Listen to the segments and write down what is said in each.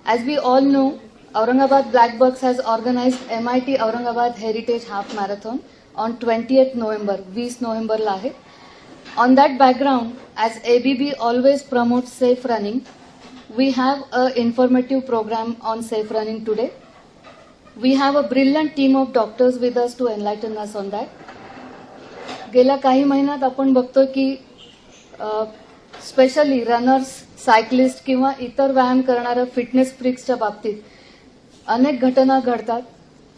As we all know, Aurangabad Black Box has organized MIT Aurangabad Heritage Half Marathon on 20th November, 20 November ला आहे. On that background, as ABB always promotes safe running, we have an informative program on safe running today. We have a brilliant team of doctors with us to enlighten us on that. गेल्या काही महिन्यात आपण बघतो की specially runners, cyclist किंवा इतर व्यायाम करणाऱ्या फिटनेस फ्रिक्सच्या बाबतीत अनेक घटना घडतात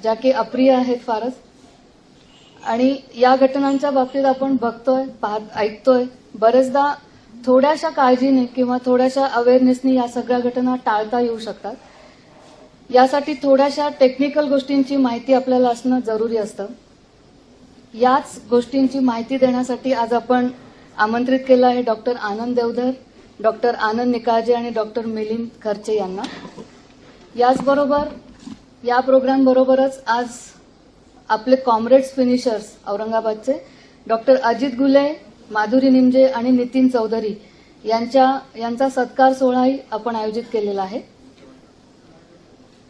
ज्या की अप्रिय आहेत फारच. आणि या घटनांच्या बाबतीत आपण बघतोय, ऐकतोय. बरेचदा थोड्याशा काळजीने किंवा थोड्याशा अवेअरनेसने या सगळ्या घटना टाळता येऊ शकतात. यासाठी थोड्याशा टेक्निकल गोष्टींची माहिती आपल्याला असणं जरुरी असतं. याच गोष्टींची माहिती देण्यासाठी आज आपण आमंत्रित केलं आहे डॉक्टर आनंद देवधर, डॉक्टर आनंद निकाळजे आणि डॉक्टर मिलिंद खर्चे यांना. याचबरोबर या प्रोग्राम बरोबरच आज आपले कॉम्रेड्स फिनिशर्स औरंगाबादचे डॉक्टर अजित गुले, माधुरी निमजे आणि नितीन चौधरी यांचा सत्कार सोहळाही आपण आयोजित केलेला आहे.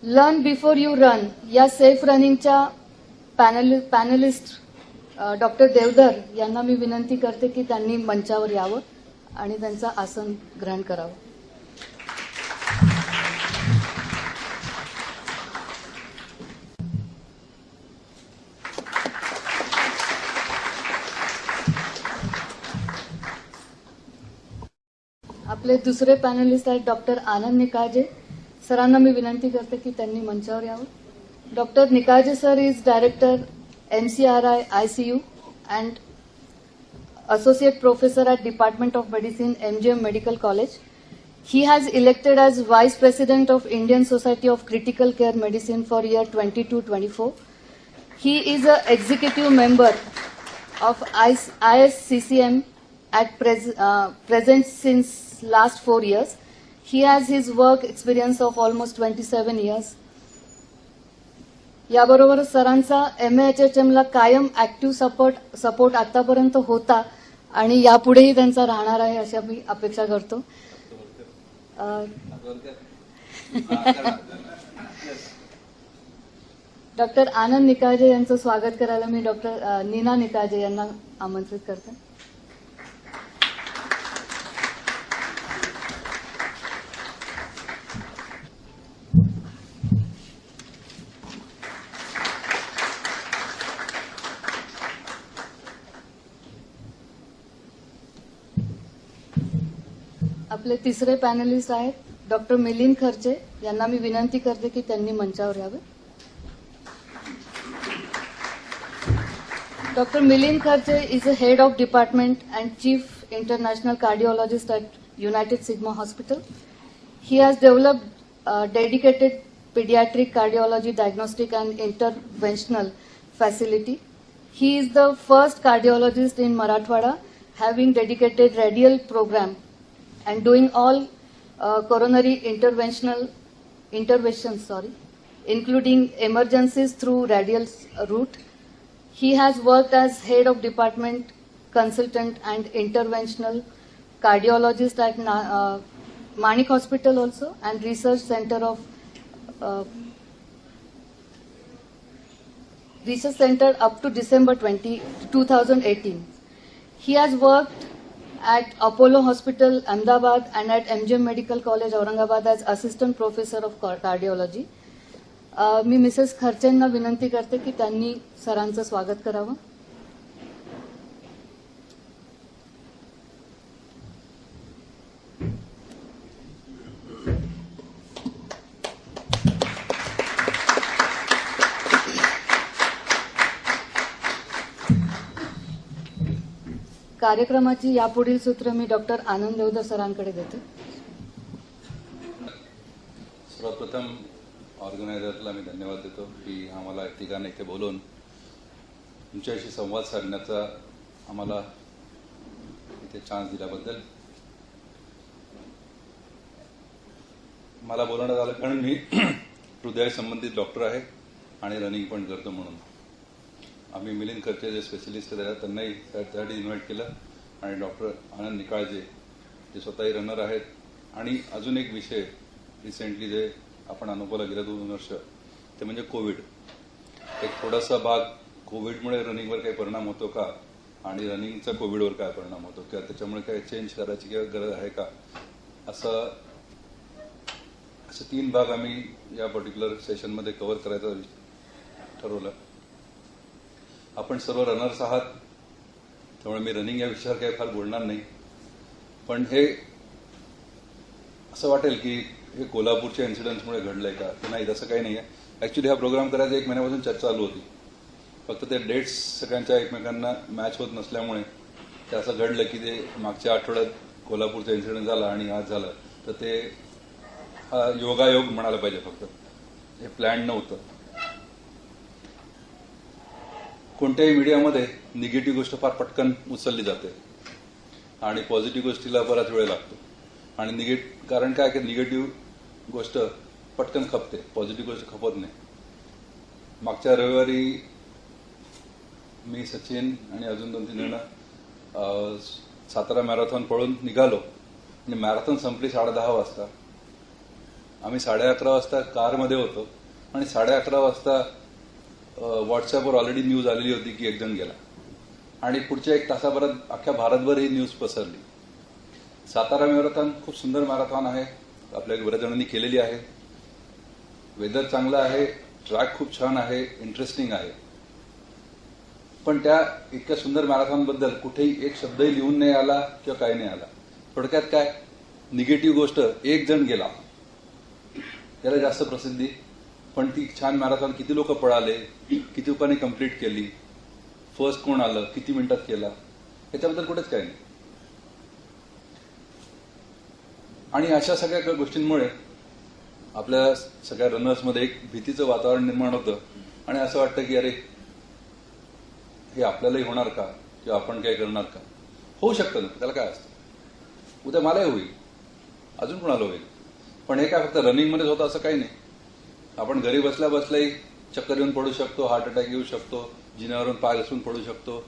लर्न बिफोर यू रन या सेफ रनिंगच्या पॅनलिस्ट डॉक्टर देवधर यांना मी विनंती करते की त्यांनी मंचावर यावं आणि त्यांचं आसन ग्रहण करावं. आपले दुसरे पॅनलिस्ट आहेत डॉक्टर आनंद निकाळजे. सरांना मी विनंती करते की त्यांनी मंचावर यावं. Doctor Nikalje sir is director MCRI ICU and Associate Professor at Department of Medicine, MGM Medical College. He has elected as Vice President of Indian Society of Critical Care Medicine for year 22-24. He is an executive member of ISCCM at present since last 4 years. He has his work experience of almost 27 years. याबरोबर सरांचा MAHHM ला कायम active support आतापर्यंत होता आणि यापुढेही त्यांचा राहणार आहे अशी मी अपेक्षा करतो. डॉक्टर आनंद निकाळजे यांचं स्वागत करायला मी डॉक्टर नीना निकाळजे यांना आमंत्रित करते. आपले तिसरे पॅनलिस्ट आहेत डॉक्टर मिलिंद खर्चे. यांना मी विनंती करते की त्यांनी मंचावर यावे. डॉक्टर मिलिंद खर्चे is a head of department and chief international cardiologist at United sigma hospital. He has developed dedicated pediatric cardiology diagnostic and interventional facility. He is the first cardiologist in Marathwada having dedicated radial program and doing all coronary interventions, including emergencies through radial route. He has worked as head of department, consultant and interventional cardiologist at Manik Hospital also and research center of research center up to December 2018. He has worked at Apollo Hospital, Ahmedabad and at MGM Medical College, Aurangabad as assistant professor of cardiology. मी Mrs खर्चेंना विनंती करते की त्यांनी सरांचं स्वागत करावं. कार्यक्रमाची यापुढील सूत्र मी डॉक्टर आनंद देवधर सरांकडे देते. सर्वप्रथम ऑर्गनायझरला मी धन्यवाद देतो की आम्हाला ठिकाणी इथे बोलून तुमच्याशी संवाद साधण्याचा आम्हाला इथे चान्स दिल्याबद्दल. मला बोलवण्यात आलं कारण मी हृदयासंबंधित डॉक्टर आहे आणि रनिंग पण करतो. म्हणून आम्ही मिलिंद खर्चे जे स्पेशलिस्ट आहेत त्यांनाही त्यासाठी इन्व्हाइट केलं आणि डॉक्टर आनंद निकाळजे जे स्वतःही रनर आहेत आणि अजून एक विषय रिसेंटली जे आपण अनुभवला गेल्या 2 वर्ष, ते म्हणजे कोविड. एक थोडासा भाग कोविडमुळे रनिंगवर काही परिणाम होतो का, आणि रनिंगचा कोविडवर काय परिणाम होतो, किंवा त्याच्यामुळे काही चेंज करायची किंवा गरज आहे का, असे 3 भाग आम्ही या पर्टिक्युलर सेशनमध्ये कव्हर करायचं ठरवलं. आपण सर्व रनर्स आहात, त्यामुळे मी रनिंग या विषयावर काही फार बोलणार नाही. पण हे असं वाटेल की हे कोल्हापूरच्या इन्सिडेंट्समुळे घडलंय का, की नाही, तसं काही नाही आहे. ऍक्च्युली हा प्रोग्राम करायचा 1 महिन्यापासून चर्चा चालू होती, फक्त ते डेट्स सगळ्यांच्या एकमेकांना मॅच होत नसल्यामुळे ते असं घडलं की ते मागच्या आठवड्यात कोल्हापूरचा इन्सिडेंट झाला आणि आज झालं. तर ते हा योगायोग म्हणायला पाहिजे, फक्त हे प्लॅन नव्हतं. कोणत्याही मीडियामध्ये निगेटिव्ह गोष्ट फार पटकन उचलली जाते आणि पॉझिटिव्ह गोष्टीला बराच वेळ लागतो. आणि कारण काय की निगेटिव्ह गोष्ट पटकन खपते, पॉझिटिव्ह गोष्ट खपत नाही. मागच्या रविवारी मी, सचिन आणि अजून 2-3 जण सातारा मॅरेथॉन पळून निघालो आणि मॅरेथॉन संपली 10:30 वाजता. आम्ही 11:30 वाजता कारमध्ये होतो आणि 11:30 वाजता व्हॉट्सअपवर ऑलरेडी न्यूज आलेली होती की 1 जण गेला, आणि पुढच्या 1 तासाभरात अख्ख्या भारतभर ही न्यूज पसरली. सातारा मॅरेथॉन खूप सुंदर मॅरेथॉन आहे, आपल्या बऱ्याच जणांनी केलेली आहे. वेदर चांगलं आहे, ट्रॅक खूप छान आहे, इंटरेस्टिंग आहे. पण त्या इतक्या सुंदर मॅरेथॉनबद्दल कुठेही एक शब्दही लिहून नाही आला किंवा काही नाही आला. थोडक्यात काय, निगेटिव्ह गोष्ट 1 जण गेला त्याला जास्त प्रसिद्धी, पण ती छान मॅरेथॉन किती लोक पळाले, किती लोकांनी कंप्लीट केली, फर्स्ट कोण आलं, किती मिनिटात केला, याच्याबद्दल कुठेच काही नाही. आणि अशा सगळ्या गोष्टींमुळे आपल्या सगळ्या रनर्समध्ये एक भीतीचं वातावरण निर्माण होतं आणि असं वाटतं की अरे हे आपल्यालाही होणार का, किंवा आपण काय करणार का. होऊ शकतं ना, त्याला काय असतं, उद्या मलाही होईल, अजून कोणाला होईल. पण हे काय फक्त रनिंगमध्येच होतं असं काही नाही. आपण घरी बसल्या बसल्याही चक्कर येऊन पडू शकतो, हार्ट अटॅक येऊ शकतो, जिन्यावरून पाय घसरून पडू शकतो.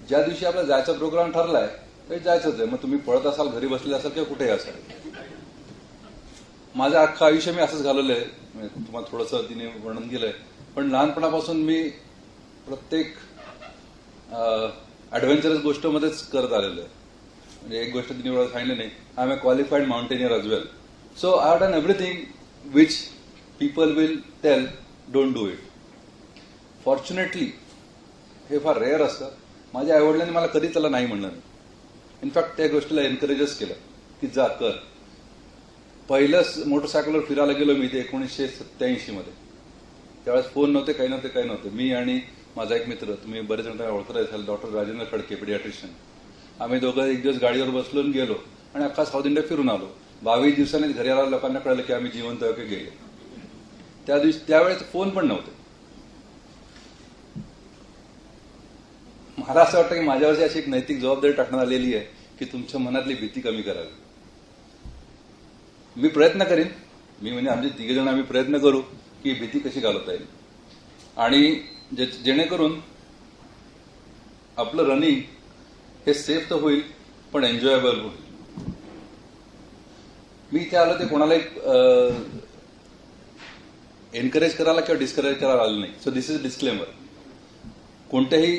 ज्या दिवशी आपला जायचा प्रोग्राम ठरलाय तरी जायचंच आहे. मग तुम्ही पळत असाल, घरी बसले असाल किंवा कुठेही असाल. माझं अख्खं आयुष्य मी असंच घालवलं आहे, तुम्हाला थोडंसं तिने वर्णन केलंय. पण लहानपणापासून मी प्रत्येक ॲडव्हेंचरस गोष्टमध्येच करत आलेलो आहे. म्हणजे एक गोष्ट तिने एवढं सांगितलं नाही, I am a qualified mountaineer as well. So I have done everything which people will tell don't do it. Fortunately हे फार रेअर असतं. माझ्या आईवडिलांनी मला कधी त्याला नाही म्हणलं नाही. इनफॅक्ट त्या गोष्टीला एनकरेजच केलं की जा कर. पहिलंच मोटरसायकलवर फिरायला गेलो मी ते 1987 मध्ये. त्यावेळेस फोन नव्हते, काही नव्हते. मी आणि माझा एक मित्र, तुम्ही बरेच जण ओळखत असाल, डॉक्टर राजेंद्र खडके, पेडियाट्रिशियन. आम्ही दोघं एक दिवस गाडीवर बसलो आणि गेलो आणि अख्खा साऊथ इंडिया फिरून आलो. 22 दिवसांनी घरी आला लोकांना कळलं की आम्ही जिवंत गेले. त्या दिवशी त्यावेळेस फोन पण नव्हते. मला असं वाटतं की माझ्यावरची अशी एक नैतिक जबाबदारी टाकण्यात आलेली आहे की तुमच्या मनातली भीती कमी करावी. मी प्रयत्न करीन, मी म्हणजे आमचे 3 जण आम्ही प्रयत्न करू की भीती कशी घालवता येईल आणि जेणेकरून आपलं रनिंग हे सेफ तर होईल पण एन्जॉयबल होईल. मी इथे आलो ते कोणाला एनकरेज करायला किंवा डिस्करेज करायला आलं नाही. So this is disclaimer. कोणत्याही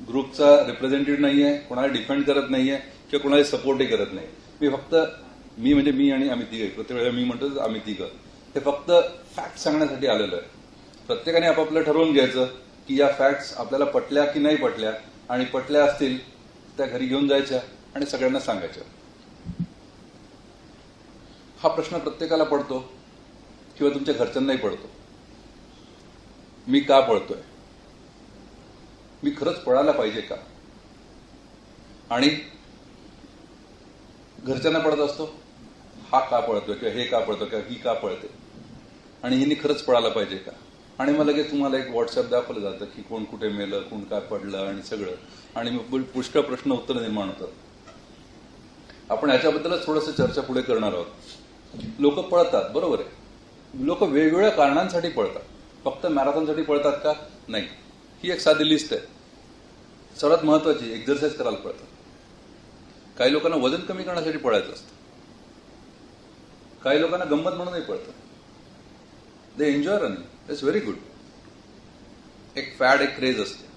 ग्रुपचा रिप्रेझेंटेटिव्ह नाहीये, कोणाला डिफेंड करत नाहीये किंवा कोणाला सपोर्टही करत नाही. मी म्हणजे मी आणि आम्ही तिघं, प्रत्येक वेळेला मी म्हणतो आम्ही तिघं, हे फक्त फॅक्ट सांगण्यासाठी आलेलं आहे. प्रत्येकाने आपापलं ठरवून घ्यायचं की या फॅक्ट्स आपल्याला पटल्या की नाही पटल्या, आणि पटल्या असतील त्या घरी घेऊन जायच्या आणि सगळ्यांना सांगायच्या. हा प्रश्न प्रत्येकाला पडतो किंवा तुमच्या घरच्यांनाही पडतो, मी का पळतोय, मी खरंच पळायला पाहिजे का. आणि घरच्यांना पडत असतो, हा का पळतोय किंवा हे का पळतोय किंवा ही का पळते, आणि हिने खरंच पळायला पाहिजे का. आणि मग लगेच तुम्हाला एक व्हॉट्सअप दाखवलं जातं की कोण कुठे मेलं, कोण काय पडलं आणि सगळं, आणि मग पुष्कळ प्रश्न उत्तर निर्माण होतात. आपण याच्याबद्दलच थोडंसं चर्चा पुढे करणार आहोत. लोक पळतात, बरोबर आहे, लोक वेगवेगळ्या कारणांसाठी पळतात. फक्त मॅरेथॉनसाठी पळतात का, नाही. ही एक साधी लिस्ट आहे. सर्वात महत्वाची, एक्झरसाइज करायला पळतात. काही लोकांना वजन कमी करण्यासाठी पळायचं असतं. काही लोकांना गंमत म्हणूनही पळतं. They enjoy running. It's very good. एक फॅड, एक क्रेज असते.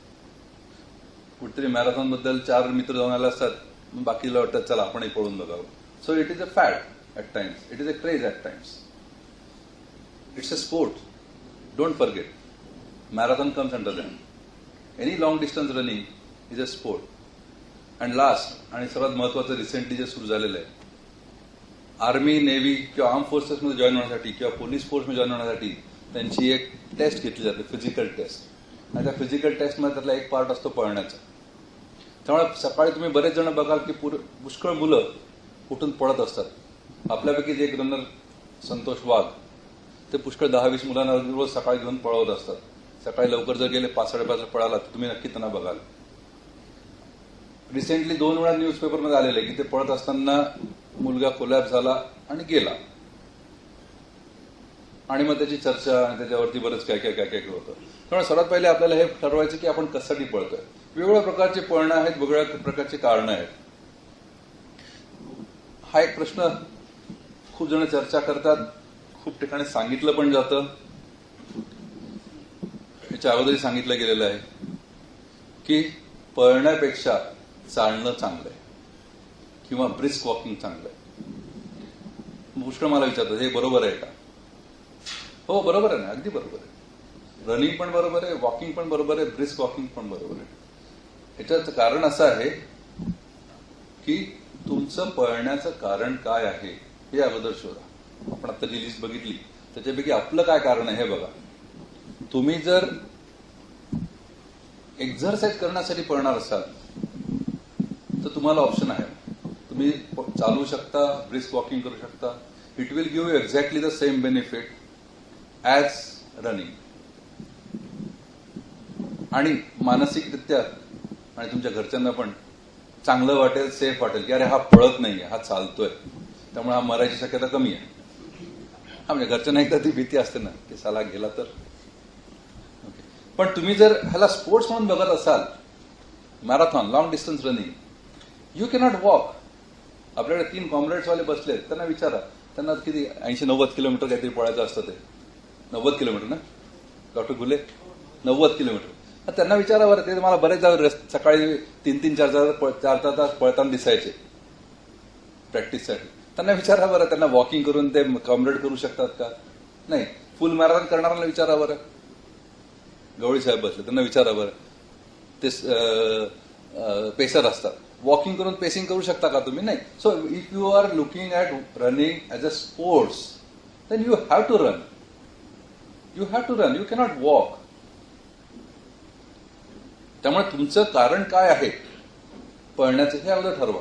कुठेतरी मॅरेथॉन बद्दल 4 मित्र जाऊन आले असतात, मग बाकीला वाटतं चला आपणही पळून बघावं. So it is a fad at times. It is a craze at times. It's a sport. Don't forget. Marathon comes under that. Any long distance running is a sport. And last आणि सर्वात महत्वाचं recently जे सुरू झालेलं आहे, army, navy किंवा arm फोर्सेसमध्ये join होण्यासाठी किंवा पोलीस फोर्समध्ये जॉईन होण्यासाठी त्यांची एक टेस्ट घेतली जाते, फिजिकल टेस्ट. आणि त्या फिजिकल टेस्टमध्ये त्यातला एक पार्ट असतो पळण्याचा. त्यामुळे सकाळी तुम्ही बरेच जण बघाल की पुष्कळ मुलं उठून पळत असतात. आपल्यापैकी जे एक रनर संतोष वाघ, ते पुष्कळ 10-20 मुलांना रोज सकाळी घेऊन पळवत असतात. सकाळी लवकर जर गेले 5-5:30 पळाला तर तुम्ही नक्की त्यांना बघाल. रिसेंटली 2 वेळा न्यूजपेपरमध्ये आलेले की ते पळत असताना मुलगा कोलॅप्स झाला आणि गेला. आणि मग त्याची चर्चा आणि त्याच्यावरती बरंच काय होतं. त्यामुळे सर्वात पहिले आपल्याला हे ठरवायचं की आपण कशासाठी पळतोय. वेगवेगळ्या प्रकारचे पळणं आहेत, वेगवेगळ्या प्रकारचे कारणं आहेत. हा एक प्रश्न खूप जण चर्चा करतात, खूप ठिकाणी सांगितलं पण जातं. याच्या अगोदरही सांगितलं गेलेलं आहे की पळण्यापेक्षा चालणं चांगलं आहे किंवा ब्रिस्क वॉकिंग चांगलं आहे. पुष्कळ मला विचारतात हे बरोबर आहे का? हो, बरोबर आहे ना, अगदी बरोबर आहे. रनिंग पण बरोबर आहे, वॉकिंग पण बरोबर आहे, ब्रिस्क वॉकिंग पण बरोबर आहे. ह्याच्याचं कारण असं आहे की तुमचं पळण्याचं कारण काय आहे हे अगोदर शोधा. आपण आता जी लिस्ट बघितली त्याच्यापैकी आपलं काय कारण आहे हे बघा. तुम्ही जर एक्झरसाइज करण्यासाठी पळणार असाल तर तुम्हाला ऑप्शन आहे. तुम्ही चालू शकता, ब्रिस्क वॉकिंग करू शकता. It will give you exactly the same benefit as running. आणि मानसिकरित्या आणि तुमच्या घरच्यांना पण चांगलं वाटेल, सेफ वाटेल की अरे हा पळत नाहीये, हा चालतोय, त्यामुळे हा मरायची शक्यता कमी आहे. हा म्हणजे घरच्यांना एकदा ती भीती असते ना की साला गेला तर. पण तुम्ही जर ह्याला स्पोर्ट्स म्हणून बघत असाल, marathon, long distance running, you cannot walk. आपल्याकडे 3 कॉम्रेड्सवाले बसलेत, त्यांना विचारा, त्यांना किती 80-90 किलोमीटर काहीतरी पळायचं असतं. ते 90 किलोमीटर ना डॉक्टर गुले, 90 किलोमीटर. त्यांना विचारा बरं. ते मला बरेचदा सकाळी 3-3, 4 तास पळताना दिसायचे प्रॅक्टिससाठी. त्यांना विचारा बरं, त्यांना वॉकिंग करून ते कॉम्रेड करू शकतात का? नाही. फुल मॅरेथॉन करणाऱ्यांना विचारा बरं. गवळी साहेब बसले, त्यांना विचारा बरं. ते पेसर असतात, वॉकिंग करून पेसिंग करू शकता का तुम्ही? नाही. So if you are looking at running as a sports then you have to run. You have to run. You cannot walk. त्यामुळे तुमचं कारण काय आहे पळण्याचं हे अगोदर ठरवा.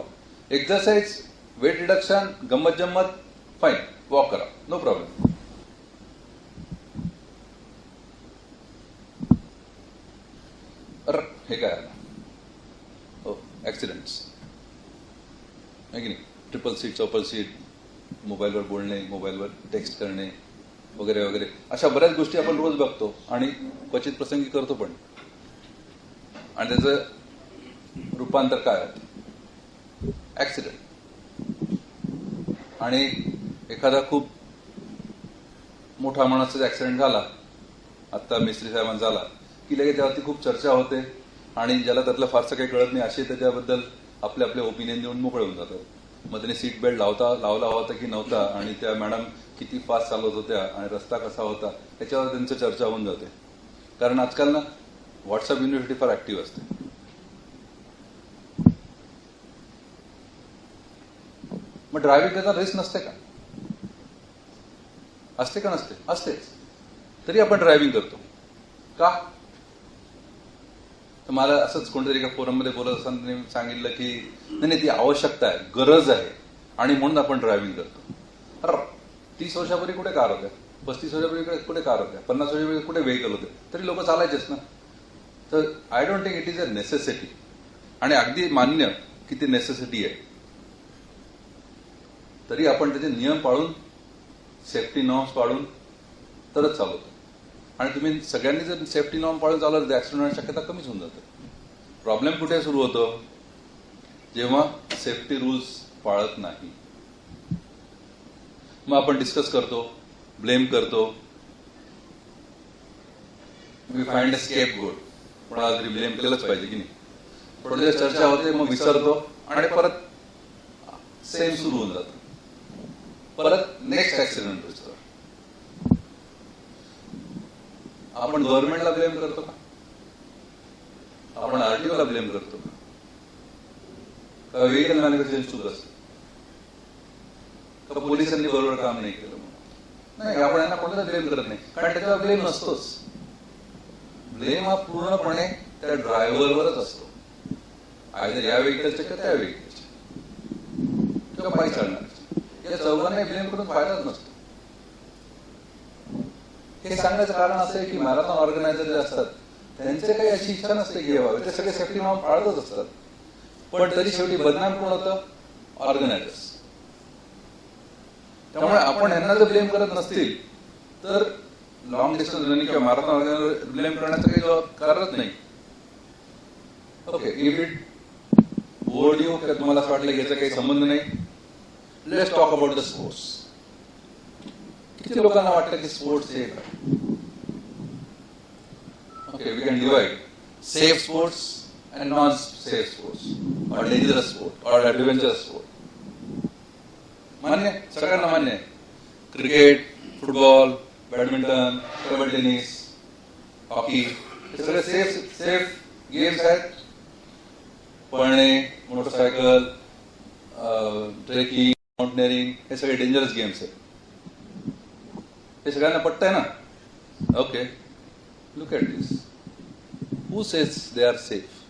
एक्झरसाइज, वेट रिडक्शन, गंमत जम्मत, फाईन, वॉक करा, नो प्रॉब्लेम. हे काय आलं? हो, ऍक्सिडेंट्स आहे की नाही. ट्रिपल सीट, चौपल सीट, मोबाईलवर बोलणे, मोबाईलवर टेक्स्ट करणे वगैरे वगैरे, अशा बऱ्याच गोष्टी आपण रोज बघतो आणि क्वचित प्रसंगी करतो पण. आणि त्याचं रूपांतर काय होतं? ऍक्सिडेंट. आणि एखादा खूप मोठा माणसाचा ऍक्सिडेंट झाला, आता मिस्त्री साहेबांचा झाला की लगेच त्यावरती खूप चर्चा होते आणि ज्याला त्यातलं फारसं काही कळत नाही असे त्याच्याबद्दल आपले आपले ओपिनियन देऊन मोकळे होऊन जातात. मग त्याने सीट बेल्ट लावला होता की नव्हता, आणि त्या मॅडम किती फास्ट चालवत होत्या आणि रस्ता कसा होता त्याच्यावर त्यांची चर्चा होऊन जाते. कारण आजकाल ना व्हॉट्सअप युनिव्हर्सिटी फार ऍक्टिव्ह असते. मग ड्रायव्हिंग करताना रिस्क नसते का? असते का नसते? असतेच. तरी आपण ड्रायव्हिंग करतो का? तर मला असंच कोणतरी एका फोरममध्ये बोलत असताना त्यांनी सांगितलं की नाही, ती आवश्यकता आहे, गरज आहे, आणि म्हणून आपण ड्रायव्हिंग करतो. अरे 30 वर्षापूर्वी कुठे कार होत्या? 35 वर्षापूर्वी कुठे कार होत्या? 50 वर्षापूर्वी कुठे व्हेकल होते? तरी लोक चालायचेच ना. तर I don't think it is a necessity. आणि अगदी मान्य की ती नेसेसिटी आहे, तरी आपण त्याचे नियम पाळून, सेफ्टी नॉर्म्स पाळून तरच चालवतो. आणि तुम्ही सगळ्यांनी जर सेफ्टी नॉर्म पाळून चालवलं तर ऍक्सिडेंट होण्याची शक्यता कमीच होऊन जाते. प्रॉब्लेम कुठे सुरू होतो? जेव्हा सेफ्टी रूल्स पाळत नाही. मग आपण डिस्कस करतो, ब्लेम करतो, वी फाइंड अ स्केप गोड. कोणाला तरी ब्लेम केलंच पाहिजे की नाही. थोडी दिवस चर्चा होते, मग विसरतो आणि परत सेम सुरू होऊन जातं. परत नेक्स्ट ऍक्सिडेंट दिसतो. आपण गव्हर्नमेंटला ब्लेम करतो का? आपण आरटीओला ब्लेम करतो का? व्हेकल मॅन्युफॅक्चरिंग चूक असते का? पोलिसांनी बरोबर काम नाही केलं नाही, आपण यांना कोणाला ब्लेम करत नाही, कारण त्याच्यावर ब्लेम नसतोच. ब्लेम हा पूर्णपणे त्या ड्रायव्हरवरच असतो, आयदर या व्हेकलच्या किंवा त्या व्हेकलच्या किंवा बाईक चालणार. या चौघांना ब्लेम करून फायदाच नसतो. हे सांगण्याचं कारण असं आहे की मॅरेथॉन ऑर्गनायझर जे असतात त्यांचे काही अशी इच्छा नसते की व्हावे, ते सगळे सेफ्टी नॉर्म पाळतच असतात, पण तरी शेवटी बदनाम कोण होतं? ऑर्गनायझर्स. त्यामुळे आपण यांना जर ब्लेम करत नसतील तर लॉंग डिस्टन्स रनिंग किंवा मॅरेथॉन ऑर्गनायझर ब्लेम करण्याचं काही कारणच नाही. Okay, if it bored you किंवा तुम्हाला असं वाटलं की याचा काही संबंध नाही, let's talk about the sports. किती लोकांना वाटतं की स्पोर्ट्स हे okay, we can divide safe sports and non safe sports, और डेंजरस स्पोर्ट और ॲडव्हेंचरस स्पोर्ट. मान्य? सगळ्यांना मान्य आहे. Cricket, football, badminton, table tennis, hockey हे सगळे सेफ गेम्स आहेत. पळणे, मोटरसायकल, ट्रेकिंग, माउंटेनिअरिंग हे सगळे डेंजरस गेम्स आहेत. हे सगळ्यांना पटतंय ना? Okay, look at this. Who says they are safe?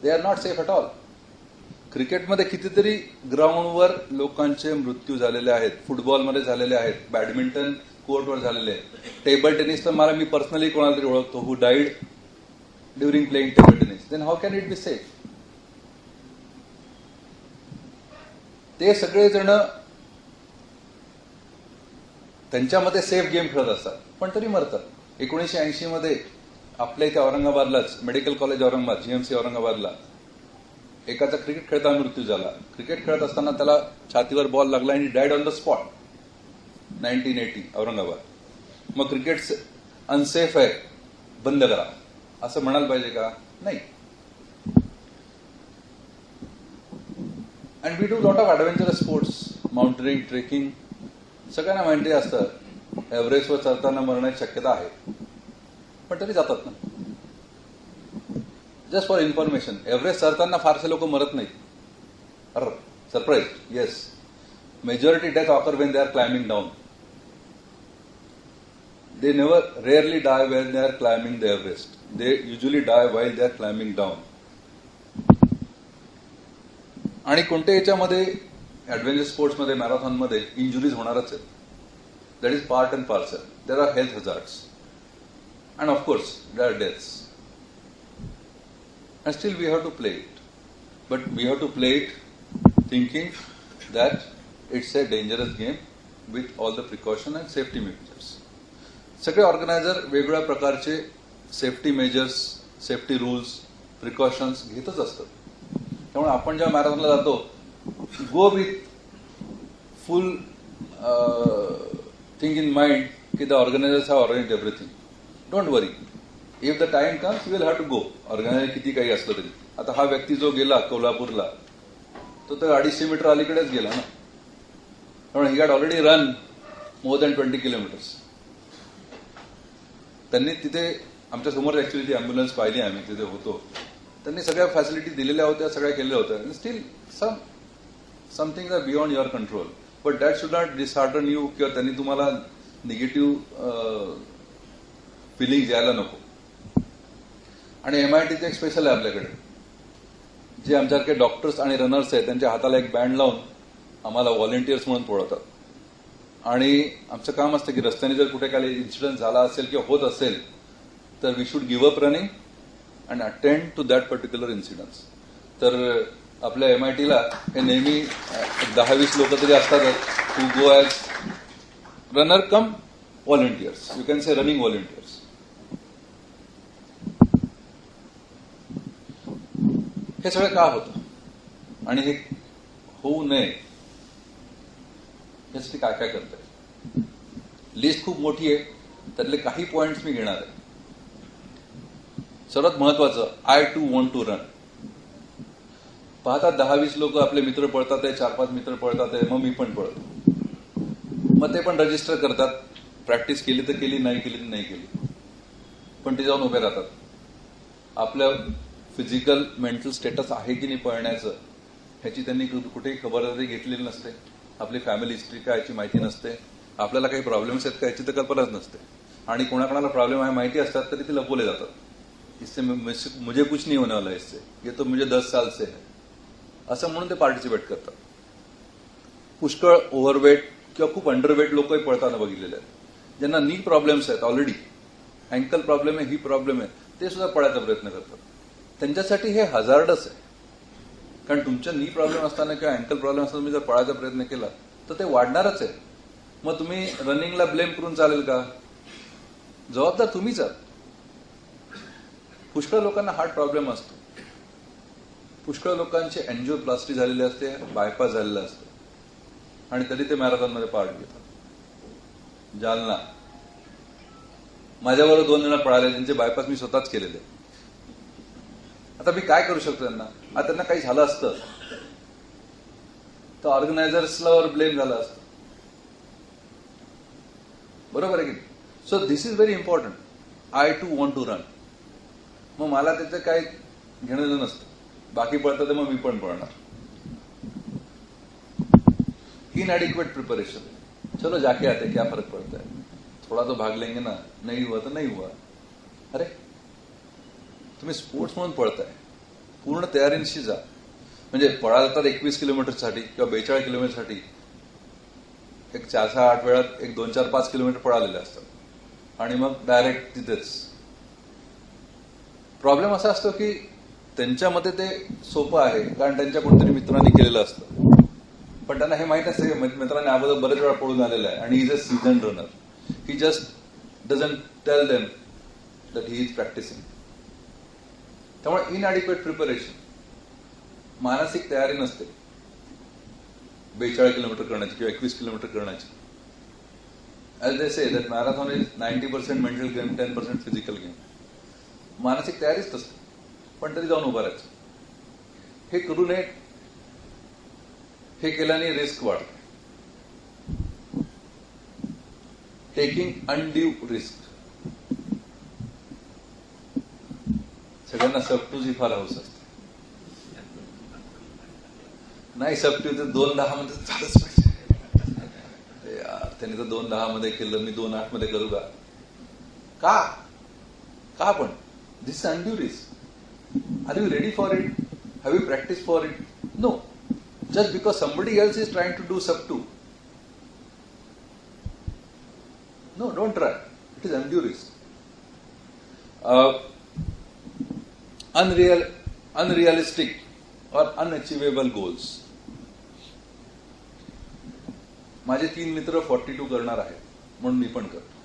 They are not safe at all. क्रिकेटमध्ये कितीतरी ग्राउंडवर लोकांचे मृत्यू झालेले आहेत, फुटबॉलमध्ये झालेले आहेत, बॅडमिंटन कोर्टवर झालेले आहेत. टेबल टेनिस तर मी पर्सनली कोणाला तरी ओळखतो who died during playing table tennis. Then how can it be safe? ते सगळेजण त्यांच्यामध्ये सेफ गेम खेळत असतात, पण तरी मरतात. 1980 मध्ये आपल्या इथे औरंगाबादलाच, मेडिकल कॉलेज औरंगाबाद, जीएमसी औरंगाबादला एकाचा क्रिकेट खेळताना मृत्यू झाला. क्रिकेट खेळत असताना त्याला छातीवर बॉल लागला आणि died on the spot. 1980 Aurangabad. मग क्रिकेट अनसेफ आहे, बंद करा असं म्हणायला पाहिजे का? नाही. And we do lot of adventurous sports, mountaining, trekking. सगळ्यांना माहिती असतं एव्हरेस्टवर चढताना मरण्याची शक्यता आहे, पण तरी जातात ना. जस्ट फॉर इन्फॉर्मेशन, एव्हरेस्ट चढताना फारसे लोक मरत नाहीत. अरे surprise, yes, majority death occur when they are climbing down. They never rarely die when they are climbing the Everest. They usually die while they are climbing down. आणि कोणत्या याच्यामध्ये adventure स्पोर्ट्समध्ये, मॅरेथॉनमध्ये इंजुरीज होणारच आहेत. That is part and parcel. There are health hazards and of course there are deaths. And still we have to play it. But we have to play it thinking that it's a dangerous game with all the precaution and safety measures. सगळे organiser वेगवेगळ्या प्रकारचे safety measures, safety rules, precautions घेतच असतात. त्यामुळे आपण जेव्हा मॅरेथॉनला जातो, go with full thing in mind की the organisers have organised everything. Don't worry. If the time comes you will have to go. Organiser किती काही असलं तरी. आता हा व्यक्ती जो गेला कोल्हापूरला, तो तर 250 मीटर अलीकडेच गेला ना. त्यामुळे he got already run more than 20 kilometres. त्यांनी तिथे आमच्या समोर ऍक्च्युली ती अँब्युलन्स पाहिली, आम्ही तिथे होतो. त्यांनी सगळ्या फॅसिलिटी दिलेल्या होत्या, सगळ्या केलेल्या होत्या. Still something are beyond your control. But that should not dishearten you, किंवा त्यांनी तुम्हाला निगेटिव्ह फिलिंग यायला नको. आणि एमआयटीचं एक स्पेशल आहे आपल्याकडे, जे आमच्यासारखे डॉक्टर्स आणि रनर्स आहेत त्यांच्या हाताला एक बँड लावून आम्हाला व्हॉलेंटियर्स म्हणून ओळखतात. आणि आमचं काम असतं की रस्त्याने जर कुठे काही इन्सिडेंट झाला असेल किंवा होत असेल तर we should give up running and attend to that particular incidence. तर आपल्या एमआयटीला हे नेहमी 10-20 लोक तरी असतातच to go as runner cum volunteers. You can say running volunteers. हे सगळं का होतं आणि हे होऊ नये यासाठी काय काय करताय. लिस्ट खूप मोठी आहे, त्यातले काही पॉइंट्स मी घेणार आहे. सर्वात महत्वाचं, I too want to run. पाहतात 10-20 लोक आपले मित्र पळतात आहे, 4-5 मित्र पळतात आहे, मग मी पण पळतो. मग ते पण रजिस्टर करतात. प्रॅक्टिस केली तर केली, नाही केली तर नाही केली, पण ते जाऊन उभे राहतात. आपलं फिजिकल मेंटल स्टेटस आहे की नाही पळण्याचं ह्याची त्यांनी कुठेही खबरदारी घेतलेली नसते. आपली फॅमिली हिस्ट्री काय याची माहिती नसते. आपल्याला काही प्रॉब्लेम्स आहेत का याची तर कल्पनाच नसते. आणि कोणाकोणाला प्रॉब्लेम आहे माहिती असतात तरी ते लपवले जातात. इससे मुझे कुछ नहीं होने वाला, इससे ये तो मुझे 10 साल से है असं म्हणून ते पार्टिसिपेट करतात. पुष्कळ ओव्हरवेट किंवा खूप अंडरवेट लोकही पळताना बघितलेले आहेत, ज्यांना नी प्रॉब्लेम्स आहेत, ऑलरेडी अँकल प्रॉब्लेम आहे, ही प्रॉब्लेम आहे, ते सुद्धा पळायचा प्रयत्न करतात. त्यांच्यासाठी हे हजार्डच आहे. कारण तुमच्या नी प्रॉब्लेम असताना किंवा अँकल प्रॉब्लेम असताना तुम्ही जर पळायचा प्रयत्न केला तर ते वाढणारच आहे. मग तुम्ही रनिंगला ब्लेम करून चालेल का? जबाबदार तुम्हीच आहात. पुष्कळ लोकांना हार्ट प्रॉब्लेम असतो, पुष्कळ लोकांची एन्जिओप्लास्टी झालेली असते, बायपास झालेला असतो, आणि तरी ते मॅरेथॉनमध्ये पार्ट घेतात. जालना, माझ्याबरोबर 2 जण पळाले, त्यांचे बायपास मी स्वतःच केलेले. आता मी काय करू शकतो त्यांना? आता त्यांना काही झालं असतं तर ऑर्गनायझर्सला ब्लेम झालं असतं, बरोबर आहे की नाही? So this is very important. I too want to run. मग मला त्याचं काही घेणं नसतं. बाकी पळतं तर मग मी पण पळणार. इनएडिक्वेट प्रिपरेशन. चलो जाके आते, क्या फर्क पड़ता है, थोड़ा तो भाग लेंगे ना, नहीं हुआ तो नहीं हुआ. अरे तुम्ही स्पोर्ट्स म्हणून पळताय, पूर्ण तयारीनिशी जा. म्हणजे पळा जातात 21 किलोमीटरसाठी किंवा 42 किलोमीटरसाठी, एक 4-6-8 वेळात एक 2-4-5 किलोमीटर पळालेले असतात आणि मग डायरेक्ट तिथेच. प्रॉब्लेम असा असतो की त्यांच्या मते ते सोपं आहे कारण त्यांच्या कोणतरी मित्रांनी केलेलं असतं, पण त्यांना हे माहित असतं की मित्रांनी अगोदर बरेच वेळा पळून आलेला आहे आणि is a season runner. He just doesn't tell them that he is practising. त्यामुळे इनएडिक्वेट प्रिपरेशन, मानसिक तयारी नसते 42 किलोमीटर करण्याची किंवा 21 किलोमीटर करण्याची. As they say that marathon is 90% mental game, 10% physical game. मानसिक तयारीच नसते, पण तरी जाऊन उभं राहायचं. हे करू नये. हे केल्याने रिस्क वाढते. Taking undue risk. सगळ्यांना सबटूची फार हौस असते. नाही सबट्यू तर 2:10 मध्ये झालंच पाहिजे. यार त्यांनी तर 2:10 मध्ये केलं, मी 2:08 मध्ये करू का? का पण? This is undue risk. Are you ready for it? Have you practiced for it? No. Just because somebody else is trying to do sub 2. No, don't try. It is undue risk. Unrealistic or unachievable goals. माझे 3 मित्र 42 करणार आहेत म्हणून मी पण करतो,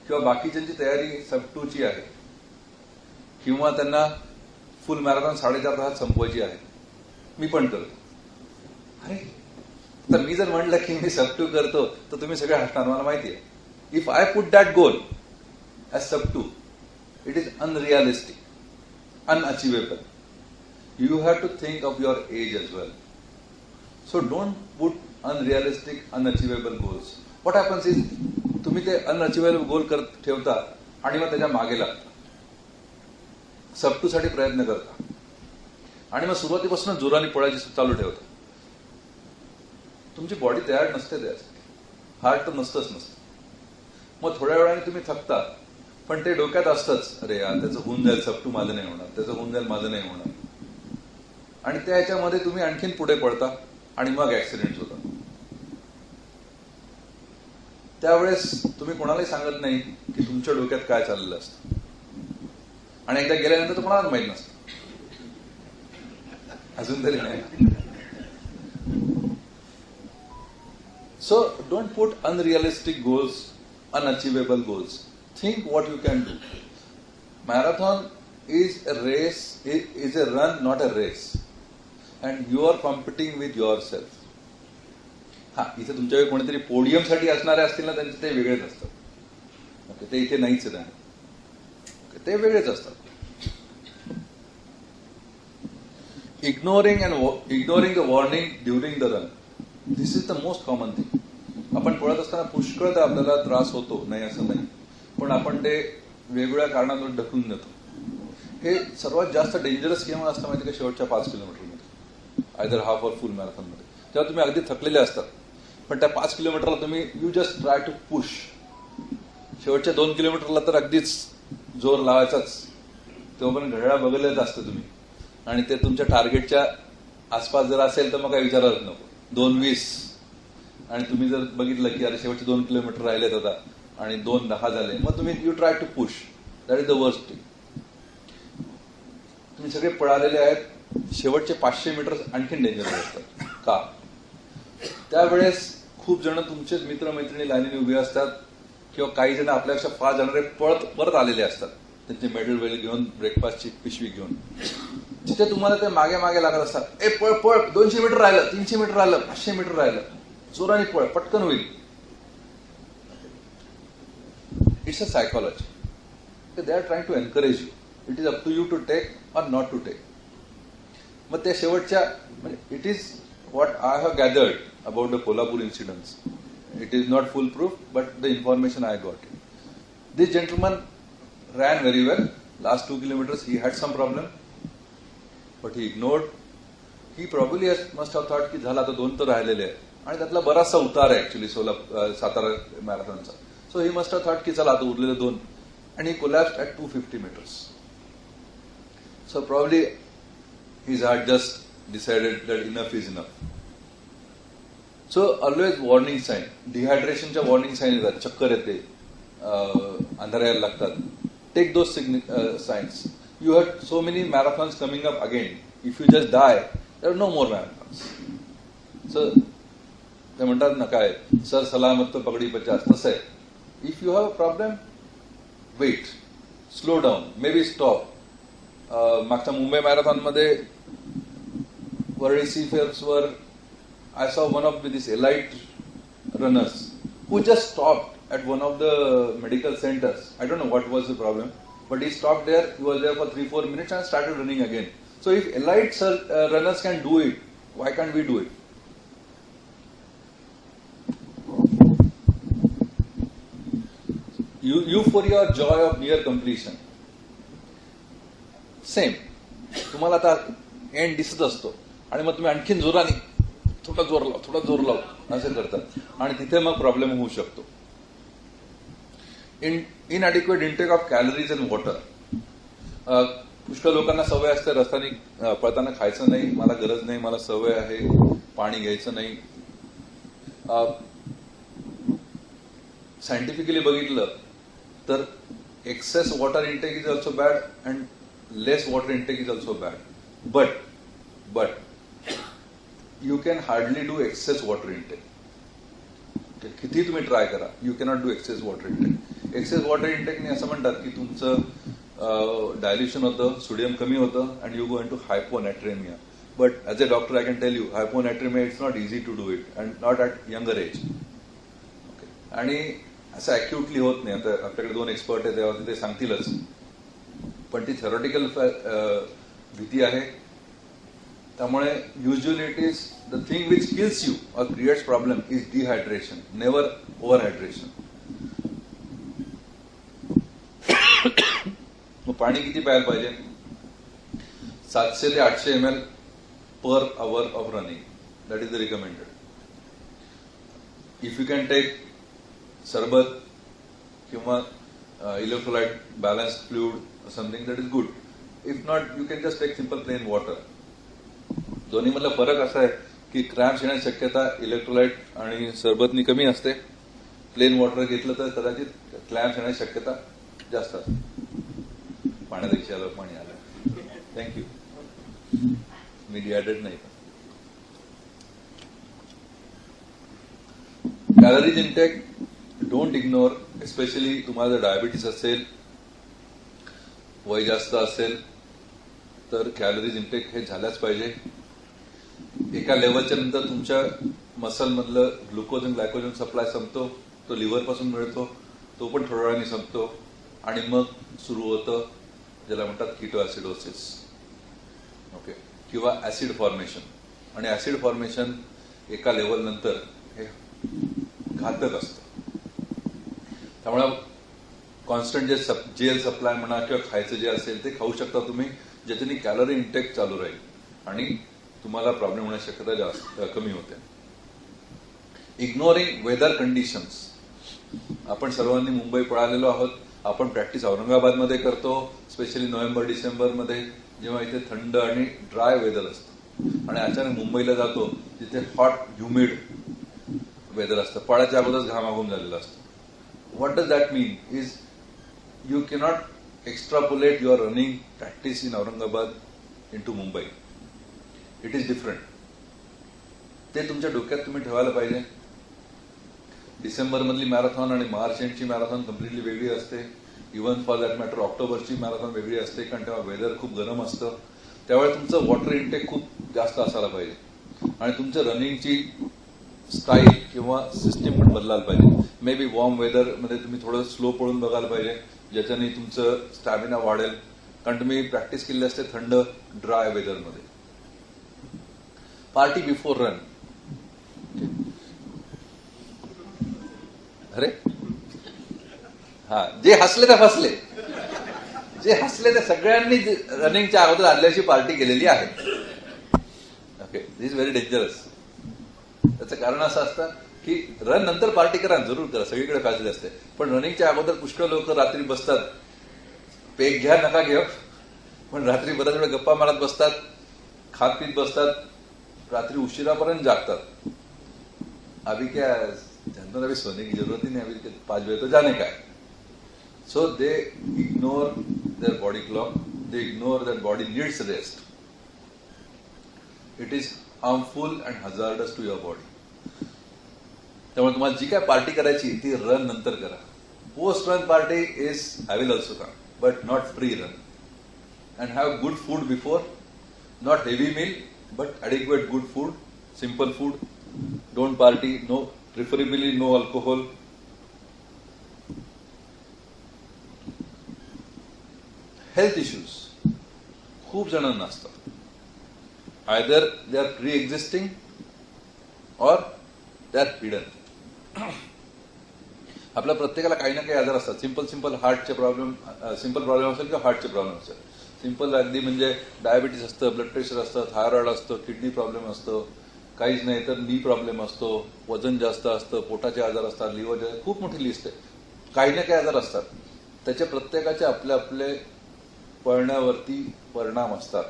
किंवा बाकीच्यांची तयारी सब 2 ची आहे, किंवा त्यांना फुल मॅरेथॉन 4.5 तासात संपवायची आहे, मी पण करतो. अरे तर मी जर म्हणलं की मी सब 2 करतो तर तुम्ही सगळे हसणार, मला माहिती आहे. If I put that goal as sub 2, it is unrealistic, unachievable. You have to think of your age as well. So don't put unrealistic, unachievable goals. What happens is, तुम्ही ते अनअचिवेबल गोल ठेवता आणि मग त्याच्या मागे लागता, सब 2 साठी प्रयत्न करता आणि मग सुरुवातीपासून जोराने पळायची चालू ठेवता. तुमची बॉडी तयार नसते त्यासाठी, हार्ट तर नसतंच. मग थोड्या वेळाने तुम्ही थकता, पण ते डोक्यात असतंच, अरे यार त्याचं होऊन जाईल, सब 2 माझं नाही होणार, त्याचं होऊन जाईल, माझं नाही होणार. आणि त्या ह्याच्यामध्ये तुम्ही आणखीन पुढे पळता आणि मग ऍक्सिडेंट होतात. त्यावेळेस तुम्ही कोणालाही सांगत नाही की तुमच्या डोक्यात काय चाललेलं असतं, आणि एकदा गेल्यानंतर तर कोणालाच माहित नसतं, अजून तरी नाही. So don't put unrealistic goals, unachievable goals. Think what you can do. Marathon is a race, is a run, not a race. And you are competing with yourself. हा, इथे तुमच्याकडे कोणीतरी पोडियमसाठी असणारे असतील ना, त्यांचे ते वेगळेच असतात. ओके, ते इथे नाहीच आहे त्यांना. ते वेगळेच असतात. Ignoring the warning during the run, this is the most common thing. आपण पळत असताना पुष्कळ तर आपल्याला त्रास होतो, नाही असं नाही, पण आपण ते वेगवेगळ्या कारणांवर ढकलून देतो. हे सर्वात जास्त डेंजरस केव्हा असतं माहिती का? शेवटच्या 5 किलोमीटरमध्ये, आयदर हाफ और फुल मॅरेथॉनमध्ये, तेव्हा तुम्ही अगदी थकलेले असतात, पण त्या 5 किलोमीटरला तुम्ही you just try to push. शेवटच्या 2 किलोमीटरला तर अगदीच जोर लावायचाच, तेव्हा पण घड्याळ बघितलेच असतं तुम्ही, आणि ते तुमच्या टार्गेटच्या आसपास जर असेल तर मग काही विचारायच नको. 2:20 आणि तुम्ही जर बघितलं की अरे शेवटचे 2 किलोमीटर राहिलेत आता आणि 2:10 झाले, मग तुम्ही you try to push. That is the worst thing. तुम्ही सगळे पळालेले आहेत, शेवटचे 500 मीटर आणखीन डेंजरस असतात. का? त्यावेळेस खूप जण तुमचेच मित्रमैत्रिणी लाईनीने उभे असतात, किंवा काही जण आपल्यापेक्षा फास्ट जाणारे परत आलेले असतात, त्यांचे मेडल वेल घेऊन, ब्रेकफास्टची पिशवी घेऊन. तिथे तुम्हाला ते मागे मागे लागत असतात. ए पळ पळ, 200 मीटर राहिलं, 300 मीटर राहिलं, 500 मीटर राहिलं, जोराने पळ, पटकन होईल. It's a psychology. They are trying to encourage you. It is up to you to take or not to take. मग त्या शेवटच्या, म्हणजे it is what I have gathered about the Kolhapur incidence. It is not foolproof, but the information I got. This gentleman ran very well. Last 2 kilometers he had some problem, but he ignored. He probably must have thought की झाला आता 2 तर राहिलेले आहेत, आणि त्यातला बराचसा उतार आहे ऍक्च्युली सातारा मॅरेथॉनचा. So he must have thought की चला आता उरलेले 2, and he collapsed at 250 meters. So probably his heart just decided that enough is enough. So always warning sign, डिहायड्रेशनच्या वॉर्निंग साईन येतात, चक्कर येते, अंधारायला लागतात. Take those signs. You have so many marathons coming up again. If you just die, there are no more marathons. So ते म्हणतात ना काय, सर सलामत तो पगडी 50, तसं आहे. If you have a problem, wait, slow down, maybe stop. मागच्या मुंबई मॅरेथॉनमध्ये Worli सीफेअर्सवर I saw one of these elite runners who just stopped at one of the medical centers. I don't know what was the problem, but he stopped there. He was there for 3-4 minutes and started running again. So if elite runners can do it, why can't we do it? Euphoria or joy of near completion. Same. तुम्हाला आता end दिसत असतो, आणि मग तुम्ही आणखीन जोराने थोडा जोर लाव असं करतात, आणि तिथे मग प्रॉब्लेम होऊ शकतो. इनएडिक्वेट intake of calories and water. पुष्कळ लोकांना सवय असते रस्त्याने पळताना खायचं नाही, मला गरज नाही, मला सवय आहे, पाणी घ्यायचं नाही. सायंटिफिकली बघितलं तर excess water intake is also bad and less water intake is also bad. But you can hardly do excess water intake. किती तुम्ही ट्राय करा, you cannot do excess water intake. Excess water इंटेकने असं म्हणतात की तुमचं डायल्युशन होतं, sodium कमी होतं, and you go into hyponatremia. But as a doctor I can tell you, hyponatremia it's not easy to do it, and not at younger age. Okay, आणि असं अॅक्युटली होत नाही. आता आपल्याकडे 2 एक्सपर्ट आहेत, तेव्हा ते सांगतीलच, पण ती थेरॉटिकल भीती आहे. त्यामुळे usually it is the thing which kills you और creates problem is dehydration, never overhydration. मग पाणी किती प्यायला पाहिजे? 700 ते 800 ml per hour of running. That is the recommended. If you can take sharbat किंवा electrolyte balance fluid something, that is good. If not, you can just take simple plain water. दोन्ही मधला फरक असा आहे की क्रॅम्प्स येण्याची शक्यता इलेक्ट्रोलाइट आणि सरबतनी कमी असते. प्लेन वॉटर घेतलं तर कदाचित क्रॅम्प्स येण्याची शक्यता जास्त असते. पाण्यापेक्षा आलं, पाणी आलं. थँक्यू. मी डिहायड्रेट नाही. Calories intake don't ignore. Especially तुम्हाला जर डायबिटीस असेल, वय जास्त असेल, तर कॅलरीज इंटेक हे झाल्याच पाहिजे. एका लेवलच्या नंतर तुमच्या मसल मधलं ग्लुकोज आणि ग्लायकोजन सप्लाय संपतो, तो लिव्हर पासून मिळतो, तो पण थोड्या वेळाने संपतो आणि मग सुरू होतं ज्याला म्हणतात कीटोॲसिडोसिस. ओके, किंवा ऍसिड फॉर्मेशन. आणि ऍसिड फॉर्मेशन एका लेवल नंतर हे घातक असतं. त्यामुळे कॉन्स्टंट जे जेल सप्लाय म्हणा किंवा खायचं जे असेल ते खाऊ शकता तुम्ही, ज्याच्याने कॅलरी इंटेक चालू राहील आणि तुम्हाला प्रॉब्लेम होण्याची शक्यता जास्त कमी होते. Ignoring weather conditions. आपण सर्वांनी मुंबई पळालेलो आहोत. आपण प्रॅक्टिस औरंगाबादमध्ये करतो, स्पेशली नोव्हेंबर डिसेंबरमध्ये, जेव्हा इथे थंड आणि ड्राय वेदर असतं. आणि अचानक मुंबईला जातो तिथे हॉट ह्युमिड वेदर असतं, पळाच्या अगोदरच घामाघूम झालेलं असतं. What does that mean is you cannot extrapolate your running practice in Aurangabad into Mumbai. It is different. ते तुमच्या डोक्यात तुम्ही ठेवायला पाहिजे. डिसेंबर मधली मॅरेथॉन आणि मार्च एंडची मॅरेथॉन कम्प्लिटली वेगळी असते. इव्हन फॉर दॅट मॅटर ऑक्टोबरची मॅरेथॉन वेगळी असते, कारण तेव्हा वेदर खूप गरम असतं. त्यावेळी तुमचं वॉटर इंटेक खूप जास्त असायला पाहिजे आणि तुमचं रनिंगची स्टाईल किंवा सिस्टीम पण बदलायला पाहिजे. मे बी वॉर्म वेदरमध्ये तुम्ही थोडं स्लो पळून बघायला पाहिजे, ज्याच्याने तुमचं स्टॅमिना वाढेल, कारण तुम्ही प्रॅक्टिस केली असते थंड ड्राय वेदरमध्ये. Party before run. अरे हा, जे हसले ते फसले. जे हसले ते सगळ्यांनी रनिंगच्या अगोदर आदल्याची पार्टी केलेली आहे. Okay, this is very dangerous. त्याचं कारण असं असतं की रन नंतर पार्टी करा, जरूर करा, सगळीकडे फाजली असते, पण रनिंगच्या अगोदर पुष्कळ लोक रात्री बसतात. पेक घ्या नका घेऊ, पण रात्री बऱ्याच वेळा गप्पा मारत बसतात, खात पीत बसतात, रात्री उशिरापर्यंत जागतात. अभी क्या जानता, अभी सोने की जरूरत ही नहीं, अभी 5 बजे तो जाने का है. So they ignore their body clock, they ignore that body needs rest. It is harmful and hazardous to your body. त्यामुळे तुम्हाला जी काय पार्टी करायची ती रन नंतर करा. Post run party is I will also come, but not pre run. And have good food before, not heavy meal but adequate good food, simple food. Don't party, no, preferably no alcohol. Health issues खूप जणांना असतात. Either they are pre existing और they are hidden. आपल्या प्रत्येकाला काही ना काही आजार असतात. सिंपल हार्टचे प्रॉब्लेम, सिंपल प्रॉब्लेम असेल किंवा हार्टचे प्रॉब्लेम असेल. सिंपल अगदी म्हणजे डायबिटीस असतं, ब्लड प्रेशर असतं, थायरॉइड असतं, किडनी प्रॉब्लेम असतं, काहीच नाही तर नी प्रॉब्लेम असतो, वजन जास्त असतं, पोटाचे आजार असतात, लिव्हर, खूप मोठी लिस्ट आहे. काही ना काही आजार असतात. त्याचे प्रत्येकाचे आपले आपले पळण्यावरती परिणाम असतात.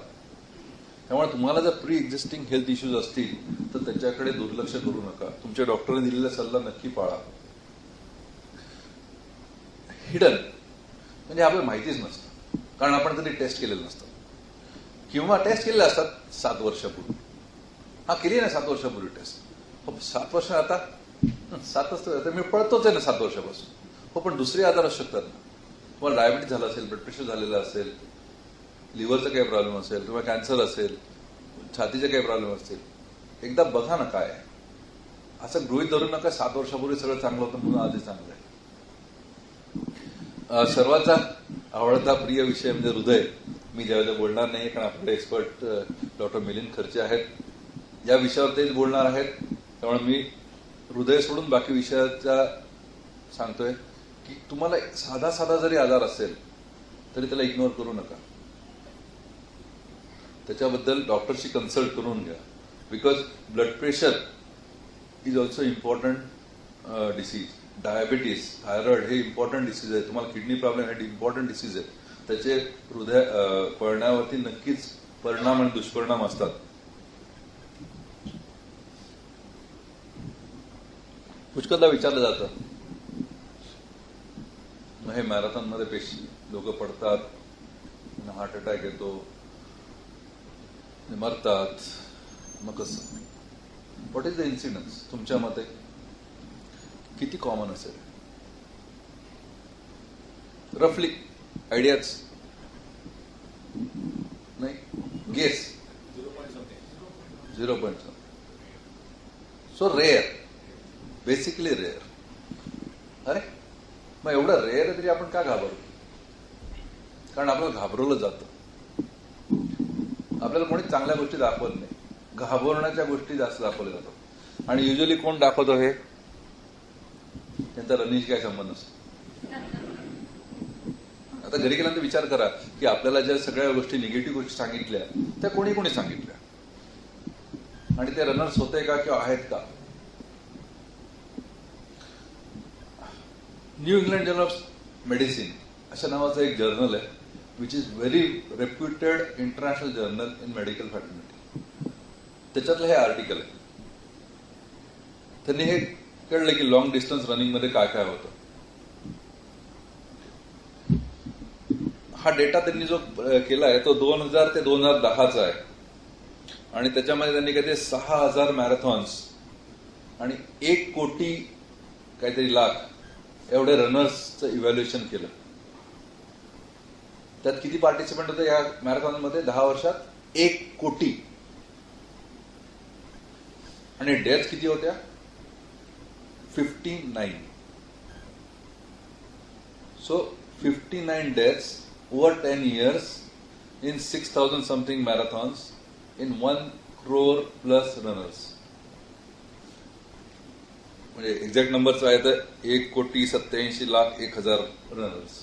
त्यामुळे तुम्हाला जर प्री एक्झिस्टिंग हेल्थ इश्यूज असतील तर त्याच्याकडे दुर्लक्ष करू नका. तुमच्या डॉक्टरने दिलेला सल्ला नक्की पाळा. हिडन म्हणजे आपल्याला माहितीच नसतं, कारण आपण कधी टेस्ट केलेलं नसतं, किंवा टेस्ट केलेले असतात 7 वर्षापूर्वी. हा, केली ना 7 वर्षापूर्वी टेस्ट. 7 वर्ष आता 7च मी पळतोच आहे ना 7 वर्षापासून. हो, पण दुसरे आजार असू शकतात ना. तुम्हाला डायबिटीस झाला असेल, ब्लड प्रेशर झालेलं असेल, लिव्हरचा काही प्रॉब्लेम असेल, किंवा कॅन्सर असेल, छातीचे काही प्रॉब्लेम असतील, एकदा बघा ना काय आहे. असं गृहीत धरू नका 7 वर्षापूर्वी सगळं चांगलं होतं म्हणून आजही चांगलं आहे. सर्वांचा आवडता प्रिय विषय म्हणजे हृदय. मी ज्यावेळेला बोलणार नाही, कारण आपले एक्सपर्ट डॉक्टर मिलिंद खर्चे आहेत, या विषयावर तेच बोलणार आहेत. त्यामुळे मी हृदय सोडून बाकी विषयाचा सांगतोय की तुम्हाला साधा जरी आजार असेल तरी त्याला इग्नोर करू नका. त्याच्याबद्दल डॉक्टरशी कन्सल्ट करून घ्या. Because blood pressure is also important disease. Diabetes, thyroid हे इम्पॉर्टंट डिसीज आहे. तुम्हाला किडनी प्रॉब्लेम हे इम्पॉर्टंट डिसीज आहे. त्याचे हृदय पळण्यावरती नक्कीच परिणाम आणि दुष्परिणाम असतात. पुष्कळदा विचारलं जातं, हे मॅरेथॉनमध्ये पेशी लोक पडतात, हार्ट अटॅक येतो, मरतात, मग कसं? What is the incidence? तुमच्या मते किती कॉमन असेल? रफली आयडियाच नाही, guess 0.7. So rare, basically rare. अरे मग एवढं रेअर आहे तरी आपण का घाबरतो? कारण आपल्याला घाबरवलं जातं. आपल्याला कोणी चांगल्या गोष्टी दाखवत नाही, घाबरण्याच्या गोष्टी जास्त दाखवल्या जातात. आणि युजली कोण दाखवतो हे? त्यांचा रनिंगशी काय संबंध नसतो. आता घरी गेल्यानंतर विचार करा की आपल्याला ज्या सगळ्या गोष्टी निगेटिव्ह गोष्टी सांगितल्या त्या कोणी कोणी सांगितल्या आणि ते रनर्स होते का किंवा आहेत का? New England journal of medicine अशा नावाचं एक जर्नल आहे, which is very reputed international journal in medical fraternity. त्याच्यातलं हे आर्टिकल आहे. त्यांनी हे कळलं की लॉंग डिस्टन्स रनिंग मध्ये काय काय होतं. हा डेटा त्यांनी जो केला आहे तो 2000 ते 2010चा आहे आणि त्याच्यामध्ये त्यांनी काहीतरी 6000 मॅरेथॉन्स आणि 1 कोटी काहीतरी लाख एवढे रनर्सचं इव्हॅल्युएशन केलं. त्यात किती पार्टिसिपंट होते या मॅरेथॉनमध्ये 10 वर्षात? 1 कोटी. आणि डेथ किती होत्या? 59. So 59 deaths over 10 years in 6,000 something marathons in 1 crore plus runners. म्हणजे एक्झॅक्ट नंबरच आहे तर 1,87,00,000 रनर्स.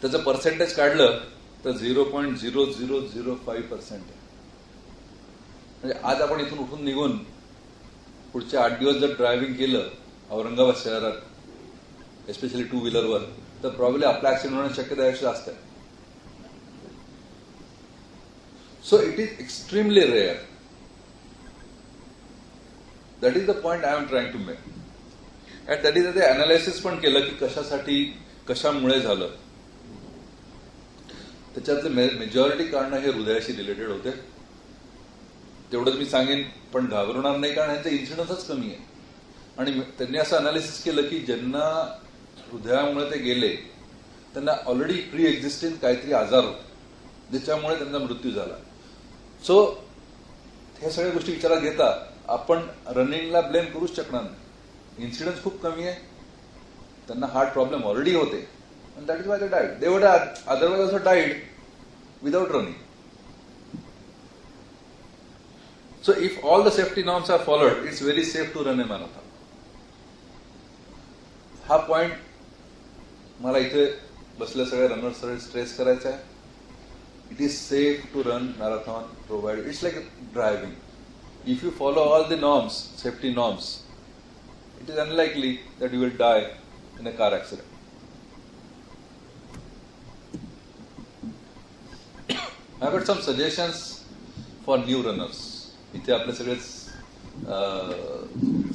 त्याचं पर्सेंटेज काढलं तर 0.0005% आहे. म्हणजे आज आपण इथून उठून निघून पुढचे 8 दिवस जर ड्रायव्हिंग केलं औरंगाबाद शहरात, एस्पेशली 2 व्हीलरवर, तर प्रॉब्लेम आपला ऍक्सिडेंट होण्याची शक्यता जास्त आहे. So it is extremely rare. That is the point I am trying to make. And that is ते अनालिसिस पण केलं की कशासाठी, कशामुळे झालं. त्याच्यातले मेजॉरिटी कारणं हे हृदयाशी रिलेटेड होते. तेवढंच मी सांगेन, पण घाबरणार नाही कारण ह्यांचं इन्सिडन्सच कमी आहे. आणि त्यांनी असं अनालिसिस केलं की ज्यांना हृदयामुळे ते गेले त्यांना ऑलरेडी प्री एक्झिस्टिंग काहीतरी आजार होते ज्याच्यामुळे त्यांचा मृत्यू झाला. सो ह्या सगळ्या गोष्टी विचारात घेता आपण रनिंगला ब्लेम करूच शकणार नाही. इन्सिडन्स खूप कमी आहे, त्यांना हार्ट प्रॉब्लेम ऑलरेडी होते and that is why they died. They would have otherwise also died without running. So if all the safety norms are followed, it's very safe to run a marathon. हा point मला इथे बसल्या सगळ्या runners stress करायचा आहे. It is safe to run marathon provide. It's like driving. If you follow all the norms, safety norms, it is unlikely that you will die in a car accident. I have got some suggestions for new runners. इथे आपले सगळे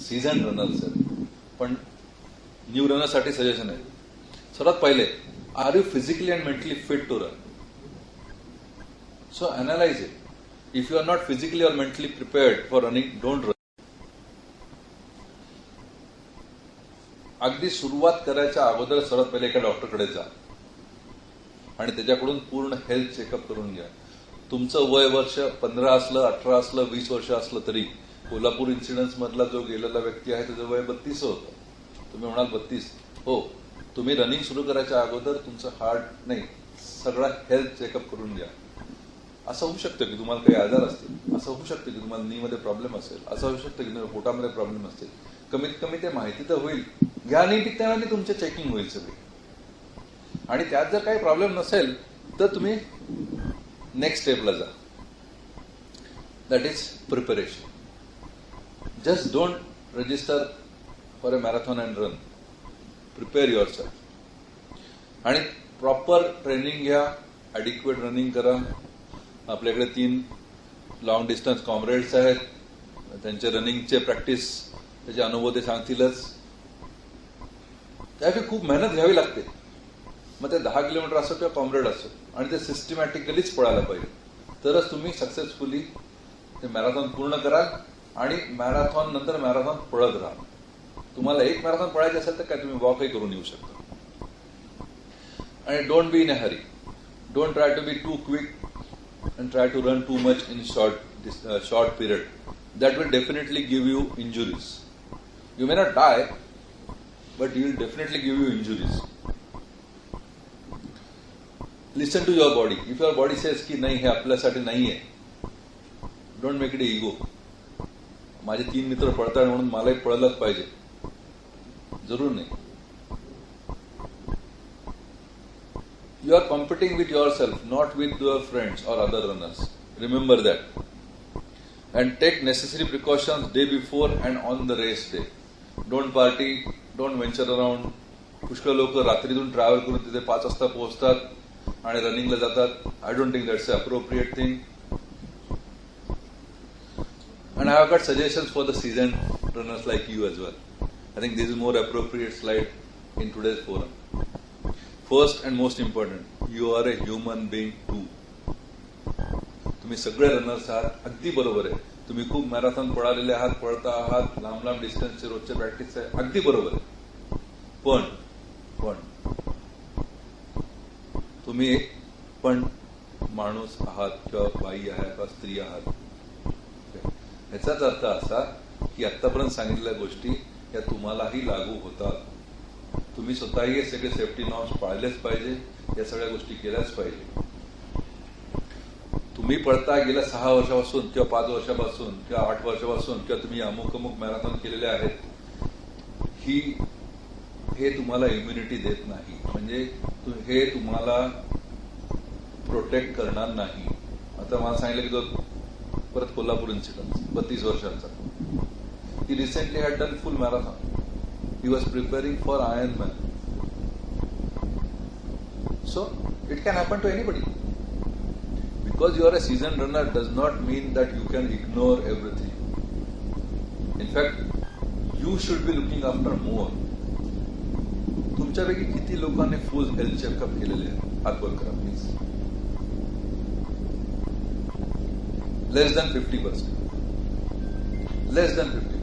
season runners आहेत, पण new runner साठी suggestion आहे. सर्वात पहिले, are you physically and mentally fit to run? So analyse it. If you are not physically और mentally prepared for running, don't run. अगदी सुरुवात करायच्या अगोदर सर्वात पहिले एका डॉक्टरकडे जा आणि त्याच्याकडून पूर्ण हेल्थ चेकअप करून घ्या. तुमचं वय वर्ष 15 असलं, 18 असलं, 20 वर्ष असलं तरी, कोल्हापूर इन्सिडेंट मधला जो गेलेला व्यक्ती आहे त्याचं वय 32 होतं. तुम्ही म्हणाल 32? हो. तुम्ही रनिंग सुरू करायच्या अगोदर तुमचं हार्ट नाही, सगळा हेल्थ चेकअप करून घ्या. असं होऊ शकतं की तुम्हाला काही आजार असतील, असं होऊ शकतं की तुम्हाला नी मध्ये प्रॉब्लेम असेल, असं होऊ शकतं की पोटामध्ये प्रॉब्लेम असतील. कमीत कमी ते माहिती तर होईल. घ्या निमित्ताने तुमचे चेकिंग होईल सगळे. आणि त्यात जर काही प्रॉब्लेम नसेल तर तुम्ही नेक्स्ट स्टेपला जा. That is preparation. Just don't register for a marathon and run. Prepare your self आणि प्रॉपर ट्रेनिंग घ्या. ॲडिक्वेट रनिंग करा. आपल्याकडे 3 लॉंग डिस्टन्स कॉम्रेड्स आहेत. त्यांचे रनिंगचे प्रॅक्टिस, त्याचे अनुभव ते सांगतीलच. त्यासाठी खूप मेहनत घ्यावी लागते. मग ते 10 किलोमीटर असो किंवा कॉम्रेड असो, आणि ते सिस्टमॅटिकलीच पळायला पाहिजे. तरच तुम्ही सक्सेसफुली ते मॅरेथॉन पूर्ण कराल आणि मॅरेथॉन नंतर मॅरेथॉन पळत राहाल. तुम्हाला एक मॅरेथॉन पळायचे असेल तर काय तुम्ही वॉकही करून येऊ शकता. आणि don't be in a hurry. Don't try to be too quick and try to run too much in short period. that will definitely give you injuries. You may not die, but you will definitely give you injuries. Listen to your body. If your body says की नहीं है, आपल्यासाठी नाही आहे, don't make it an ego. माझे 3 मित्र पळतात म्हणून मलाही पळलंच पाहिजे, जरूर नाही. You are competing with yourself, not with your friends or other runners. Remember that. And take necessary precautions day before and on the race day. Don't party, don't venture around. पुष्कळ लोक रात्रीतून ट्रॅव्हल करून तिथे 5 वाजता पोहोचतात आणि रनिंगला जातात. I don't think that's an appropriate thing. And I have got suggestions for the seasoned runners like you as well. I think this is more appropriate slide in today's forum. First and most important, you are a human being too. तुम्ही सगळे runners आहात, अगदी बरोबर आहे. तुम्ही खूप marathon पळालेले आहात, पळता आहात, लांब लांब डिस्टन्सचे रोजचे प्रॅक्टिस आहे, अगदी बरोबर आहे. पण तुम्ही पण माणूस आहात किंवा बाई आहात किंवा स्त्री आहात. याचाच अर्थ असा की आतापर्यंत सांगितलेल्या गोष्टी या तुम्हालाही लागू होतात. तुम्ही स्वतःही हे सगळे सेफ्टी नॉर्म्स पाळलेच पाहिजे, या सगळ्या गोष्टी केल्याच पाहिजे. तुम्ही पळता गेल्या 6 वर्षापासून किंवा 5 वर्षापासून किंवा 8 वर्षापासून किंवा तुम्ही अमुक मॅरेथॉन केलेले आहेत, हे तुम्हाला इम्युनिटी देत नाही. म्हणजे हे तुम्हाला प्रोटेक्ट करणार नाही. आता मला सांगितलं की तो परत कोल्हापूर इन्सिडन्स 32 वर्षांचा, he recently had done full marathon. He was preparing for Ironman. So, it can happen to anybody. Because you are a seasoned runner does not mean that you can ignore everything. In fact, you should be looking after more. तुमच्यापैकी किती लोकांनी फुल health checkup केलेले आहे? हात वर करा please. Less than 50%. Less than 50%.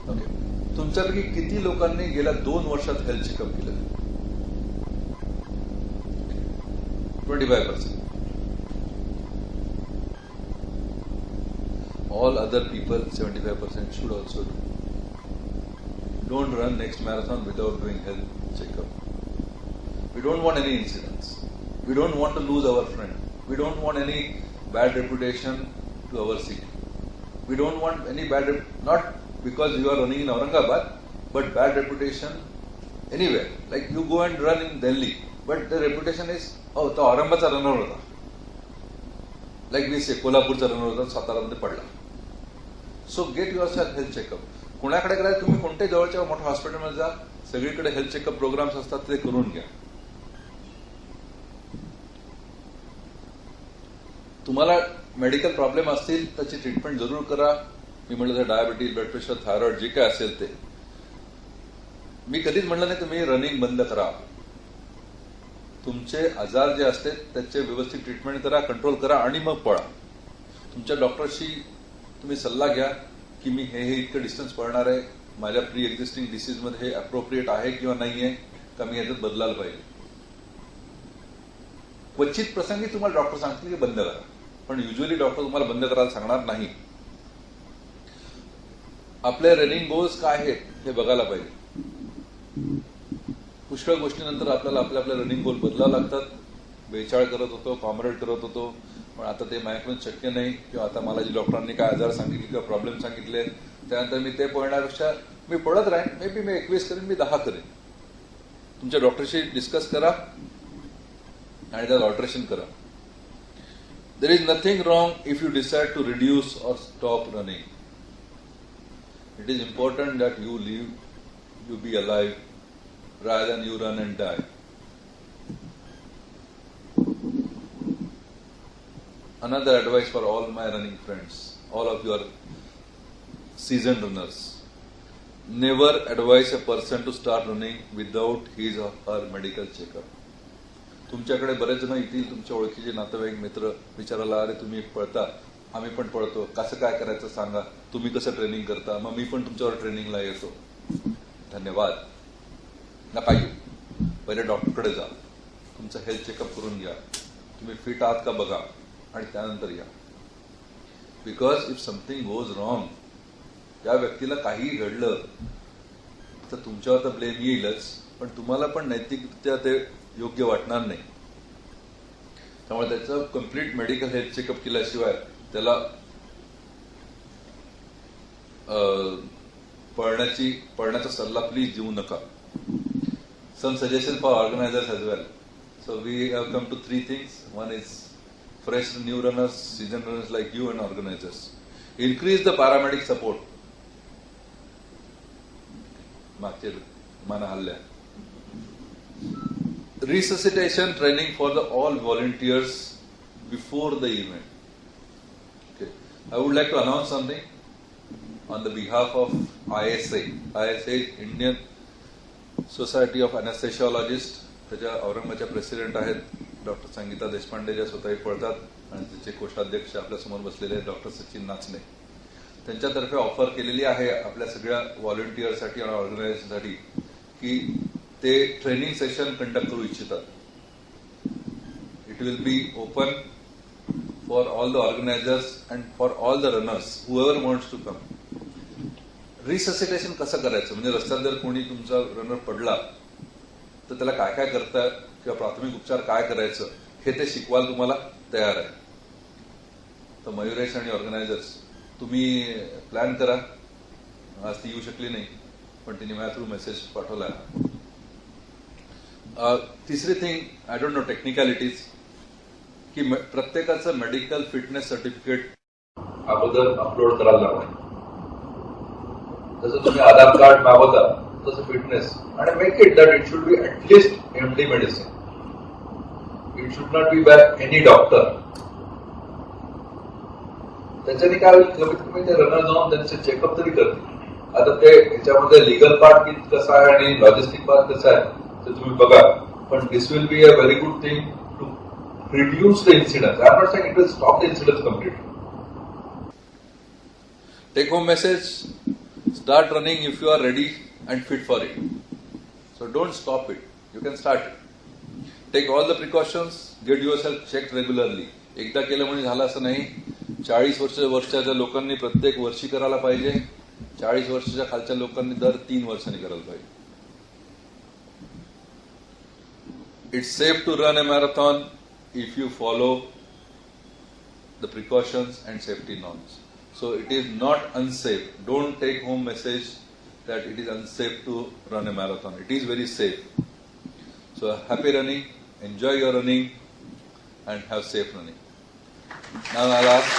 Okay. तुमच्यापैकी किती लोकांनी गेल्या 2 वर्षात हेल्थ चेकअप केलं? 25%. All other people, 75% should also do. Don't run next marathon without doing health checkup. We don't want any incidents. We don't want to lose our friend. We don't want any bad reputation to our city. We don't want any bad not because you are running in Aurangabad, but bad reputation anywhere. Like you go and run in Delhi, but the reputation is, oh, तो औरंगाबादचा runner होता. Like we say, कोल्हापूरचा runner होता, सातारामध्ये पडला. So get yourself health checkup. कोणाकडे करायचं? तुम्ही कोणत्याही जवळच्या मोठ्या हॉस्पिटलमध्ये जा, सगळीकडे हेल्थ चेकअप प्रोग्राम्स असतात, ते करून घ्या. तुम्हाला मेडिकल प्रॉब्लेम असतील त्याची ट्रीटमेंट जरूर करा. मी म्हटलं तर डायबिटीज, ब्लड प्रेशर, थायरॉइड जे काय असेल ते. मी कधीच म्हणलं नाही तुम्ही रनिंग बंद करा. तुमचे आजार जे असते त्याचे व्यवस्थित ट्रीटमेंट करा, कंट्रोल करा आणि मग पळा. तुमच्या डॉक्टरशी तुम्ही सल्ला घ्या की मी हे इतकं डिस्टन्स पळणार आहे, माझ्या प्री एक्झिस्टिंग डिसीजमध्ये हे अप्रोप्रिएट आहे किंवा नाहीये का मी याच्यात बदलायला पाहिजे. क्वचित प्रसंगी तुम्हाला डॉक्टर सांगतील की बंद करा, पण युजली डॉक्टर तुम्हाला बंद करायला सांगणार नाही. आपले रनिंग गोल्स काय आहेत हे बघायला पाहिजे. पुष्कळ गोष्टीनंतर आपल्याला आपल्या रनिंग गोल बदलावं लागतात. 42 करत होतो, कॉम्रेड करत होतो, पण आता ते माझ्याकडून शक्य नाही. किंवा आता मला जी डॉक्टरांनी काय आजार सांगितले किंवा प्रॉब्लेम सांगितले त्यानंतर मी ते पळण्यापेक्षा मी पळत राहीन. मे बी मी 21 करेन, मी 10 करेन. तुमच्या डॉक्टरशी डिस्कस करा आणि त्यात ऑल्टरेशन करा. There is nothing wrong if you decide to reduce or stop running. It is important that you live, you be alive, rather than you run and die. Another advice for all my running friends, all of you are seasoned runners. Never advise a person to start running without his or her medical checkup. तुमच्याकडे बरेच जण येतील, तुमच्या ओळखीचे नातेवाईक मित्र विचारायला, अरे तुम्ही पळता, आम्ही पण पळतो, कसं काय करायचं सांगा, तुम्ही कसं ट्रेनिंग करता, मग मी पण तुमच्यावर ट्रेनिंगला येतो. धन्यवाद. नका येऊ. पहिले डॉक्टरकडे जा, तुमचं हेल्थ चेकअप करून घ्या, तुम्ही फिट आहात का बघा आणि त्यानंतर या. Because if something goes wrong, त्या व्यक्तीला काही घडलं तर तुमच्यावर तर ब्लेम येईलच, पण तुम्हाला पण नैतिकरित्या ते योग्य वाटणार नाही. त्यामुळे त्याचं कम्प्लीट मेडिकल हेल्थ चेकअप केल्याशिवाय त्याला पळण्याचा सल्ला प्लीज देऊ नका. Some suggestion for organisers as well. So we have come to three things. One is fresh new runners, seasoned runners like you, and organizers. Increase the paramedic support. मागचे विमान हल्ल्या. Resuscitation training for the all volunteers before the event. Okay. I would like to announce something on the behalf of ISA. ISA is Indian Society of Anesthesiologists. त्याच्या औरंगाबादच्या president आहेत doctor Sangeeta Deshpande, ज्या स्वतःही पळतात, आणि त्याचे कोषाध्यक्ष आपल्यासमोर बसलेले आहेत डॉक्टर सचिन नाचणे. त्यांच्यातर्फे ऑफर केलेली आहे आपल्या सगळ्या व्हॉलंटियरसाठी आणि ऑर्गनायझेशनसाठी की ते ट्रेनिंग सेशन कंडक्ट करू इच्छितात. It will be open for all the organisers and for all the runners whoever wants to come. Resuscitation कसं करायचं, म्हणजे रस्त्यात जर कोणी तुमचा रनर पडला तर त्याला काय काय करता किंवा प्राथमिक उपचार काय करायचं हे ते शिकवायला तुम्हाला तयार आहे. तर मयुरेश आणि ऑर्गनायझर्स, तुम्ही प्लॅन करा. आज ती येऊ शकली नाही, पण तिने माझ्या थ्रू मेसेज पाठवला. तिसरी thing, I don't know technicalities, की प्रत्येकाचं मेडिकल फिटनेस सर्टिफिकेट अगोदर अपलोड करायला लागणार. जसं तुम्ही आधार कार्ड मागवता तसं फिटनेस, आणि make it that it should be at least MD medicine. It should not be by any doctor. त्याच्याने काय होईल, कमीत कमी ते रनर जाऊन त्यांचे चेकअप तरी करतील. आता ते ह्याच्यामध्ये लिगल पार्ट कसा आहे आणि लॉजिस्टिक पार्ट कसा आहे ते तुम्ही बघा, पण this will be a very good thing to reduce the incidence. I am not saying it will stop the incidence completely. Take home message, start running if you are ready and fit for it. So don't stop it. You can start it. Take all the precautions. Get yourself checked regularly. एकदा केलं म्हणजे झालं असं नाही. 40 वर्षाच्या लोकांनी प्रत्येक वर्षी करायला पाहिजे. 40 वर्षाच्या खालच्या लोकांनी दर 3 वर्षांनी करायला पाहिजे. It's safe to run a marathon if you follow the precautions and safety norms. So it is not unsafe. Don't take home message that it is unsafe to run a marathon. It is very safe. So happy running, enjoy your running, and have safe running. Now I'll ask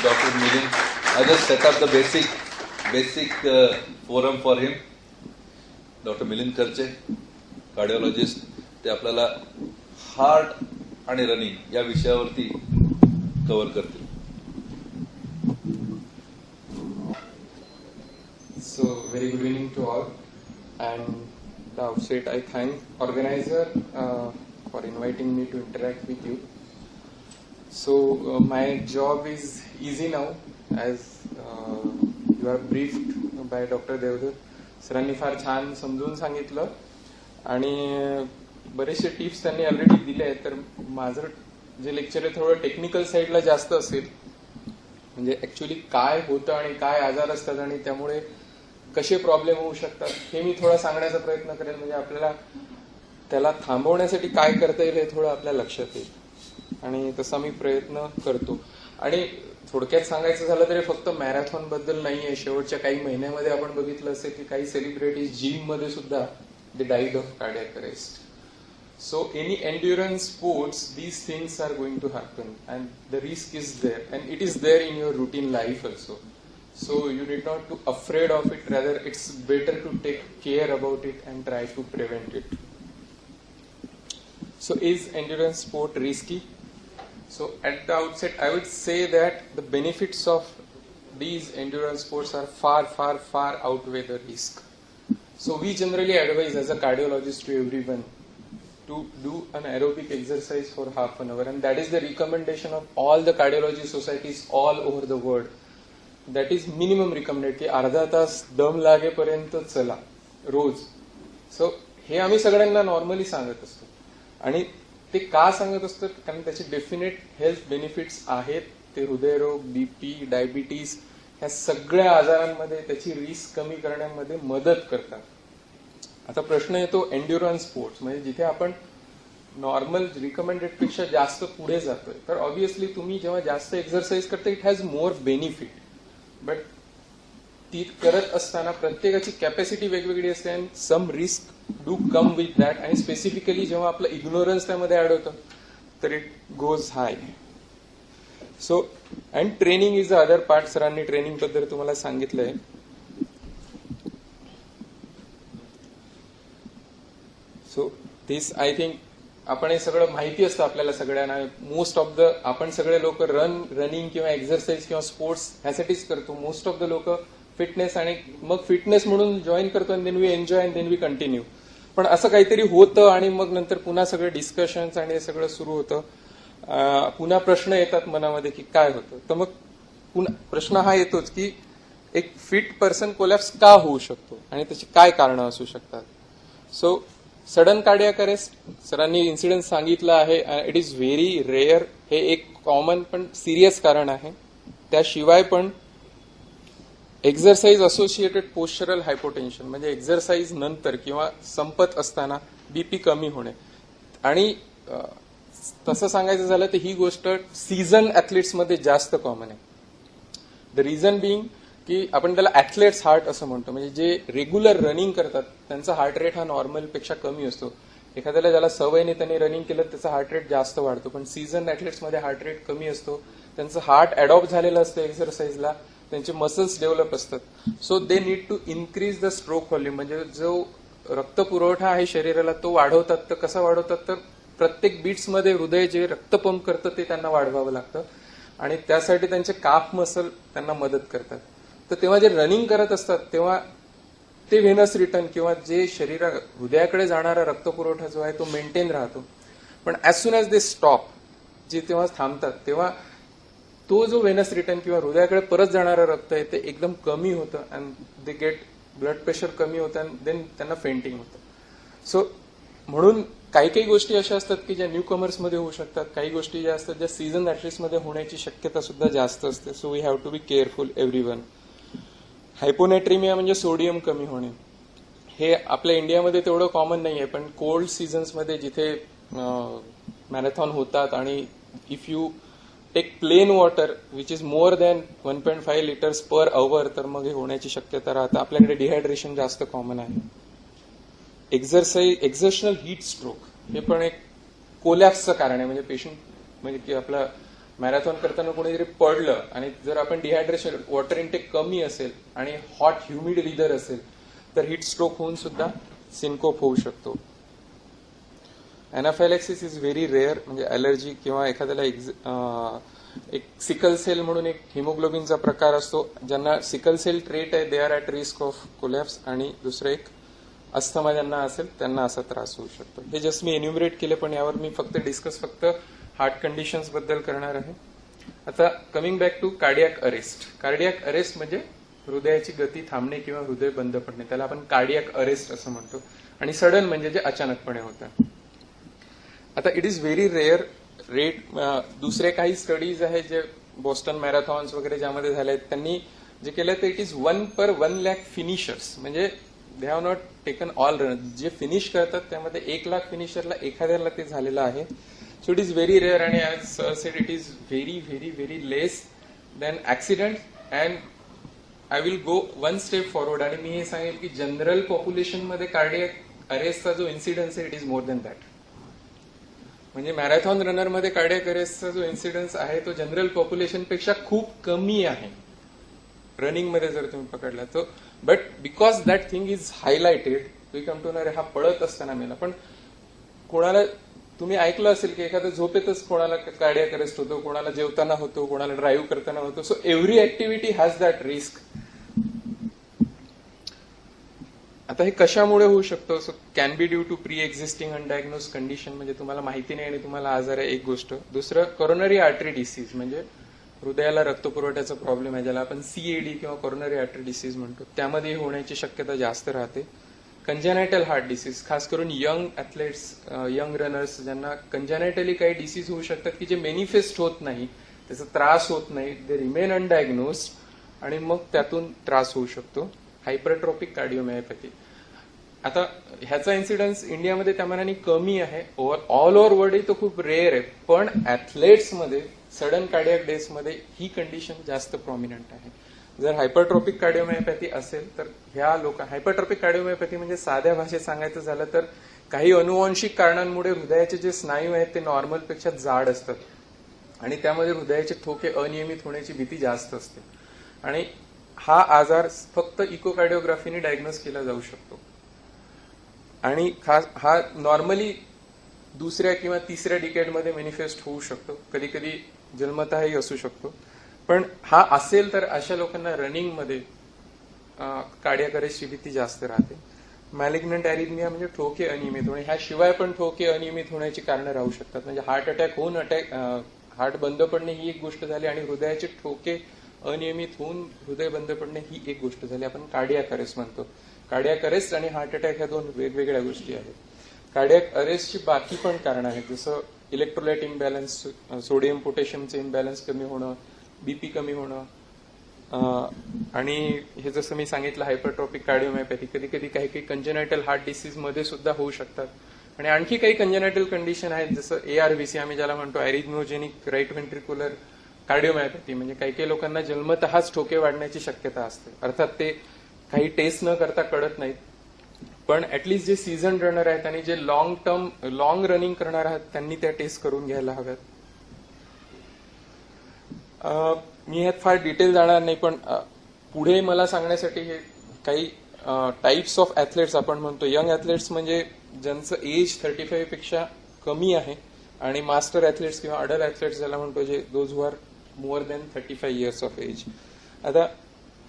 Dr. Milind. I just set up the basic forum for him. Dr. Milind Kharche, cardiologist. ते आपल्याला heart आणि running या विषयावरती cover करतील. So, very good evening to all, and at the outset I thank organizer for inviting me to interact with you. So, my job is easy now, as you are briefed by Dr. Deodhar. सरांनी फार छान समजून सांगितलं आणि बरेचसे tips त्यांनी already दिले आहेत. तर माझं जे लेक्चर आहे थोडं टेक्निकल साईडला जास्त असेल, म्हणजे ऍक्च्युअली काय होतं आणि काय आजार असतात आणि त्यामुळे कसे प्रॉब्लेम होऊ शकतात हे मी थोडा सांगण्याचा प्रयत्न करेल. म्हणजे आपल्याला त्याला थांबवण्यासाठी काय करता येईल हे थोडं आपल्या लक्षात येईल, आणि तसा मी प्रयत्न करतो. आणि थोडक्यात सांगायचं झालं तरी फक्त मॅरेथॉन बद्दल नाहीये. शेवटच्या काही महिन्यामध्ये आपण बघितलं असेल की काही सेलिब्रिटीज जिम मध्ये सुद्धा they died of cardiac arrest. So any endurance sports, these things are going to happen, and the risk is there, and it is there in your routine life also. So you need not to afraid of it. Rather, it's better to take care about it and try to prevent it. So is endurance sport risky? So at the outset, I would say that the benefits of these endurance sports are far outweigh the risk. So we generally advise as a cardiologist to everyone to do an aerobic exercise for half an hour, and that is the recommendation of all the cardiology societies all over the world. That is minimum recommended की अर्धा तास दम लागेपर्यंत चला रोज. So हे आम्ही सगळ्यांना normally सांगत असतो, आणि ते का सांगत असतो कारण त्याचे डेफिनेट हेल्थ बेनिफिट्स आहेत ते हृदयरोग, बीपी, डायबिटीज ह्या सगळ्या आजारांमध्ये त्याची रिस्क कमी करण्यामध्ये मदत करतात. आता प्रश्न येतो एन्ड्युरन्स स्पोर्ट्स, म्हणजे जिथे आपण नॉर्मल रिकमेंडेड पेक्षा जास्त पुढे जातोय. तर ऑब्व्हियसली तुम्ही जेव्हा जास्त एक्सरसाइज करता it has more benefit, but ती करत असताना प्रत्येकाची कॅपॅसिटी वेगवेगळी असते and some risk do come with that. आणि स्पेसिफिकली जेव्हा आपलं इग्नोरन्स त्यामध्ये ऍड होतं तर it goes high. So and training is the other part. सरांनी ट्रेनिंग बद्दल तुम्हाला सांगितलंय. सो दिस आय थिंक आपण हे सगळं माहिती असतं आपल्याला सगळ्यांना. मोस्ट ऑफ द आपण सगळे लोक रनिंग किंवा एक्सरसाइज किंवा स्पोर्ट्स ह्यासाठीच करतो. मोस्ट ऑफ द लोक फिटनेस आणि मग फिटनेस म्हणून जॉईन करतो and then we enjoy and then we continue. पण असं काहीतरी होतं आणि मग नंतर पुन्हा सगळे डिस्कशन्स आणि हे सगळं सुरू होतं. पुन्हा प्रश्न येतात मनामध्ये की काय होतं. तर मग पुन्हा प्रश्न हा येतोच की एक फिट पर्सन कोलॅप्स का होऊ शकतो आणि त्याची काय कारणं असू शकतात. सो सडन कार्डियाक अरेस्ट, सरांनी इन्सिडेंट सांगितलं आहे. It is very rare. हे एक कॉमन पण सिरियस कारण आहे. त्याशिवाय पण एक्झरसाइज असोसिएटेड पोस्चरल हायपोटेन्शन, म्हणजे एक्झरसाइज नंतर किंवा संपत असताना बीपी कमी होणे. आणि तसं सांगायचं झालं तर ही गोष्ट सीझन ऍथलीट्समध्ये जास्त कॉमन आहे. द रिझन बिईंग की आपण त्याला ऍथलेट्स हार्ट असं म्हणतो, म्हणजे जे रेग्युलर रनिंग करतात त्यांचा हार्ट रेट हा नॉर्मल पेक्षा कमी असतो. एखाद्याला ज्याला सवयने त्यांनी रनिंग केलं त्याचा हार्ट रेट जास्त वाढतो. पण सीझन ऍथलीट्समध्ये हार्ट रेट कमी असतो. त्यांचं हार्ट अडॉप्ट झालेलं असतं एक्सरसाइजला, त्यांचे मसल्स डेव्हलप असतात. So they need to increase the stroke volume, म्हणजे जो रक्तपुरवठा आहे शरीराला तो वाढवतात. तर कसा वाढवतात तर प्रत्येक बीट्समध्ये हृदय जे रक्त पंप करतं ते त्यांना वाढवावं लागतं आणि त्यासाठी त्यांचे काफ मसल त्यांना मदत करतात. तर तेव्हा जे रनिंग करत असतात तेव्हा ते व्हेनस रिटर्न किंवा जे हृदयाकडे जाणारा रक्तपुरवठा जो आहे तो मेंटेन राहतो. पण ऍज सुन ऍज दे स्टॉप, जे तेव्हा थांबतात तेव्हा तो जो व्हेनस रिटर्न किंवा हृदयाकडे परत जाणारं रक्त आहे ते एकदम कमी होतं and they get blood pressure कमी होतं अँड देन त्यांना फेंटिंग होतं. सो म्हणून काही काही गोष्टी अशा असतात की ज्या न्यू कमर्समध्ये होऊ शकतात. काही गोष्टी ज्या असतात ज्या सीझन ऍथलीट्समध्ये होण्याची शक्यता सुद्धा जास्त असते. So we have to be careful everyone. Hyponatremia म्हणजे सोडियम कमी होणे. हे आपल्या इंडियामध्ये तेवढं कॉमन नाहीये, पण कोल्ड सीझन्समध्ये जिथे मॅरेथॉन होतात आणि if you take plain water which is more than 1.5 litres per hour तर मग हे होण्याची शक्यता राहते. आपल्याकडे डिहायड्रेशन जास्त कॉमन आहे. एक्झर्शनल हीट स्ट्रोक हे पण एक कोलॅप्सचं कारण आहे. म्हणजे पेशंट म्हणजे की आपला मॅरेथॉन करताना कोणीतरी पडलं आणि जर आपण डिहायड्रेशन वॉटर इंटेक कमी असेल आणि हॉट ह्युमिड वेदर असेल तर हीट स्ट्रोक होऊन सुद्धा सिनकोप होऊ शकतो. अॅनाफायलॅक्सिस इज व्हेरी रेअर, म्हणजे अलर्जी किंवा एखाद्याला एक सिकल सेल म्हणून एक हिमोग्लोबिनचा प्रकार असतो. ज्यांना सिकल सेल ट्रेट आहे they are at risk of collapse. आणि दुसरं एक अस्थमा ज्यांना असेल त्यांना असा त्रास होऊ शकतो. हे जस्ट मी एन्युमरेट केले, पण यावर मी फक्त हार्ट कंडिशन्स बद्दल करणार आहे. आता coming back to cardiac arrest. Cardiac arrest म्हणजे हृदयाची गती थांबणे किंवा हृदय बंद पडणे, त्याला आपण कार्डियाक अरेस्ट असं म्हणतो. आणि सडन म्हणजे जे अचानकपणे होतं. आता it is very rare rate. दुसरे काही स्टडीज आहेत जे बॉस्टन मॅरेथॉन्स वगैरे ज्यामध्ये झाले आहेत त्यांनी जे केलं ते it is 1 per 1 lakh finishers, म्हणजे they have not taken all run. जे फिनिश करतात त्यामध्ये 1 लाख फिनिशरला एखाद्याला ते झालेलं आहे. So it is very rare आणि as sir said it is very very very less than accident. And I will go 1 step forward आणि मी हे सांगेल की जनरल पॉप्युलेशनमध्ये कार्डियाक अरेस्टचा जो इन्सिडन्स आहे it is more than that. म्हणजे मॅरेथॉन रनरमध्ये कार्डियाक अरेस्टचा जो इन्सिडन्स आहे तो जनरल पॉप्युलेशनपेक्षा खूप कमी आहे रनिंगमध्ये जर तुम्ही पकडला तर. But because that thing is highlighted we come to हा पळत असताना मेला. पण कोणाला तुम्ही ऐकलं असेल की एखाद्या झोपेतच कोणाला कार्डियाक अरेस्ट होतो, कोणाला जेवताना होतो, कोणाला ड्राईव्ह करताना होतो. So every activity has that risk. आता हे कशामुळे होऊ शकतं. So can be due to pre existing undiagnosed condition, म्हणजे तुम्हाला माहिती नाही आणि तुम्हाला आजार आहे एक गोष्ट. दुसरं कोरोनरी आर्टरी डिसीज, म्हणजे हृदयाला रक्तपुरवठ्याचा प्रॉब्लेम आहे ज्याला आपण सीएडी किंवा कोरोनरी आर्टरी डिसीज म्हणतो, त्यामध्ये होण्याची शक्यता जास्त राहते. कंजॅनायटल हार्ट डिसीज, खास करून यंग ऍथलेट्स, यंग रनर्स ज्यांना कंजॅनायटली काही डिसीज होऊ शकतात की जे मॅनिफेस्ट होत नाही त्याचा त्रास होत नाही, दे रिमेन अनडायग्नोस्ड आणि मग त्यातून त्रास होऊ शकतो. हायपरट्रॉपिक कार्डिओमायोपॅथी, आता ह्याचा इन्सिडन्स इंडियामध्ये त्या मानाने कमी आहे, ऑल ओव्हर वर्ल्ड तो खूप रेअर आहे, पण ऍथलेट्समध्ये सडन कार्डियक डेथमध्ये ही कंडिशन जास्त प्रॉमिनंट आहे. जर हायपरट्रॉपिक कार्डिओमायोपॅथी असेल तर ह्या हायपरट्रॉपिक कार्डिओमायोपॅथी म्हणजे साध्या भाषेत सांगायचं झालं तर काही अनुवांशिक कारणांमुळे हृदयाचे जे स्नायू आहेत ते नॉर्मलपेक्षा जाड असतात आणि त्यामध्ये हृदयाचे ठोके अनियमित होण्याची भीती जास्त असते आणि हा आजार फक्त इकोकार्डिओग्राफीने डायग्नोज केला जाऊ शकतो आणि हा नॉर्मली दुसऱ्या किंवा तिसऱ्या डिकेडमध्ये मॅनिफेस्ट होऊ शकतो, कधी कधी जन्मतःही असू शकतो. पण हा असेल तर अशा लोकांना रनिंगमध्ये कार्डियक अरेस्टची भीती जास्त राहते. मॅलिग्नंट अॅरिथमिया म्हणजे ठोके अनियमित होणे, ह्याशिवाय पण ठोके अनियमित होण्याची कारणं राहू शकतात. म्हणजे हार्ट अटॅक होऊन हार्ट बंद पडणे ही एक गोष्ट झाली आणि हृदयाचे ठोके अनियमित होऊन हृदय बंद पडणे ही एक गोष्ट झाली. आपण कार्डियक अरेस्ट म्हणतो. कार्डियक अरेस्ट आणि हार्ट अटॅक ह्या दोन वेगवेगळ्या गोष्टी आहेत. कार्डियक अरेस्टची बाकी पण कारणं आहेत, जसं इलेक्ट्रोलाइट इम्बॅलन्स, सोडियम पोटॅशियमचे इम्बॅलन्स कमी होणं, बीपी कमी होणं आणि हे जसं मी सांगितलं हायपरट्रॉपिक कार्डिओमायोपॅथी कधी कधी काही काही कंजेनायटल हार्ट डिसीज मध्ये सुद्धा होऊ शकतात. आणि आणखी काही कंजेनायटल कंडिशन आहेत जसं ARVC आम्ही ज्याला म्हणतो अरिथमोजेनिक राईट व्हेंट्रिक्युलर कार्डिओमायोपॅथी, म्हणजे काही काही लोकांना जन्मतःच ठोके वाढण्याची शक्यता असते. अर्थात ते काही टेस्ट न करता कळत नाहीत, पण ऍटलिस्ट जे सीझन रनर आहेत आणि जे लॉंग रनिंग करणार आहेत त्यांनी त्या टेस्ट करून घ्यायला हव्यात. मी ह्यात फार डिटेल जाणार नाही, पण पुढे मला सांगण्यासाठी हे काही टाइप्स ऑफ ऍथलेट्स आपण म्हणतो. यंग ऍथलेट्स म्हणजे ज्यांचं एज 35 पेक्षा कमी आहे आणि मास्टर ऍथलेट्स किंवा अडल्ट ऍथलेट्स ज्याला म्हणतो जे those who are more than 35 years of age. आता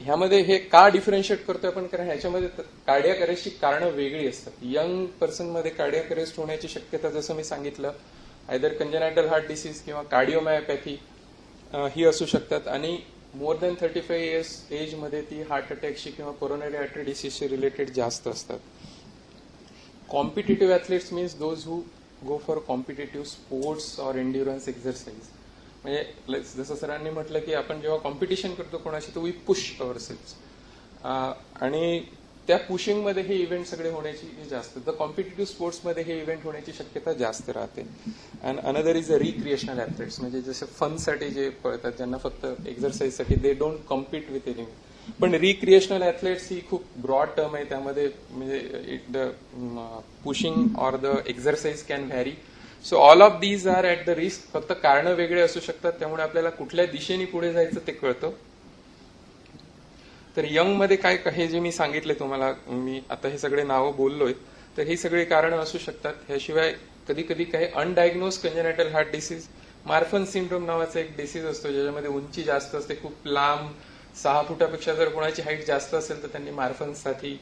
ह्यामध्ये हे का डिफरन्शिएट करतोय आपण, कारण ह्याच्यामध्ये कार्डियक अरेस्टची कारणं वेगळी असतात. यंग पर्सनमध्ये कार्डियक अरेस्ट होण्याची शक्यता जसं मी सांगितलं आयदर कंजेनायटल हार्ट डिसीज किंवा कार्डिओमायोपॅथी ही असू शकतात आणि मोर दॅन 35 इयर्स एज मध्ये ती हार्ट अटॅकशी किंवा कोरोनरी आर्टरी डिसीजशी रिलेटेड जास्त असतात. Competitive athletes means those who go for competitive sports or endurance exercise. म्हणजे जसं सरांनी म्हटलं की आपण जेव्हा कॉम्पिटिशन करतो कोणाशी तर वी पुश अवर सेल्स आणि त्या पुशिंगमध्ये हे इव्हेंट सगळे होण्याची जास्त, तर कॉम्पिटिटिव्ह स्पोर्ट्समध्ये हे इव्हेंट होण्याची शक्यता जास्त राहते. And another is a recreational athletes, म्हणजे जसे फनसाठी जे पळतात ज्यांना फक्त एक्झरसाइजसाठी, they don't compete with enemy. पण रिक्रिएशनल ऍथलेट्स ही खूप ब्रॉड टर्म आहे, त्यामध्ये म्हणजे the pushing or the exercise can vary. So all of these are at the risk. फक्त कारणं वेगळे असू शकतात, त्यामुळे आपल्याला कुठल्या दिशेने पुढे जायचं ते कळतं. तर यंग मध्ये काय हे जे मी सांगितले तुम्हाला, मी आता हे सगळे नावं बोललोय, तर ही सगळी कारणं असू शकतात. ह्याशिवाय कधी कधी काही undiagnosed congenital heart disease, Marfan syndrome नावाचा एक डिसीज असतो ज्याच्यामध्ये उंची जास्त असते, खूप लांब 6 फुटापेक्षा जर कोणाची हाईट जास्त असेल तर त्यांनी मार्फनसाठी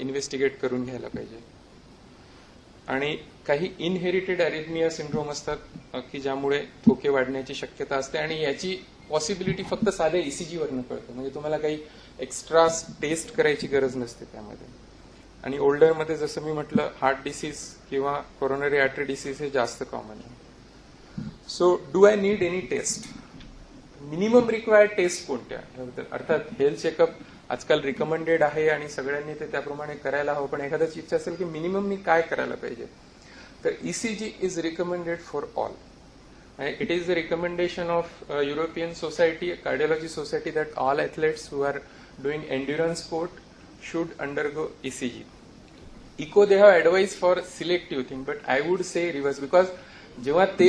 इन्व्हेस्टिगेट करून घ्यायला पाहिजे. आणि काही इनहेरिटेड अरिथमिया सिंड्रोम असतात की ज्यामुळे ठोके वाढण्याची शक्यता असते आणि याची पॉसिबिलिटी फक्त साध्या ECG वरनं कळतं, म्हणजे तुम्हाला काही एक्स्ट्रा टेस्ट करायची गरज नसते त्यामध्ये. आणि ओल्डरमध्ये जसं मी म्हटलं हार्ट डिसीज किंवा कोरोनरी आर्टरी डिसीज हे जास्त कॉमन आहे. So do I need any test? Minimum required test कोणत्या? अर्थात हेल्थ चेकअप आजकाल रिकमेंडेड आहे आणि सगळ्यांनी ते त्याप्रमाणे करायला हवं, पण एखाद्याची इच्छा असेल की मिनिमम मी काय करायला पाहिजे, तर ECG is recommended for all. It is the recommendation of European Society, Cardiology Society, that all athletes who are doing endurance sport should undergo ECG. Echo they have advised for selective thing, but I would say reverse, because जेव्हा ते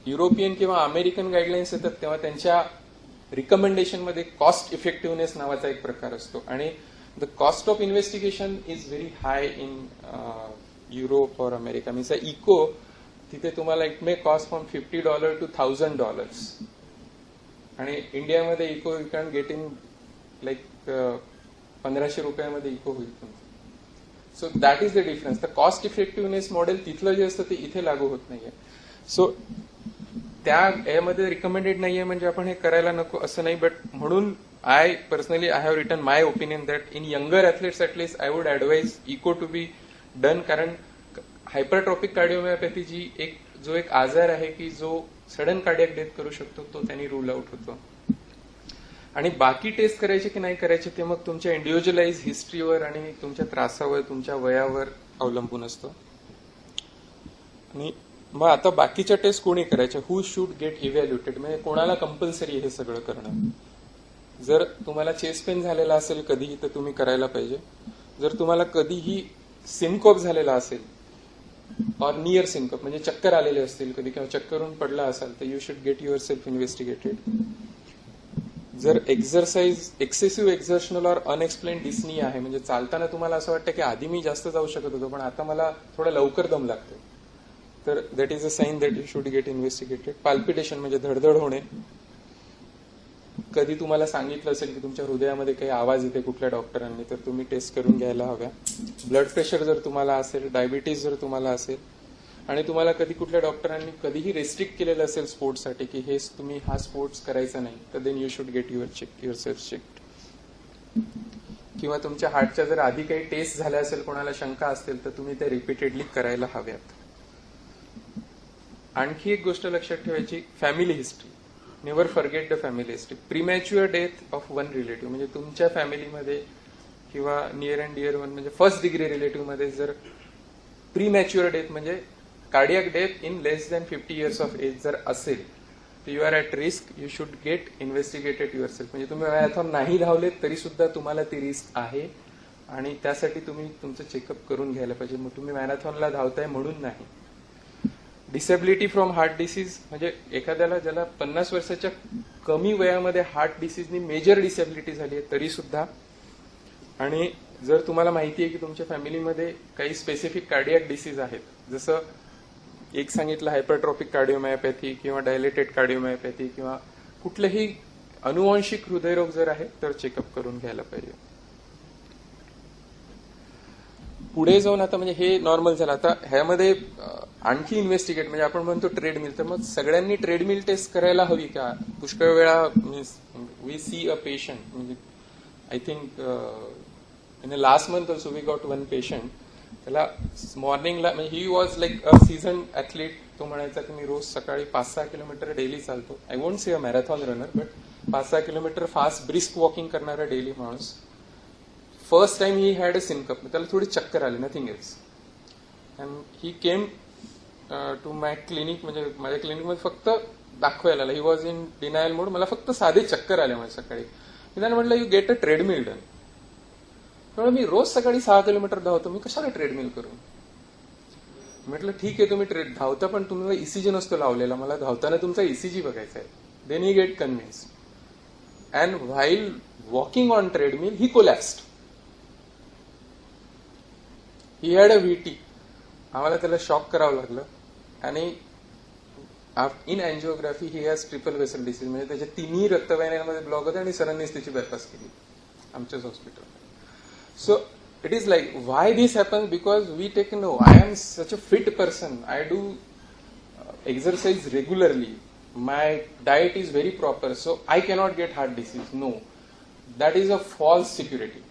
European किंवा American guidelines येतात तेव्हा त्यांच्या recommendation मध्ये cost effectiveness नावाचा एक प्रकार असतो आणि the cost of investigation is very high in Europe और अमेरिका. मीन्स इको तिथे तुम्हाला it may cost from $50 to $1,000 आणि इंडियामध्ये echo you can get in like 1500 रुपयामध्ये इको होईल तुमचं. So that is the difference. The cost effectiveness model तिथलं जे असतं ते इथे लागू होत नाहीये. सो त्या यामध्ये रिकमेंडेड नाहीये म्हणजे आपण हे करायला नको असं नाही, बट म्हणून I personally I have written my opinion that in younger athletes at least I would advise echo to be done. कारण हायपरट्रॉपिक कार्डिओमायोपॅथी जी जो एक आजार आहे की जो सडन कार्डियक डेथ करू शकतो, तो त्यांनी रूल आउट होतो. आणि बाकी टेस्ट करायचे की नाही करायचे ते मग तुमच्या इंडिव्हिज्युअलाइज हिस्ट्रीवर आणि तुमच्या त्रासावर, तुमच्या वयावर अवलंबून असतं. आणि मग आता बाकीच्या टेस्ट कोणी करायच्या, हू शुड गेट इव्हॅल्युएटेड, म्हणजे कोणाला कंपल्सरी हे सगळं करणं. जर तुम्हाला चेस्ट पेन झालेला असेल कधीही तर तुम्ही करायला पाहिजे. जर तुम्हाला कधीही सिनकोप झालेला असेल और नियर सिनकोप म्हणजे चक्कर आलेले असतील कधी किंवा चक्करून पडला असाल तर you should get yourself investigated. जर एक्झरसाइज एक्सेसिव्ह एक्झर्शनल और अनएक्सप्लेन डिस्नी आहे, म्हणजे चालताना तुम्हाला असं वाटतं की आधी मी जास्त जाऊ शकत होतो पण आता मला थोडा लवकर दम लागतो, तर that is a sign that you should get investigated. Palpitation म्हणजे धडधड होणे, कधी तुम्हाला सांगितलं असेल की तुमच्या हृदयामध्ये काही आवाज येते कुठल्या डॉक्टरांनी तर तुम्ही टेस्ट करून घ्यायला हव्या. ब्लड प्रेशर जर तुम्हाला असेल, डायबिटीज जर तुम्हाला असेल आणि तुम्हाला कधी कुठल्या डॉक्टरांनी कधीही रेस्ट्रिक्ट केलेलं असेल स्पोर्ट्ससाठी की हे तुम्ही हा स्पोर्ट्स करायचा नाही, तर then you should get yourself checked. किंवा तुमच्या हार्टच्या जर आधी काही टेस्ट झाल्या असेल, कोणाला शंका असतील तर तुम्ही ते रिपीटेडली करायला हव्यात. आणखी एक गोष्ट लक्षात ठेवायची, family history. Never forget the family history. Premature death of one relative म्हणजे तुमच्या फॅमिलीमध्ये किंवा नियर अँड डिअर वन म्हणजे फर्स्ट डिग्री रिलेटिव्ह मध्ये जर प्रीमॅच्युअर डेथ म्हणजे cardiac death in less than 50 years of age जर असेल तर you are at risk, you should get investigated yourself. म्हणजे तुम्ही मॅरेथॉन नाही धावले तरी सुद्धा तुम्हाला ती रिस्क आहे आणि त्यासाठी तुम्ही तुमचं चेकअप करून घ्यायला पाहिजे. मग तुम्ही मॅरेथॉनला धावताय म्हणून नाही. डिसेबिलिटी फ्रॉम हार्ट डिसीज म्हणजे एखाद्याला ज्याला 50 वर्षाच्या कमी वयामध्ये हार्ट डिसीजनी मेजर डिसेबिलिटी झाली आहे तरी सुद्धा. आणि जर तुम्हाला माहिती आहे की तुमच्या फॅमिलीमध्ये काही स्पेसिफिक कार्डियक डिसीज आहेत, जसं एक सांगितलं हायपरट्रॉपिक कार्डिओमायोपॅथी किंवा डायलेटेड कार्डिओमायोपॅथी किंवा कुठलेही अनुवांशिक हृदयरोग जर आहे तर चेकअप करून घ्यायला पाहिजे. पुढे जाऊन आता म्हणजे हे नॉर्मल झालं. आता ह्यामध्ये आणखी इन्व्हेस्टिगेट म्हणजे आपण म्हणतो ट्रेडमिल, तर मग सगळ्यांनी ट्रेडमिल टेस्ट करायला हवी का? पुष्कळ वेळा वी सी अ पेशंट म्हणजे I think in last month also we got one patient, त्याला मॉर्निंगला म्हणजे he was like a season athlete. तो म्हणायचा की मी रोज सकाळी 5-6 किलोमीटर डेली चालतो. I won't say a marathon runner but 5-6 kilometre fast brisk walking करणारा डेली माणूस. First time he had a syncope, त्याला थोडी चक्कर आली, nothing else. And he came to my clinic, म्हणजे माझ्या क्लिनिकमध्ये फक्त दाखवायला आला. ही वॉज इन डिनायल मोड. मला फक्त साधे चक्कर आले माझ्या सकाळी. मी त्याने म्हटलं you get a treadmill done. त्यामुळे मी रोज सकाळी 6 किलोमीटर धावतो, मी कशाला ट्रेडमिल करू? म्हटलं ठीक आहे तुम्ही धावता पण तुम्हाला ईसीजी नसतो लावलेला, मला धावताना तुमचा ईसीजी बघायचा आहे. Then he get convince. And while walking on treadmill he collapsed. He had a VT. आम्हाला त्याला शॉक करावं लागलं आणि in angiography he has triple vessel disease म्हणजे त्याच्या तिन्ही रक्तवाहिन्यांमध्ये ब्लॉक होते आणि सरांनीच त्याची बायपास केली आमच्याच hospital. So it is like why this happens because we take no I am such a fit person, I do exercise regularly, my diet is very proper, so I cannot get heart disease. No, that is a false security.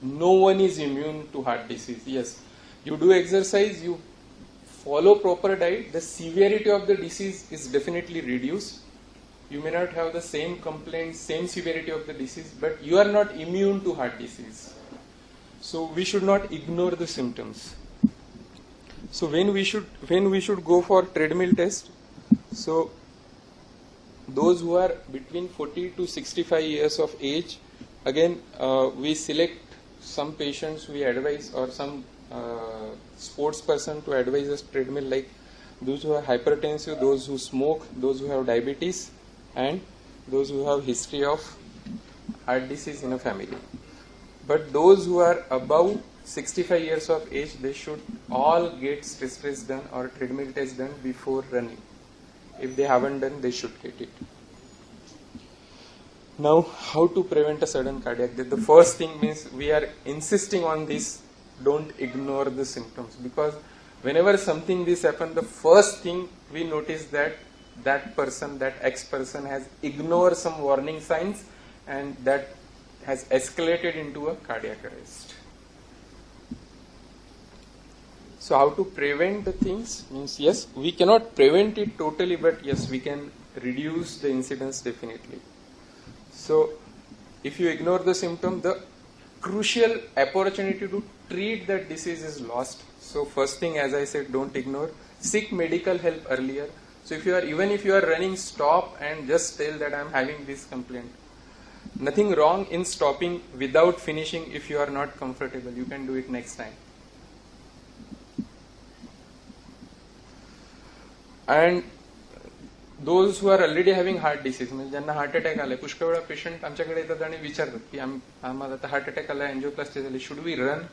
No one is immune to heart disease. Yes, you do exercise, you follow proper diet, the severity of the disease is definitely reduced. You may not have the same complaints, same severity of the disease, but you are not immune to heart disease. So we should not ignore the symptoms. So when we should go for treadmill test, so those who are between 40 to 65 years of age, again we select some patients we advise or some sports person to advise us treadmill, like those who are hypertensive, those who smoke, those who have diabetes, and those who have history of heart disease in a family. But those who are above 65 years of age, they should all get stress test done or treadmill test done before running. If they haven't done, they should get it. Now, how to prevent a sudden cardiac death? The first thing means we are insisting on this, don't ignore the symptoms, because whenever something this happens, the first thing we notice that person, that X person has ignored some warning signs and that has escalated into a cardiac arrest. So how to prevent the things means, yes, we cannot prevent it totally, but yes, we can reduce the incidence definitely. So if you ignore the symptom, the crucial opportunity to treat that disease is lost. So first thing, as I said, don't ignore. Seek medical help earlier. So even if you are running, stop and just tell that I am having this complaint. Nothing wrong in stopping without finishing if you are not comfortable. You can do it next time. And those who are already having heart disease, म्हणजे ज्यांना heart attack आलाय, पुष्कळ वेळा patient आमच्याकडे येतात आणि विचारतात की आम्हाला आता हार्ट अटॅक आलाय, एंजिओप्लास्टी झाली, should we run?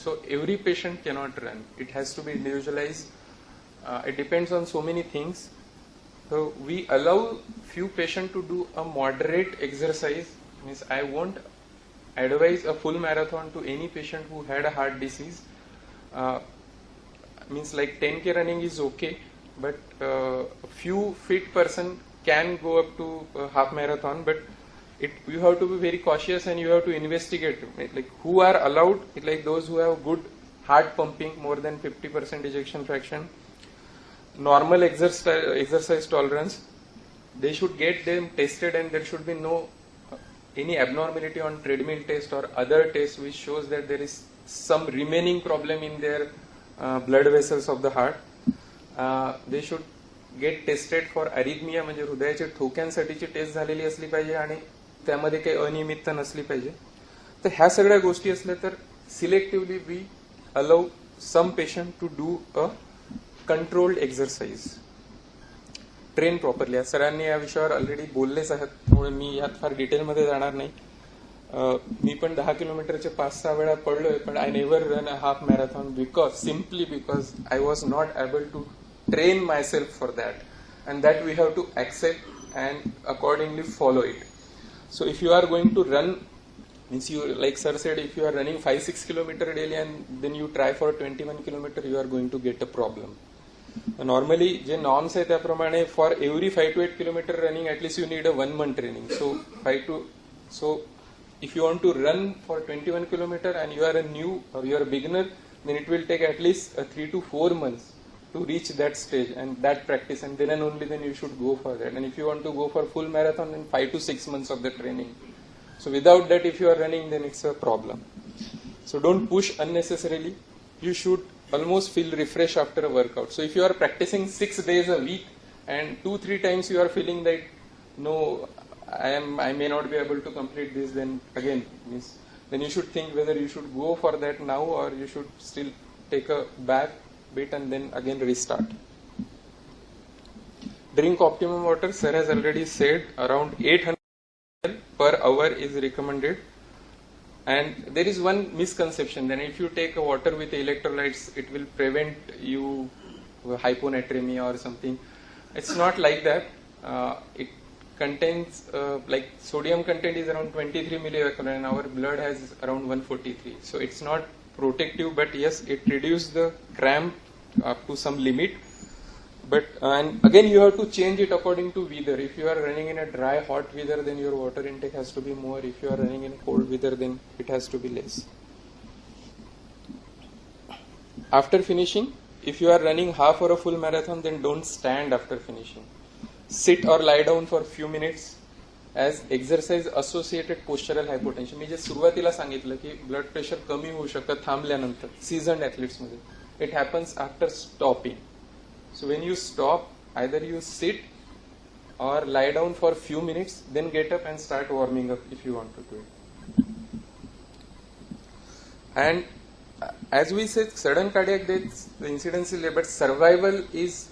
So every patient cannot run. It has to be individualized. It depends on so many things. So we allow few patients to do a moderate exercise. Means I won't advise a full marathon to any patient who had a heart disease. Means like 10K running is okay, but a few fit person can go up to half marathon, but you have to be very cautious and you have to investigate like who are allowed, like those who have good heart pumping, more than 50% ejection fraction, normal exercise tolerance. They should get them tested, and there should be no any abnormality on treadmill test or other tests which shows that there is some remaining problem in their blood vessels of the heart. They should get tested for arrhythmia, म्हणजे हृदयाच्या ठोक्यांसाठीची taste झालेली असली पाहिजे आणि त्यामध्ये काही अनियमितता नसली पाहिजे. तर ह्या सगळ्या गोष्टी असल्या तर selectively we allow some patient to do a controlled exercise. Train properly. सरांनी या विषयावर ऑलरेडी बोललेच आहेत, त्यामुळे मी यात फार डिटेलमध्ये जाणार नाही. मी पण 10 किलोमीटरचे 5-6 वेळा पडलोय, पण I never run a half marathon simply because I was not able to train myself for that, and that we have to accept and accordingly follow it. So if you are going to run, means you, like sir said, if you are running 5-6 kilometer daily and then you try for 21 kilometer, you are going to get a problem. Normally जे norms आहे त्याप्रमाणे for every 5 to 8 kilometer running at least you need a 1 month training. So if you want to run for 21 kilometer and you are a new or you are a beginner, then it will take at least 3 to 4 months to reach that stage and that practice, and then and only then you should go for that. And if you want to go for full marathon, then 5 to 6 months of the training. So without that, if you are running, then it's a problem. So don't push unnecessarily. You should almost feel refreshed after a workout. So if you are practicing 6 days a week and 2-3 times you are feeling that no, I may not be able to complete this, then again then you should think whether you should go for that now or you should still take a back bit and then again restart. Drink optimum water. Sir has already said around 800 per hour is recommended. And there is one misconception, then if you take a water with electrolytes, it will prevent you hyponatremia or something. It's not like that. It contains like sodium content is around 23 milliequivalent and our blood has around 143. So it's not protective, but yes, it reduces the cramp up to some limit. But and again you have to change it according to weather. If you are running in a dry, hot weather, then your water intake has to be more. If you are running in cold weather, then it has to be less. After finishing, if you are running half or a full marathon, then don't stand after finishing. Sit or lie down for few minutes. As exercise associated postural hypotension, मी जे सुरुवातीला सांगितलं की blood pressure कमी होऊ शकतं थांबल्यानंतर सीझन्ड athletes मध्ये, it happens after stopping. So when you stop, either you sit or lie down for few minutes, then get up and start warming up if you want to do it. And as we said, sudden cardiac death, the incidence is low, but survival is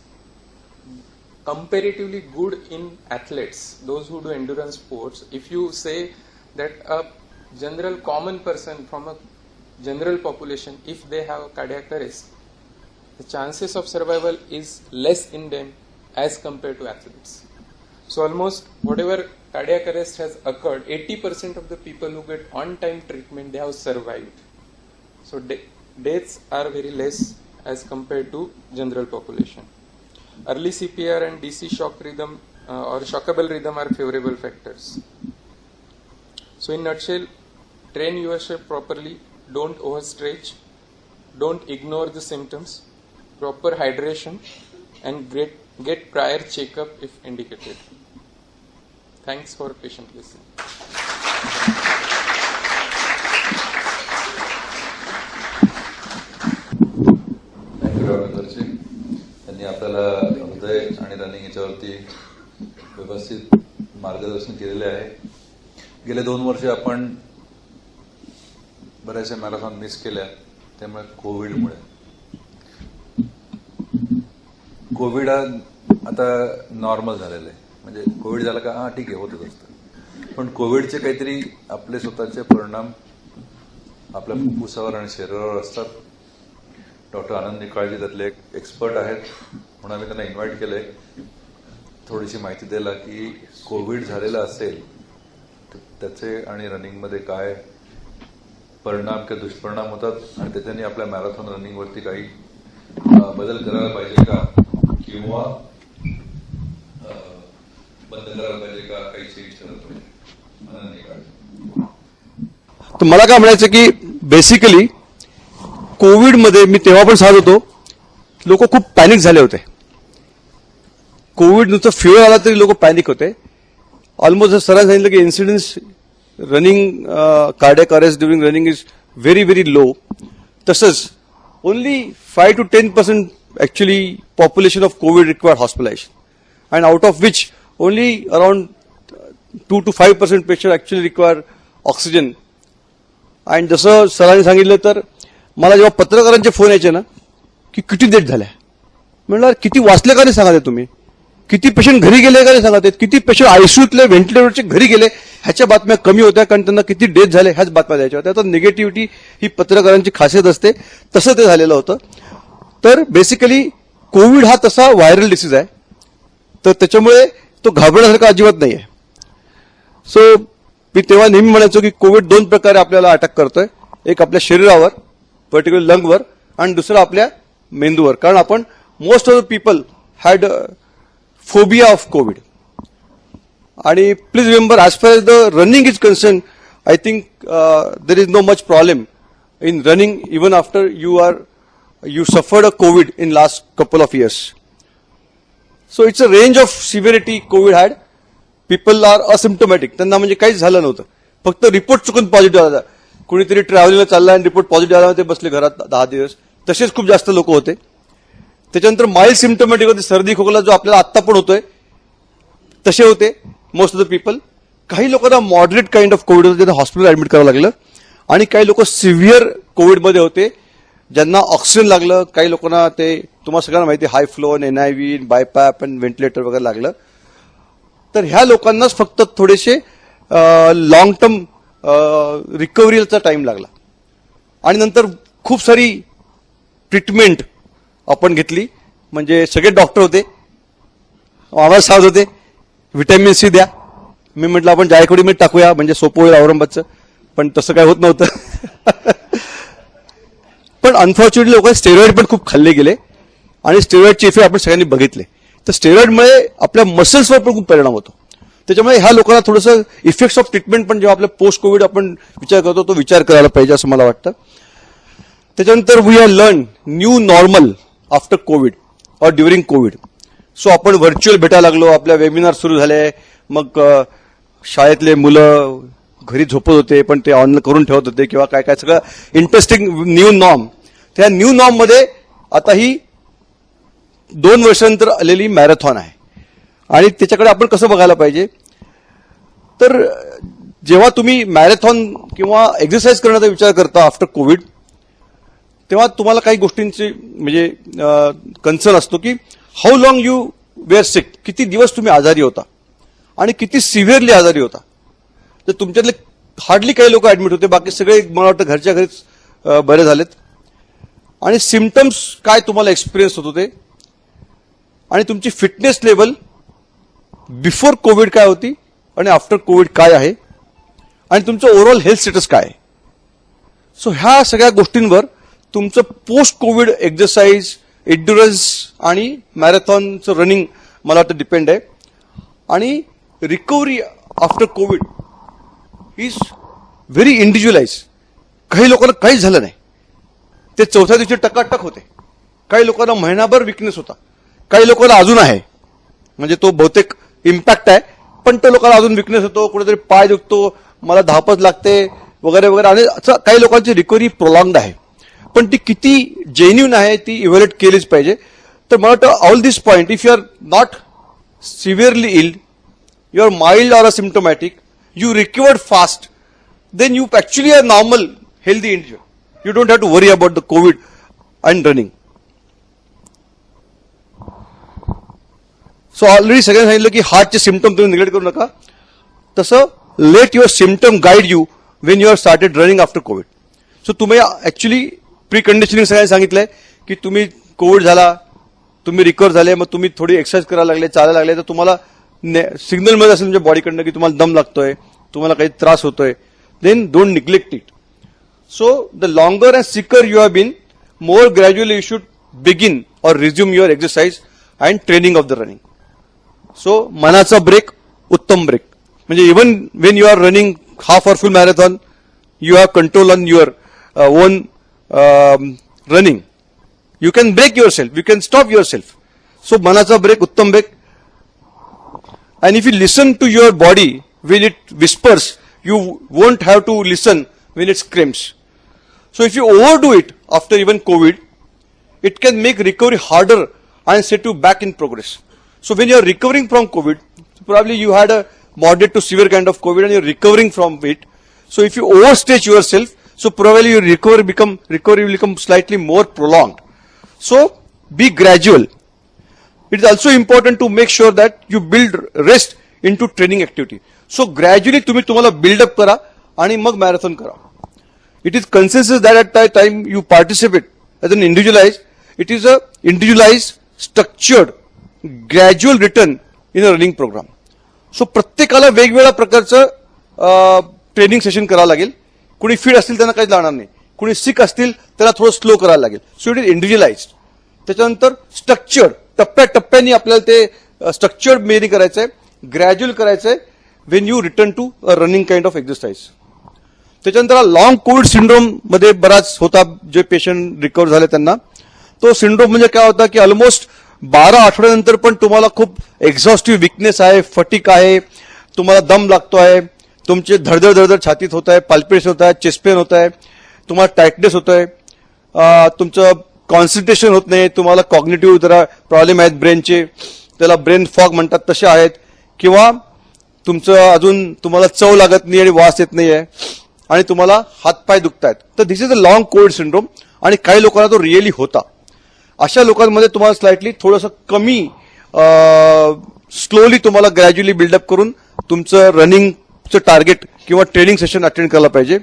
comparatively good in athletes, those who do endurance sports. If you say that a general common person from a general population, if they have cardiac arrest, the chances of survival is less in them as compared to athletes. So almost whatever cardiac arrest has occurred, 80% of the people who get on-time treatment, they have survived. So deaths are very less as compared to general population. Early CPR and DC shock rhythm or shockable rhythm are favorable factors. So in nutshell, train yourself properly, don't overstretch, don't ignore the symptoms, proper hydration, and get prior checkup if indicated. Thanks for patient listening. Thank you doctor खर्चे. त्यांनी आपल्याला हृदय आणि running याच्यावरती व्यवस्थित मार्गदर्शन केलेले आहे. गेले 2 वर्ष आपण बऱ्याचशा मॅरेथॉन मिस केल्या, त्यामुळे कोविड हा आता नॉर्मल झालेलं आहे. म्हणजे कोविड झाला का हा ठीक आहे, होतच असतं. पण कोविडचे काहीतरी आपले स्वतःचे परिणाम आपल्या फुफ्फुसावर आणि शरीरावर असतात. डॉक्टर आनंद निकाळजे त्यातले एक एक्सपर्ट आहेत, म्हणून आम्ही त्यांना इन्व्हाइट केलंय थोडीशी माहिती द्यायला की कोविड झालेला असेल तर त्याचे आणि रनिंगमध्ये काय परिणाम किंवा दुष्परिणाम होतात आणि त्याच्याने आपल्या मॅरेथॉन रनिंगवरती काही बदल करायला पाहिजे का किंवा बंद करायला पाहिजे का, काही चेंज करायला पाहिजे. आनंद निकाळजे. तर मला काय म्हणायचं की बेसिकली कोविडमध्ये मी तेव्हा पण सांगत होतो, लोक खूप पॅनिक झाले होते. कोविड नुसतं फिवर आला तरी लोक पॅनिक होते. ऑलमोस्ट सरांनी सांगितलं की incidence running cardiac arrest during running is very very low. तसंच only 5 to 10% actually population of COVID required hospitalization, and out of which only around 2 to 5% patient actually require oxygen. आणि जसं सरांनी सांगितलं तर मला जेव्हा पत्रकारांचे फोन यायचे ना की किती डेथ झाल्या, म्हणलं किती वाचले का नाही सांगा तुम्ही, किती पेशंट घरी गेले का नाही सांगा, किती पेशंट आयसीयूतले व्हेंटिलेटरचे घरी गेले ह्याच्या बातम्या कमी होत्या, कारण त्यांना किती डेथ झाले ह्याच बातम्या द्यायच्या होत्या. तर निगेटिव्हिटी ही पत्रकारांची खासियत असते, तसं ते झालेलं होतं. तर बेसिकली कोविड हा तसा व्हायरल डिसीज आहे, तर त्याच्यामुळे तो घाबरण्यासारखा अजिबात नाही आहे. सो मी तेव्हा नेहमी म्हणायचो की कोविड 2 प्रकारे आपल्याला अटॅक करतोय. एक आपल्या शरीरावर, पर्टिक्युलर लंगवर, आणि दुसरं आपल्या मेंदूवर, कारण आपण most of the people had phobia of COVID. आणि please remember, as far as the running is concern, I think there is no much problem in running even after you suffered a COVID in last couple of years. So it's a range of severity COVID had. People are asymptomatic. त्यांना म्हणजे काहीच झालं नव्हतं, फक्त report चुकून positive आला. कुणीतरी ट्रॅव्हलिंगला चालला आणि रिपोर्ट पॉझिटिव्ह आला, ते बसले घरात 10 दिवस. तसेच खूप जास्त लोक होते. त्याच्यानंतर माइल्ड सिम्प्टोमॅटिक होते, सर्दी खोकला जो आपल्याला आत्ता पण होतोय तसे होते मोस्ट ऑफ द पीपल. काही लोकांना मॉडरेट काइंड ऑफ कोविड होतं, ज्यांना हॉस्पिटल ऍडमिट करावं लागलं, आणि काही लोक सिव्हिअर कोविडमध्ये होते ज्यांना ऑक्सिजन लागलं. काही लोकांना ते तुम्हाला सगळ्यांना माहिती, हाय फ्लो, NIV, बायपॅप आणि व्हेंटिलेटर वगैरे लागलं. तर ह्या लोकांनाच फक्त थोडेसे लॉंग टर्म रिकव्हरीचा टाइम लागला, आणि नंतर खूप सारी ट्रीटमेंट आपण घेतली. म्हणजे सगळे डॉक्टर होते, आम्हाला सांगत होते व्हिटॅमिन C द्या. मी म्हटलं आपण जायकवाडीमध्ये टाकूया, म्हणजे सोपं होईल औरंगाबादचं, पण तसं काय होत नव्हतं. पण अनफॉर्च्युनेटली लोक स्टेरॉइड पण खूप खाल्ले गेले, आणि स्टेरॉइडचे इफेक्ट आपण सगळ्यांनी बघितले. तर स्टेरॉइडमुळे आपल्या मसल्सवर पण खूप परिणाम होतो. त्याच्यामुळे ह्या लोकांना थोडंसं इफेक्ट्स ऑफ ट्रीटमेंट पण जेव्हा आपल्या पोस्ट कोविड आपण विचार करतो, तो विचार करायला पाहिजे असं मला वाटतं. त्याच्यानंतर we have learn new normal after covid or during covid. So आपण व्हर्च्युअल भेटायला लागलो, आपल्या वेबिनार सुरू झाले. मग शाळेतले मुलं घरी झोपत होते, पण ते ऑन करून ठेवत होते, किंवा काय काय सगळं इंटरेस्टिंग न्यू नॉर्म. त्या न्यू नॉर्म मध्ये आता ही 2 वर्षांनंतर आलेली मॅरेथॉन आहे, आणि त्याच्याकडे आपण कसं बघायला पाहिजे. तर जेव्हा तुम्ही मॅरेथॉन किंवा एक्सरसाइज करण्याचा विचार करता आफ्टर कोविड, तेव्हा तुम्हाला काही गोष्टींची म्हणजे कन्सर्न असतो की हाऊ लॉंग यू वेअर सिक, किती दिवस तुम्ही आजारी होता आणि किती सिव्हिअरली आजारी होता. तर तुमच्यातले हार्डली काही लोक ऍडमिट होते, बाकी सगळे मला वाटतं घरच्या घरीच बरे झालेत. आणि सिम्पटम्स काय तुम्हाला एक्सपिरियन्स होत होते, आणि तुमची फिटनेस लेवल बिफोर कोविड काय होती आणि आफ्टर कोविड काय आहे, आणि तुमचं ओव्हरऑल हेल्थ स्टेटस काय आहे. सो ह्या सगळ्या गोष्टींवर तुमचं पोस्ट कोविड एक्सरसाइज, एन्ड्युरन्स आणि मॅरेथॉनचं रनिंग मला वाटतं डिपेंड आहे. आणि recovery after COVID is very individualise. काही लोकांना काहीच झालं नाही, ते चौथ्या दिवशी टकाटक होते. काही लोकांना महिनाभर विकनेस होता, काही लोकांना अजून आहे, म्हणजे तो बहुतेक इम्पॅक्ट आहे, पण तो लोकांना अजून विकनेस होतो, कुठेतरी पाय दुखतो, मला धापच लागते वगैरे वगैरे, आणि असं काही लोकांची रिकव्हरी प्रोलॉंग्ड आहे. पण ती किती जेन्युन आहे ती इव्हॅल्युएट केलीच पाहिजे. तर मला वाटतं all this point, if you are not severely ill, you are mild or symptomatic, you recovered fast, then you actually are normal, healthy individual. You don't have to worry about the COVID and running. So already सगळ्यांनी सांगितलं की हार्टचे symptom तुम्ही neglect करू नका. तसं let your symptom guide you when you are started running after covid. So तुम्ही actually pre conditioning सगळ्यांनी सांगितलंय की तुम्ही कोविड झाला, तुम्ही रिकवर झाले, मग तुम्ही थोडी एक्सरसाइज करायला लागले, चालायला लागले, तर तुम्हाला सिग्नल मध्ये असेल तुमच्या बॉडीकडनं की तुम्हाला दम लागतोय, तुम्हाला काही त्रास होतोय, then don't neglect it. So the longer and sicker you have been, more gradually you should begin or resume your exercise and training of the running. So मनाचा ब्रेक, उत्तम ब्रेक. म्हणजे even when you are running half or full marathon, you have control on your own running. You can break your self, you can stop your self. So मनाचा break, उत्तम break. And if you listen to your body when it whispers, you won't have to listen when it screams. So if you overdo it after even COVID, it can make recovery harder and set you back in progress. So when you are recovering from COVID, probably you had a moderate to severe kind of COVID and you're recovering from it. So if you overstretch yourself, so probably your recovery will become slightly more prolonged. So be gradual. It is also important to make sure that you build rest into training activity. So gradually तुम्हाला build up करा आणि मग marathon करा. It is consensus that at that time you participate as an individualized. It is a individualized, structured, gradual return in a running program. So प्रत्येकाला वेगवेगळ्या प्रकारचं training session करावं लागेल. कुणी फिट असतील त्यांना काही लागणार नाही, कुणी सिक असतील त्याला थोडं स्लो करायला लागेल. So it is individualised. त्याच्यानंतर स्ट्रक्चर्ड, टप्प्याटप्प्याने आपल्याला ते स्ट्रक्चर्ड मेनी करायचंय, ग्रॅज्युअल करायचंय when you return to running kind of exercise. त्याच्यानंतर लॉंग कोविड सिंड्रोम मध्ये बराच होता, जे पेशंट रिकवर झाले त्यांना. तो सिंड्रोम म्हणजे काय होता की ऑलमोस्ट 12 आठवड्यानंतर पण तुम्हाला खूप एक्झॉस्टिव्ह विकनेस आहे, फटिक आहे, तुम्हाला दम लागतो आहे, तुमचे धडधड छातीत होत आहे, पाल्पिटेशन होत आहे, चेस्ट पेन होत आहे, तुम्हाला टायटनेस होत आहे, तुमचं कॉन्सन्ट्रेशन होत नाही, तुम्हाला कॉग्निटिव्ह जरा प्रॉब्लेम आहेत ब्रेनचे, त्याला ब्रेन फॉग म्हणतात तसे आहेत, किंवा तुमचं अजून तुम्हाला चव लागत नाही आणि वास येत नाही आहे आणि तुम्हाला हातपाय दुखतायत. तर this is a long COVID syndrome आणि काही लोकांना तो रिअली होता. अशा लोकांमध्ये तुम्हाला स्लाइटली थोडंसं कमी स्लोली तुम्हाला ग्रॅज्युअली बिल्डअप करून तुमचं रनिंगचं टार्गेट किंवा ट्रेनिंग सेशन अटेंड करायला पाहिजे.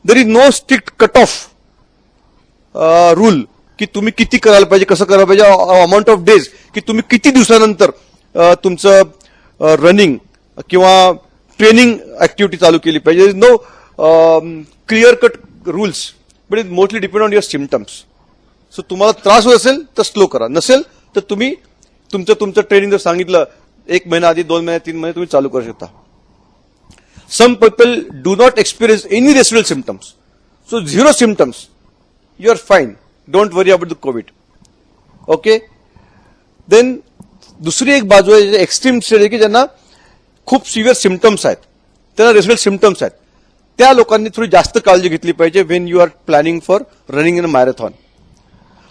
There is no strict cut off rule की तुम्ही किती करायला पाहिजे, कसं करायला पाहिजे, अमाऊंट ऑफ डेज की तुम्ही किती दिवसानंतर तुमचं रनिंग किंवा ट्रेनिंग ऍक्टिव्हिटी चालू केली पाहिजे. No clear cut rules, but it mostly depend on your symptoms. So तुम्हाला त्रास होत असेल तर स्लो करा, नसेल तर तुम्ही तुमचं ट्रेनिंग जर सांगितलं 1 महिना आधी, 2 महिने, 3 महिने तुम्ही चालू करू शकता. Some people do not experience any residual symptoms, so 0 symptoms, you are fine, don't worry about the COVID. Okay, then दुसरी एक बाजू आहे एक्स्ट्रीम स्टेज की ज्यांना खूप सिव्हिअर सिम्टम्स आहेत, त्यांना रेसिड्युअल सिम्टम्स आहेत, त्या लोकांनी थोडी जास्त काळजी घेतली पाहिजे when you are planning for running in a marathon.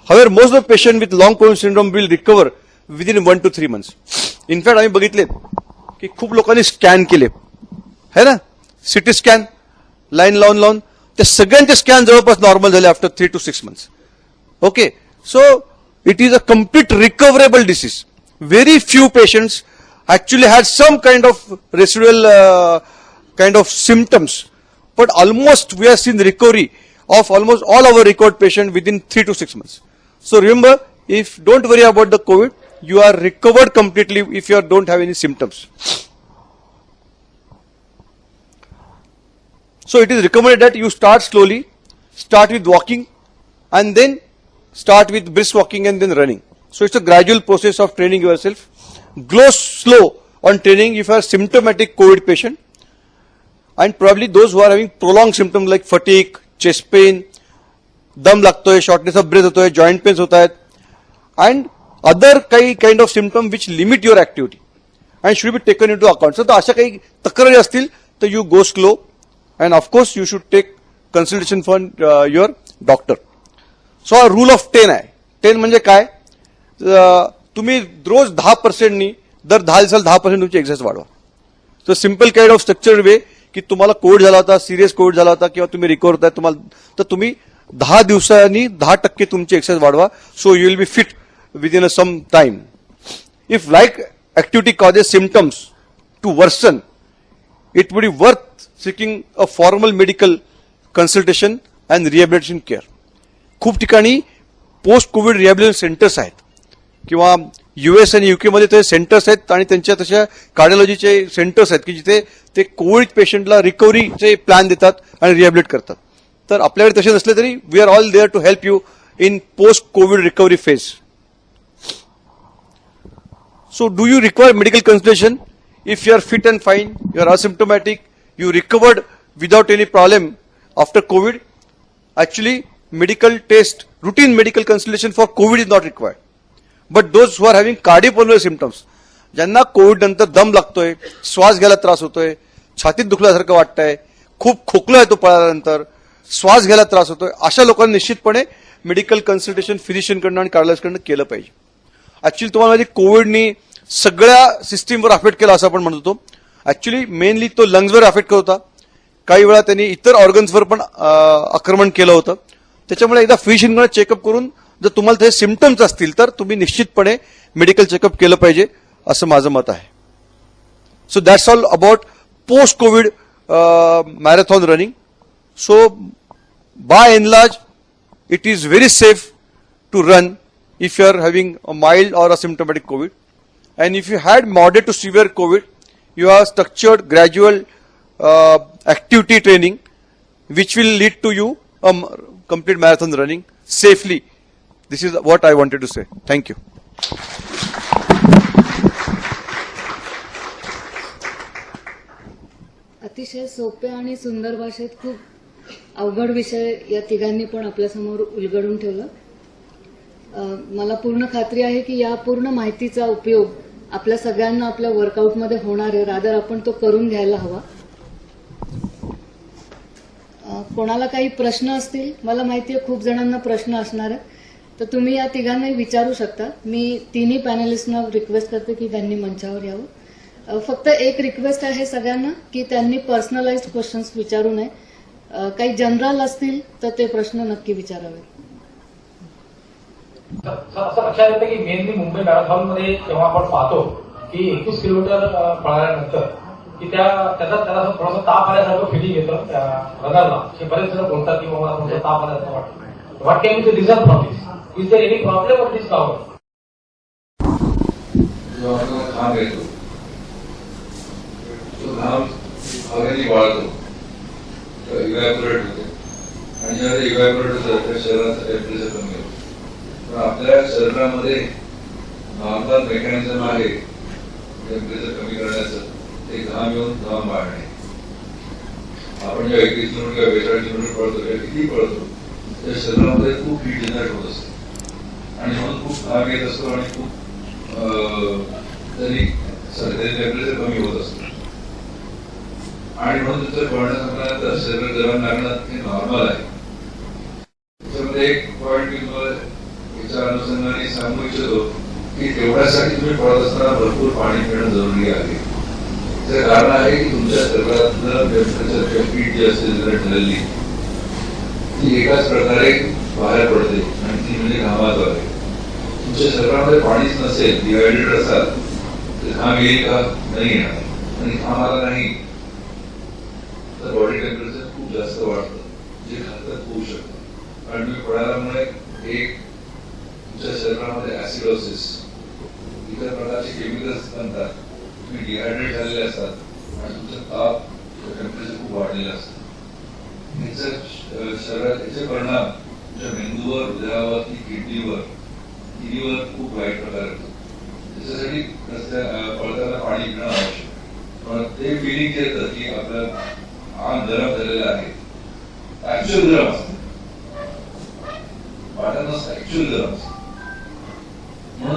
However, most of the patient with long COVID syndrome will recover within 1 to 3 months. In fact आम्ही बघितले की खूप लोकांनी स्कॅन केले है ना, सिटी स्कॅन लाईन लावून त्या सगळ्यांचे स्कॅन जवळपास नॉर्मल झाले after 3 to 6 months. Okay, so it is a complete recoverable disease. Very few patients actually had some kind of residual kind of symptoms, but almost we have seen recovery of almost all our recovered patients within 3 to 6 months. So remember, if don't worry about the COVID, you are recovered completely if you don't have any symptoms. So it is recommended that you start slowly, start with walking and then start with brisk walking and then running. So it's a gradual process of training yourself. Go slow on training if you are symptomatic COVID patient, and probably those who are having prolonged symptoms like fatigue, chest pain, दम लागतोय, shortness of breath होतोय, joint pains होत आहेत, and other काही kind of symptom which limit your activity and should be taken into account. तर अशा काही तक्रारी असतील तर you go slow and of course you should take consultation from your doctor. So हा रूल ऑफ 10 आहे. 10 म्हणजे काय? तुम्ही रोज 10%नी दर 10 दिवसाला 10% तुमची एक्सरसाइज वाढवा. तर सिम्पल काइंड ऑफ स्ट्रक्चर वे की तुम्हाला कोविड झाला होता, सिरियस कोविड झाला होता किंवा तुम्ही रिकव्हर होताय तुम्हाला, तर तुम्ही 10 दिवसांनी 10% तुमची एक्सरसाइज वाढवा. So you will be fit within some time. If like activity causes symptoms to worsen, it would be worth seeking a formal medical consultation and rehabilitation care. खूप ठिकाणी पोस्ट कोविड रिहॅबिलिटेशन सेंटर्स आहेत किंवा US आणि UK मध्ये ते centres आहेत आणि त्यांच्या तशा कार्डिओलॉजीचे सेंटर्स आहेत की जिथे ते कोविड पेशंटला रिकव्हरीचे प्लॅन देतात आणि रिहॅबिलिट करतात. तर आपल्याकडे तसे नसले तरी we are all there to help you in post covid recovery phase. So do you require medical consultation? If you are fit and fine, you are asymptomatic, you recovered without any problem after COVID, actually medical test, routine medical consultation for COVID is not required. But those who are having cardiopulmonary symptoms, ज्यांना Covid नंतर दम लागतोय, श्वास घ्यायला त्रास होतोय, छातीत दुखल्यासारखं वाटतंय, खूप खोकला येतो पळाल्यानंतर, श्वास घ्यायला त्रास होतोय, अशा लोकांनी निश्चितपणे मेडिकल कन्सल्टेशन फिजिशियनकडनं आणि कार्डिओलॉजिस्टकडनं केलं पाहिजे. ऍक्च्युली तुम्हाला माहिती कोविडनी सगळ्या सिस्टीमवर अफेक्ट केला असं आपण म्हणत होतो. ऍक्च्युली मेनली तो लंग्सवर अफेक्ट करत होता, काही वेळा त्यांनी इतर ऑर्गन्सवर पण आक्रमण केलं होतं. त्याच्यामुळे एकदा फिजिशियनकडे चेकअप करून जर तुम्हाला ते सिम्पटम्स असतील तर तुम्ही निश्चितपणे मेडिकल चेकअप केलं पाहिजे असं माझं मत आहे. So that's all about post covid marathon running. So by and large it is very safe to run if you are having a mild or asymptomatic COVID. And if you had moderate to severe COVID, you have structured gradual activity training which will lead to you complete marathon running safely. This is what I wanted to say. Thank you. अतिशय सोप्या आणि सुंदर भाषेत खूप अवघड विषय या तिघांनी पण आपल्यासमोर उलगडून ठेवला. मला पूर्ण खात्री आहे की या पूर्ण माहितीचा उपयोग आपल्या सगळ्यांना आपल्या वर्कआउटमध्ये होणार आहे. रादर आपण तो करून घ्यायला हवा. कोणाला काही प्रश्न असतील, मला माहिती आहे खूप जणांना प्रश्न असणार आहे, तर तुम्ही या तिघांनाही विचारू शकता. मी तिन्ही पॅनलिस्टना रिक्वेस्ट करते की त्यांनी मंचावर यावं. फक्त एक रिक्वेस्ट आहे सगळ्यांना की त्यांनी पर्सनलाइज्ड क्वेश्चन्स विचारू नये. काही जनरल असतील तर ते प्रश्न नक्की विचारावे. असं लक्षात येतं की मेनली मुंबई मॅरेथॉनमध्ये जेव्हा आपण पाहतो की 21 किलोमीटर पळाल्यानंतर की त्याला थोडासा ताप आल्यासारखं फिलिंग येतं त्या रनरला. बरेच जण बोलतात की बाबा थोडं ताप आल्यासारखं वाटतं. What can be the reason for this? Is there any problem of this cover? जो आपण घाम घेतो तो घाम हवेने वाळतो, इव्हॅपोरेट होते आणि जेव्हा इव्हॅपोरेट होतं त्या शरीराचं टेम्परेचर कमी होतं. पण आपल्या शरीरामध्ये नॉर्मल मेकॅनिझम आहे टेम्परेचर कमी करण्याचं, ते घाम येऊन घाम वाढणे. आपण जेव्हा 21 किलोमीटर किंवा 42 किलोमीटर पळतो किंवा किती पळतो त्या शरीरामध्ये खूप हीट जनरेट होत असते आणि म्हणून खूप घाम येत असतो आणि खूप तरी टेम्परेचर कमी होत असतं आणि म्हणून जर पळणं संपल्यानंतर शरीर गरम लागणं हे नॉर्मल आहे. त्याच्यामध्ये एक पॉईंट मी तुम्हाला याच्या अनुषंगाने सांगू इच्छितो की तेवढ्यासाठी तुम्ही पळत असताना भरपूर पाणी पिणं जरुरी आहे. त्याचं कारण आहे की तुमच्या शरीरातलं टेम्परेचर किंवा हीट जी असते जनरेट झालेली ती एकाच प्रकारे बाहेर पडते आणि ती म्हणजे घामाद्वारे. तुमच्या शरीरामध्ये पाणीच नसेल, डिहायड्रेटेड असाल तर घाम येईल का? नाही येणार. आणि घाम आला नाही तर बॉडी टेम्परेचर खूप जास्त वाढतं, जे घातक होऊ शकतं. कारण तुम्ही पळाल्यामुळे एक तुमच्या शरीरामध्ये ऍसिडोसिस, इतर प्रकारचे केमिकल्स बनतात, तुम्ही डिहायड्रेट झालेले असतात आणि तुमचं ताप टेम्परेचर खूप वाढलेलं असतं. शरीराचे परिणाम तुमच्या मेंदूवर, हृदयावर, किडनीवर, तिन्हीवर खूप वाईट प्रकारे होतो. त्याच्यासाठी पळताना पाणी पिणं आवश्यक. पण ते फिलिंग येतं की आपलं अंग गरम झालेलं आहे, ऍक्च्युअल गरम असतं.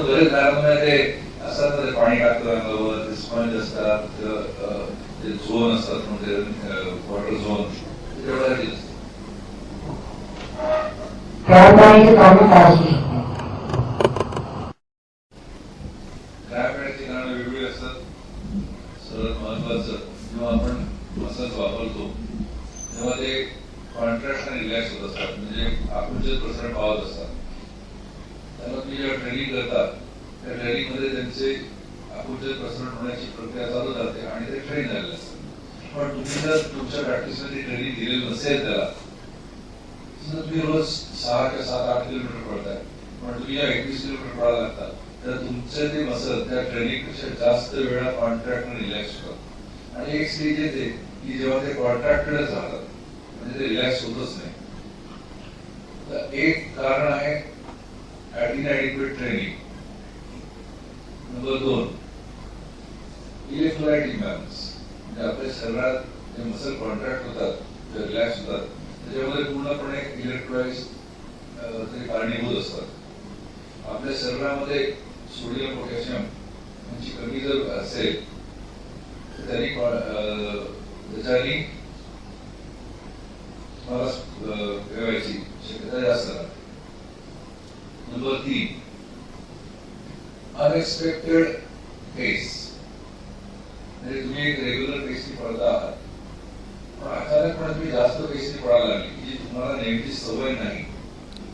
बरेच घरामध्ये ते असतात ते पाणी टाकतं अंगावर, ते स्पंज असतात, ते झोन असतात म्हणजे वॉटर झोन तेवढ्यासाठी असतात. क्रायपॅडची कारणं वेगवेगळी असतात. सर्वात महत्वाचं जेव्हा आपण मसाज वापरतो तेव्हा ते कॉन्ट्रॅक्ट आणि रिलॅक्स होत असतात, म्हणजे आकुंचन प्रसारण पावत असतात. त्यामुळे तुम्ही जेव्हा ट्रेनिंग करता त्या ट्रेनिंग मध्ये त्यांचे आकुंचन प्रसारण होण्याची प्रक्रिया चालू राहते आणि ते ट्रेन झालेले असतात. पण तुम्ही जर तुमच्या प्रॅक्टिसमध्ये ट्रेनिंग दिलेलं नसेल त्याला, तुम्ही रोज 6 किंवा 7-8 किलोमीटर पळताय, पण तुम्ही 21 किलोमीटर पळायला लागतात, तर तुमचे ते मसल त्या ट्रेनिंगपेक्षा जास्त वेळा कॉन्ट्रॅक्ट आणि रिलॅक्स होतात. आणि एक स्टेज येते की जेव्हा ते कॉन्ट्रॅक्टेडच राहतात, म्हणजे ते रिलॅक्स होतच नाही. तर एक कारण आहे इनएडिक्वेट ट्रेनिंग. Number 2 electrolyte imbalance. म्हणजे आपल्या शरीरात जे मसल कॉन्ट्रॅक्ट होतात, जे रिलॅक्स होतात, त्याच्यामध्ये पूर्णपणे इलेक्ट्रोलाइट्स ते कारणीभूत असतात. आपल्या शरीरामध्ये सोडियम पोटॅशियम यांची कमी जर असेल तरी त्याच्यानी मला ठेवायची शक्यता जास्त राहते. नंबर 3 अनएक्सपेक्टेड पेस. म्हणजे तुम्ही एक रेग्युलर पेसनी पळता आहात, पण अचानकपणे तुम्ही जास्त पेसनी पळायला लागली जी तुम्हाला नेहमीची सवय नाही,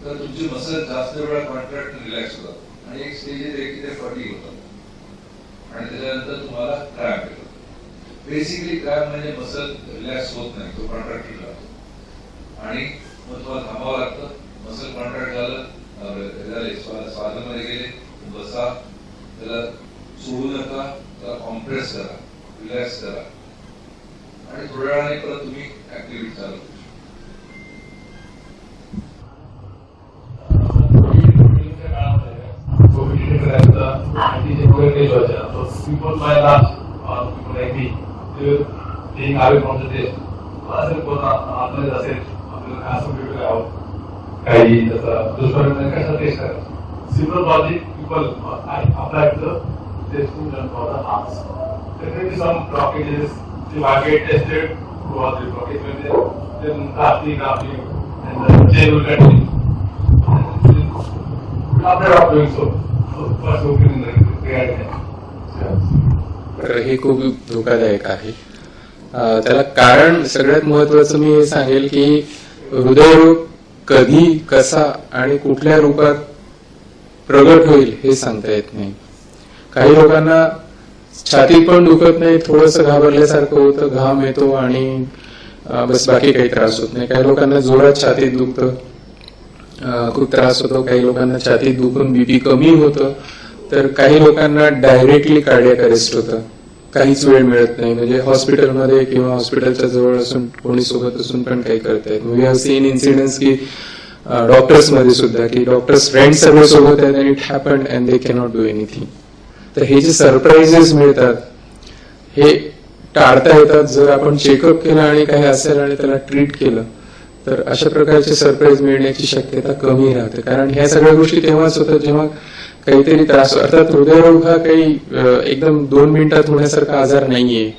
तर तुमची मसल जास्त वेळा कॉन्ट्रॅक्ट रिलॅक्स होतात आणि एक स्टेज येते की ते फटीग होतात आणि त्याच्यानंतर तुम्हाला क्रॅम्प येतात. बेसिकली क्रॅम्प म्हणजे मसल रिलॅक्स होत नाही, तो कॉन्ट्रॅक्टेड राहतो आणि मग तुम्हाला थांबावं लागतं. मसल कॉन्ट्रॅक्ट झालं, श्वासामध्ये गेले, बसा, त्याला सोडू नका, त्याला कॉम्प्रेस करा, रिलॅक्स करा आणि थोड्या वेळाने परत तुम्ही ऍक्टिव्हिटी चालू करू. people by large or people like me, they were being away from the test. असेल कोण आपल्याला असेल आपल्याला असं वेगवेगळं आहोत काही जसं दुष्परिणाम कशा टेस्ट करायचं. Simple logic people apply the testing done for the arms. There may be some blockages. If I get tested, what the blockage will be, then grafting, and the chain will continue. After doing so, first opening the creatinine. तर हे खूप धोकादायक आहे. त्याला कारण सगळ्यात महत्वाचं मी हे सांगेल की हृदयरोग कधी, कसा आणि कुठल्या रूपात प्रगट होईल हे सांगता येत नाही. काही लोकांना छातीत पण दुखत नाही, थोडस घाबरल्यासारखं होतं, घाम येतो आणि बस बाकी काही त्रास होत नाही. काही लोकांना जोरात छातीत दुखतं, खूप त्रास होतो. काही लोकांना छातीत दुखून बीपी कमी होतं, तर काही लोकांना डायरेक्टली कार्डियाक अरेस्ट होतं. काहीच वेळ मिळत नाही, म्हणजे हॉस्पिटलमध्ये किंवा हॉस्पिटलच्या जवळ असून कोणी सोबत असून पण काही करतायत. वी हॅव सीन इन्सिडेंट्स की डॉक्टर्स मध्ये सुद्धा की डॉक्टर्स फ्रेंड सगळे सोबत आहेत आणि it happened and they cannot do anything. तर हे जे सरप्राइजेस मिळतात हे टाळता येतात जर आपण चेकअप केलं आणि काही असेल आणि त्याला ट्रीट केलं, तर अशा प्रकारचे सरप्राईज मिळण्याची शक्यता कमी राहते. कारण ह्या सगळ्या गोष्टी तेव्हाच होतात जेव्हा काहीतरी त्रास. अर्थात हृदयरोग हा काही एकदम 2 मिनिटात होण्यासारखा आजार नाहीये.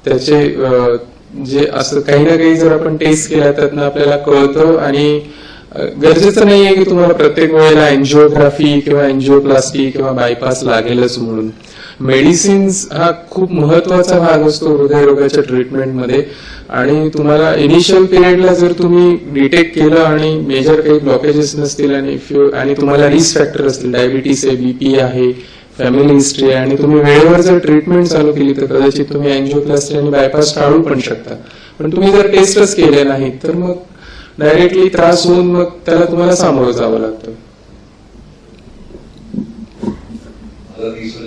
त्याचे जे असं काही ना काही जर आपण टेस्ट केला त्यातनं आपल्याला कळतं आणि गरजेचं नाहीये की तुम्हाला प्रत्येक वेळेला एन्जिओग्राफी किंवा एन्जिओप्लास्टी किंवा बायपास लागेलच म्हणून. मेडिसिन्स हा खूप महत्वाचा भाग असतो हृदयरोगाच्या ट्रीटमेंटमध्ये आणि तुम्हाला इनिशियल पिरियडला जर तुम्ही डिटेक्ट केलं आणि मेजर काही ब्लॉकेजेस नसतील आणि तुम्हाला रिस्क फॅक्टर असतील, डायबिटीस आहे, बीपी आहे, फॅमिली हिस्ट्री आहे आणि तुम्ही वेळेवर जर ट्रीटमेंट चालू केली तर कदाचित तुम्ही एन्जिओप्लास्टी आणि बायपास टाळू पण शकता. पण तुम्ही जर टेस्टच केले नाही तर मग डायरेक्टली त्रास होऊन मग त्याला तुम्हाला सामोरं जावं लागतं.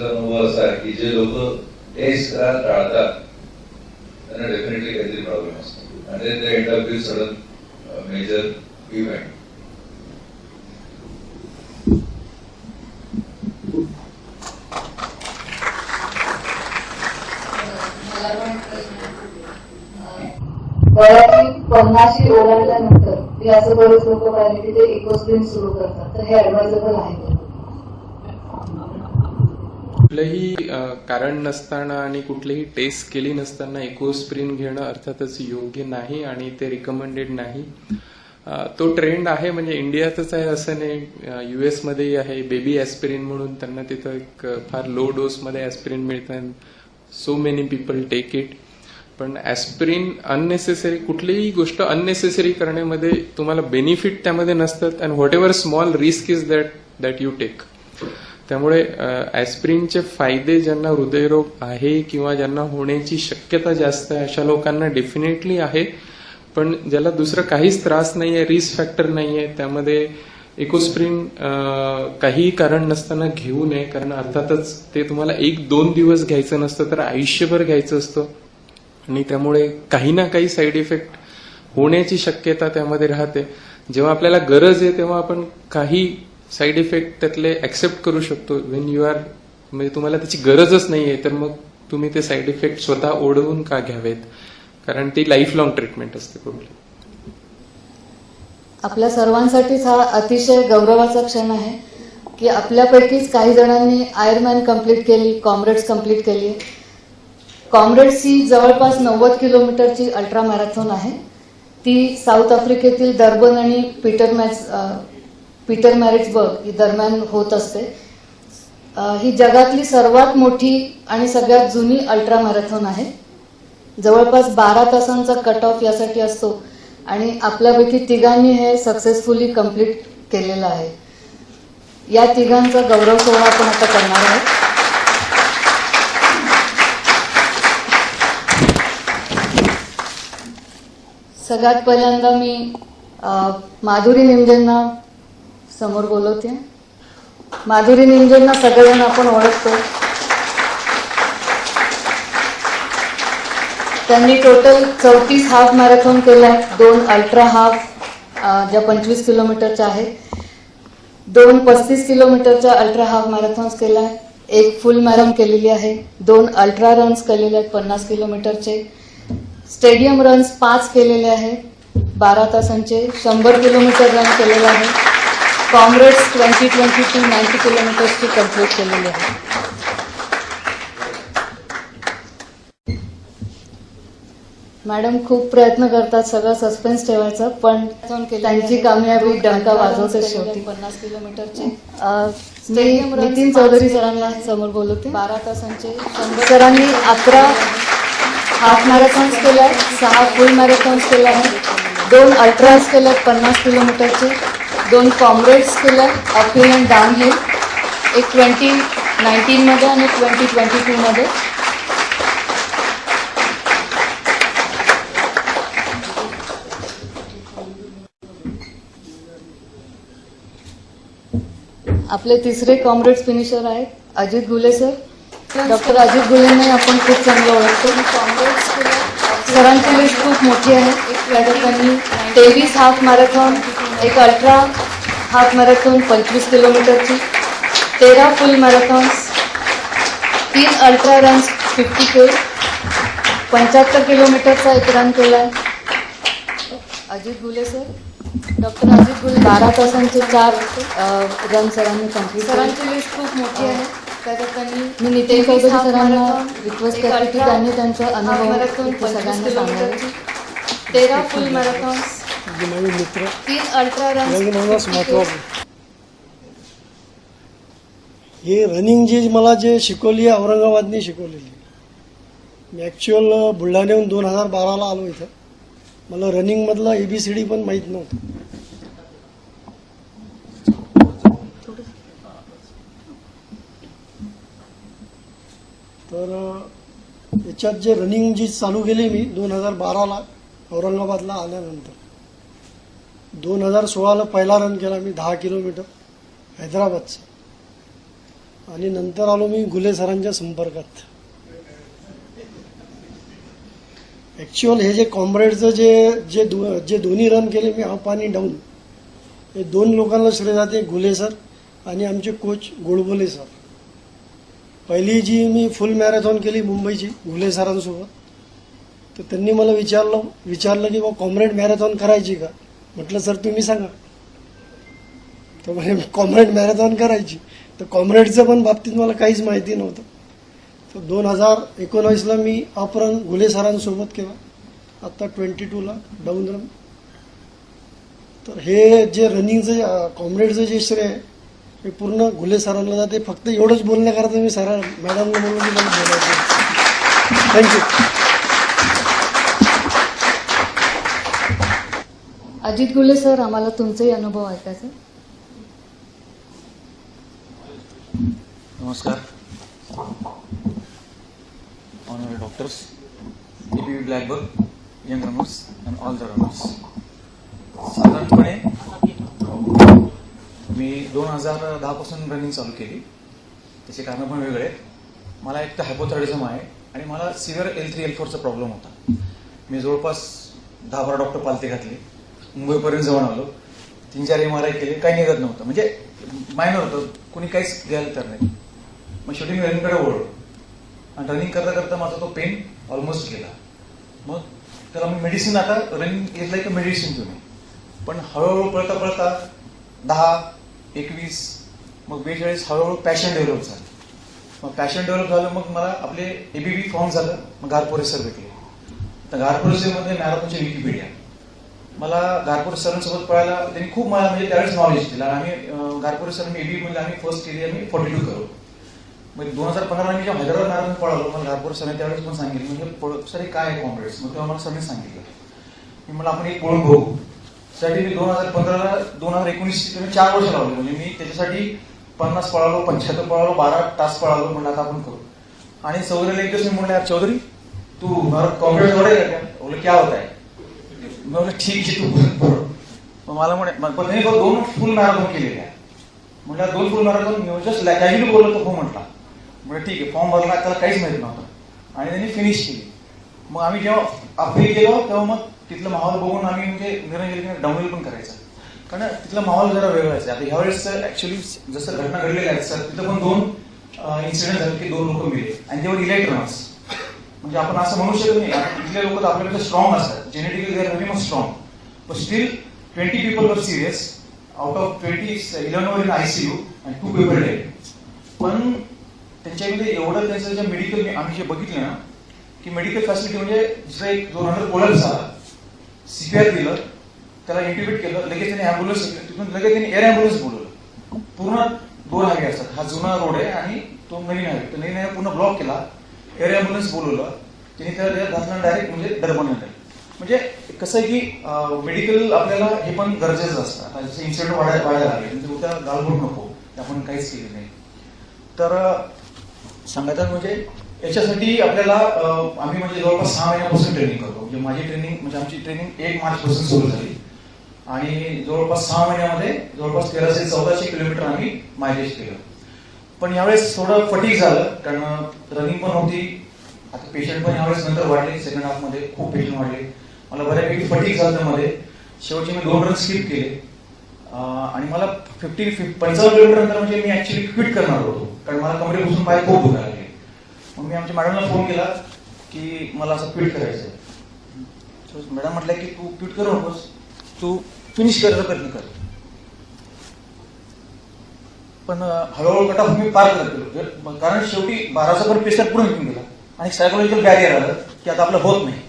अनुभव असा आहे की जे लोक टेस्ट करायला टाळतात त्यांना डेफिनेटली काहीतरी प्रॉब्लेम असतो आणि ते end up with sudden major event. वयाची 50 ओलांडल्यानंतर ते असं बरेच लोक पाहिले की ते इकोस्प्रिंट सुरू करतात, तर हे ऍडवायझेबल आहे का? कुठलंही कारण नसताना आणि कुठलीही टेस्ट केली नसताना इकोस्प्रिन घेणं अर्थातच योग्य नाही आणि ते रिकमेंडेड नाही. तो ट्रेंड आहे, म्हणजे इंडियातच आहे असं नाही, US मध्येही आहे. बेबी ॲस्पिरिन म्हणून त्यांना तिथं एक फार लो डोसमध्ये ॲस्पिरिन मिळतं. So many people take it. पण ॲस्पिरिन अननेसेसरी, कुठलीही गोष्ट अननेसेसरी करण्यामध्ये तुम्हाला बेनिफिट त्यामध्ये नसतात and whatever small risk is that you take. त्यामुळे ॲस्पिरिनचे फायदे ज्यांना हृदयरोग आहे किंवा ज्यांना होण्याची शक्यता जास्त आहे अशा लोकांना डेफिनेटली आहे. पण ज्याला दुसरं काहीच त्रास नाहीये, रिस्क फॅक्टर नाहीये, त्यामध्ये इकोस्प्रिन काही कारण नसताना घेऊ नये. कारण अर्थातच ते तुम्हाला 1-2 दिवस घ्यायचं नसतं तर आयुष्यभर घ्यायचं असतं आणि त्यामुळे काही ना काही साईड इफेक्ट होण्याची शक्यता त्यामध्ये राहते. जेव्हा आपल्याला गरज आहे तेव्हा आपण काही साईड इफेक्ट त्यातले ऍक्सेप्ट करू शकतो. वेन यू आर, म्हणजे तुम्हाला त्याची गरजच नाहीये तर मग तुम्ही ते साईड इफेक्ट स्वतः ओढवून का घ्यावेत, कारण ती लाईफ लॉंग ट्रीटमेंट असते प्रॉब्लेम. आपल्या सर्वांसाठीच हा अतिशय गौरवाचा क्षण आहे की आपल्यापैकीच काही जणांनी आयर्नमॅन कंप्लीट केली, कॉम्रेड्स कंप्लीट केली. कॉम्रेड्स ही जवळपास 90 किलोमीटरची अल्ट्रा मॅरेथॉन आहे. ती साऊथ आफ्रिकेतील डर्बन आणि पीटर मॅरिट्सबर्ग दरम्यान होत असते. ही जगातली सर्वात मोठी आणि सगळ्यात जुनी अल्ट्रा मॅरेथॉन आहे. जवळपास 12 तासांचा कट ऑफ यासाठी असतो आणि आपल्यापैकी तिघांनी हे सक्सेसफुली कंप्लीट केलेलं आहे. या तिघांचा गौरव सोहळा आपण आता करणार आहोत. सगळ्यात पहिल्यांदा मी माधुरी निमजेंना समोर बोलवते. माधुरी निमजेंना सगळेजण आपण ओळखतो. त्यांनी टोटल 34 हाफ मॅरेथॉन केल्या, 2 अल्ट्रा हाफ ज्या 25 किलोमीटरच्या आहेत, 2 35 किलोमीटरच्या अल्ट्रा हाफ मॅरेथॉन्स केल्या, 1 फुल मॅरेथॉन केलेली आहे, 2 अल्ट्रा रन्स केलेले आहेत 50 किलोमीटरचे, स्टेडियम रन्स 5 केलेले आहेत 12 तासांचे, 100 किलोमीटर रन केलेले आहे. कॉम्रेड्स 2022 90 किलोमीटर्सची कंप्लीट केलेली आहे. मॅडम खूप प्रयत्न करतात सगळं सस्पेन्स ठेवायचं, पण त्यांची कामयाबी डंका वाजवते शेवटी. 50 किलोमीटरचे नितीन चौधरी सरांना समोर बोलवते. 12 तासांचे सरांनी 11 हाफ मॅरेथॉन्स केल्या, 6 फुल मॅरेथॉन्स केल्या आहेत, 2 अल्ट्राज केल्या 50 किलोमीटरचे, 2 कॉम्रेड्स केल्या अपहिल अँड डाऊनहिल, एक 2019 मध्ये आणि 2022 मध्ये. आपले तिसरे कॉम्रेड्स फिनिशर आहेत अजित गुले सर. डॉक्टर अजित गुलेंना आपण खूप चांगलं ओळखतो. सरांची लिस्ट खूप मोठी आहे. त्यांनी 23 half marathon, 1 ultra half marathon 25 किलोमीटरची, 13 फुल मॅरेथॉन्स, 3 अल्ट्रा रन्स 50K, 75 किलोमीटरचा एक रन केला आहे. अजित गुले सर. डॉक्टर अजित गुले 12 तासांचे 4 रन सरांनी कंप्लीट. सरांची लिस्ट खूप मोठी आहे. मी नितीन चौधरी सरांना रिक्वेस्ट करते की त्यांनी त्यांचा अनुभव सगळ्यांना सांगावे. 13 फुल मॅरेथॉन्स, 3 अल्ट्रा रन्स. हे रनिंग जी मला जे शिकवली आहे औरंगाबादने शिकवलेली. मी ॲक्च्युअल बुलढाण्याहून 2012ला आलो इथं. मला रनिंगमधलं ABCD पण माहीत नव्हतं. तर याच्यात जे रनिंग जी चालू केली मी 2012ला औरंगाबादला आल्यानंतर, 2016ला पहिला रन केला मी 10 किलोमीटर हैदराबादचा, आणि नंतर आलो मी गुले सरांच्या संपर्कात. ॲक्च्युअल हे जे कॉम्रेडचं जे दोन्ही रन केले मी अप आणि डाऊन, हे 2 लोकांना श्रेय जाते, गुले सर आणि आमचे कोच गोडबोले सर. पहिली जी मी फुल मॅरेथॉन केली मुंबईची गुले सरांसोबत, तर त्यांनी मला विचारलं की बाबा कॉम्रेड मॅरेथॉन करायची का. म्हटलं सर तुम्ही सांगा. तर म्हणजे कॉम्रेड मॅरेथॉन करायची. तर कॉम्रेडचं पण बाबतीत मला काहीच माहिती नव्हतं. तर 2019ला मी अप रन घुले सरांसोबत केला, आता 22ला डाऊन रन. तर हे जे रनिंगचं कॉम्रेडचं जे श्रेय आहे हे पूर्ण घुले सरांना जाते. फक्त एवढंच बोलण्याकरता मी मॅडमला बोलून की मला बोलायचं. थँक्यू. अजित गुले सर, आम्हाला तुमचेही अनुभव ऐकायचे. नमस्कार. Honorable doctors, APV Blackbird, young runners and all the runners. साधारणपणे मी 2010 पासून रनिंग चालू केली. त्याचे कारण पण वेगळे आहेत. मला एक तर हायपोथायरॉइडिझम आहे आणि मला सिव्हिअर L3 L4चा प्रॉब्लेम होता. मी जवळपास 10-12 डॉक्टर पालते घातले, मुंबईपर्यंत जाऊन आलो, 3-4 MRI केले, काही निघत नव्हतं. म्हणजे मायनर होतं, कोणी काहीच घ्यायला तर नाही. मग शेवटी मी रनिंगकडे वळलो आणि रनिंग करता करता माझा तो पेन ऑलमोस्ट गेला. मग त्याला मी मेडिसिन, आता running is like a medicine तुम्ही, पण हळूहळू पळता पळता 10, 21, मग 42 हळूहळू पॅशन डेव्हलप झालं. मग पॅशन डेव्हलप झालं, मग मला आपले ABB फॉर्म झालं. मग गारपोरे सर भेटले. तर गारपोरे सरमध्ये मॅरेथॉनचे विकिपीडिया, मला गारपोरे सरांसोबत पळायला त्यांनी खूप मला म्हणजे त्यावेळेस नॉलेज दिलं. आम्ही गारपोरे सर ABB मध्ये आम्ही फर्स्ट केली, आम्ही 42 करू. मग 2015 मी जेव्हा हैदराबाद मॅरेथॉन पळालो, मला गारपोरे सरने त्यावेळेस पण सांगितलं म्हणजे सर काय आहे कॉम्रेड्स. मग तेव्हा मला सरने सांगितलं की मला आपण एक पळून बघू. साठी मी 2015ला 2019 4 वर्ष लावले. म्हणजे मी त्याच्यासाठी 50 पळालो, 75 पळालो, 12 तास पळालो. म्हणलं आता आपण करू. आणि चौधरीला एक दिवस मी म्हणलं, यार चौधरी तू कॉम्रेड्स जोडेगा क्या? बोले क्या होता है? मी बोललं ठीक आहे, तू बरोबर. मग मला म्हणे, पण त्यांनी 2 फुल मॅरेथॉन केलेल्या. म्हटलं 2 फुल मॅरेथॉन जस्ट काही बोललो तो हो म्हटला. म्हणजे ठीक आहे, फॉर्म भरला, त्याला काहीच माहित नव्हतं आणि त्यांनी फिनिश केली. मग आम्ही जेव्हा अप्रिल गेलो तेव्हा मग तिथलं माहोल बघून आम्ही म्हणजे निर्णय घेतला की डाऊनहिल पण करायचं, कारण तिथला माहोल जरा वेगळा आहे. आता ह्यावेळेस ऍक्च्युली जसं घटना घडलेल्या आहेत सर, तिथं पण 2 इन्सिडेंट झाले की 2 लोक मेले आणि तेव्हा इलाइट रनर्स. म्हणजे आपण असं म्हणू शकत नाही, इथले लोक तर आपल्याकडे स्ट्रॉंग असतात, genetically they are very much strong, पण स्टील 20 people वर सिरियस. आउट ऑफ 20, 11 वर इन ICU आणि 2 people डेड. पण त्यांच्यामध्ये एवढं त्यांचं जे मेडिकल आम्ही जे बघितलं ना की मेडिकल फॅसिलिटी म्हणजे जसं एक 2 रनर कोलॅप्स झाला, CPR दिलं, त्याला इंटिब्युट केलं, लगेच त्याने अँब्युलन्स, तिथून लगेच त्यांनी एअर अँब्युलन्स बोलवलं. पूर्ण 2 हायवे असतात, हा जुना रोड आहे आणि तो नवीन हायवे, तो नवीन हायवे पूर्ण ब्लॉक केला, एअर अँब्युलन्स बोलवलं, त्यांनी त्याला घातलं डायरेक्ट म्हणजे दरबन. म्हणजे कसं आहे की मेडिकल आपल्याला हे पण गरजेचं असतं. जसं इन्सिडेंट वाढायला लागले म्हणजे उद्या गालबोट नको, आपण काहीच केलं नाही. तर सांगायचं म्हणजे याच्यासाठी आपल्याला आम्ही म्हणजे जवळपास 6 महिन्यापासून ट्रेनिंग करतो. म्हणजे माझी ट्रेनिंग म्हणजे आमची ट्रेनिंग 1 मार्चपासून सुरू झाली आणि जवळपास 6 महिन्यामध्ये जवळपास 1300-1400 किलोमीटर आम्ही मायलेज केलं. पण यावेळेस थोडं फटीक झालं, कारण रनिंग पण होती, आता पेशंट पण यावेळेस नंतर वाढले, सेकंड हाफ मध्ये खूप पेशंट वाढले, मला बऱ्यापैकी फटीक झालं. त्यामध्ये शेवटचे मी 2 रन स्किप केले आणि मला 55 किलोमीटर नंतर म्हणजे मी ऍक्च्युली क्विट करणार होतो, कारण मला कमरेपासून पाय खूप दुखायला लागले. मग मी आमच्या मॅडमला फोन केला की मला असं क्विट करायचं आहे. मॅडम म्हटलं की तू क्विट करू नकोस, तू फिनिश करायचा प्रयत्न कर. पण हळूहळू कट ऑफ मी पार करतो, कारण शेवटी 12चा पण पेसर पुढे निघून गेला आणि सायकोलॉजिकल बॅरियर आलं की आता आपलं होत नाही.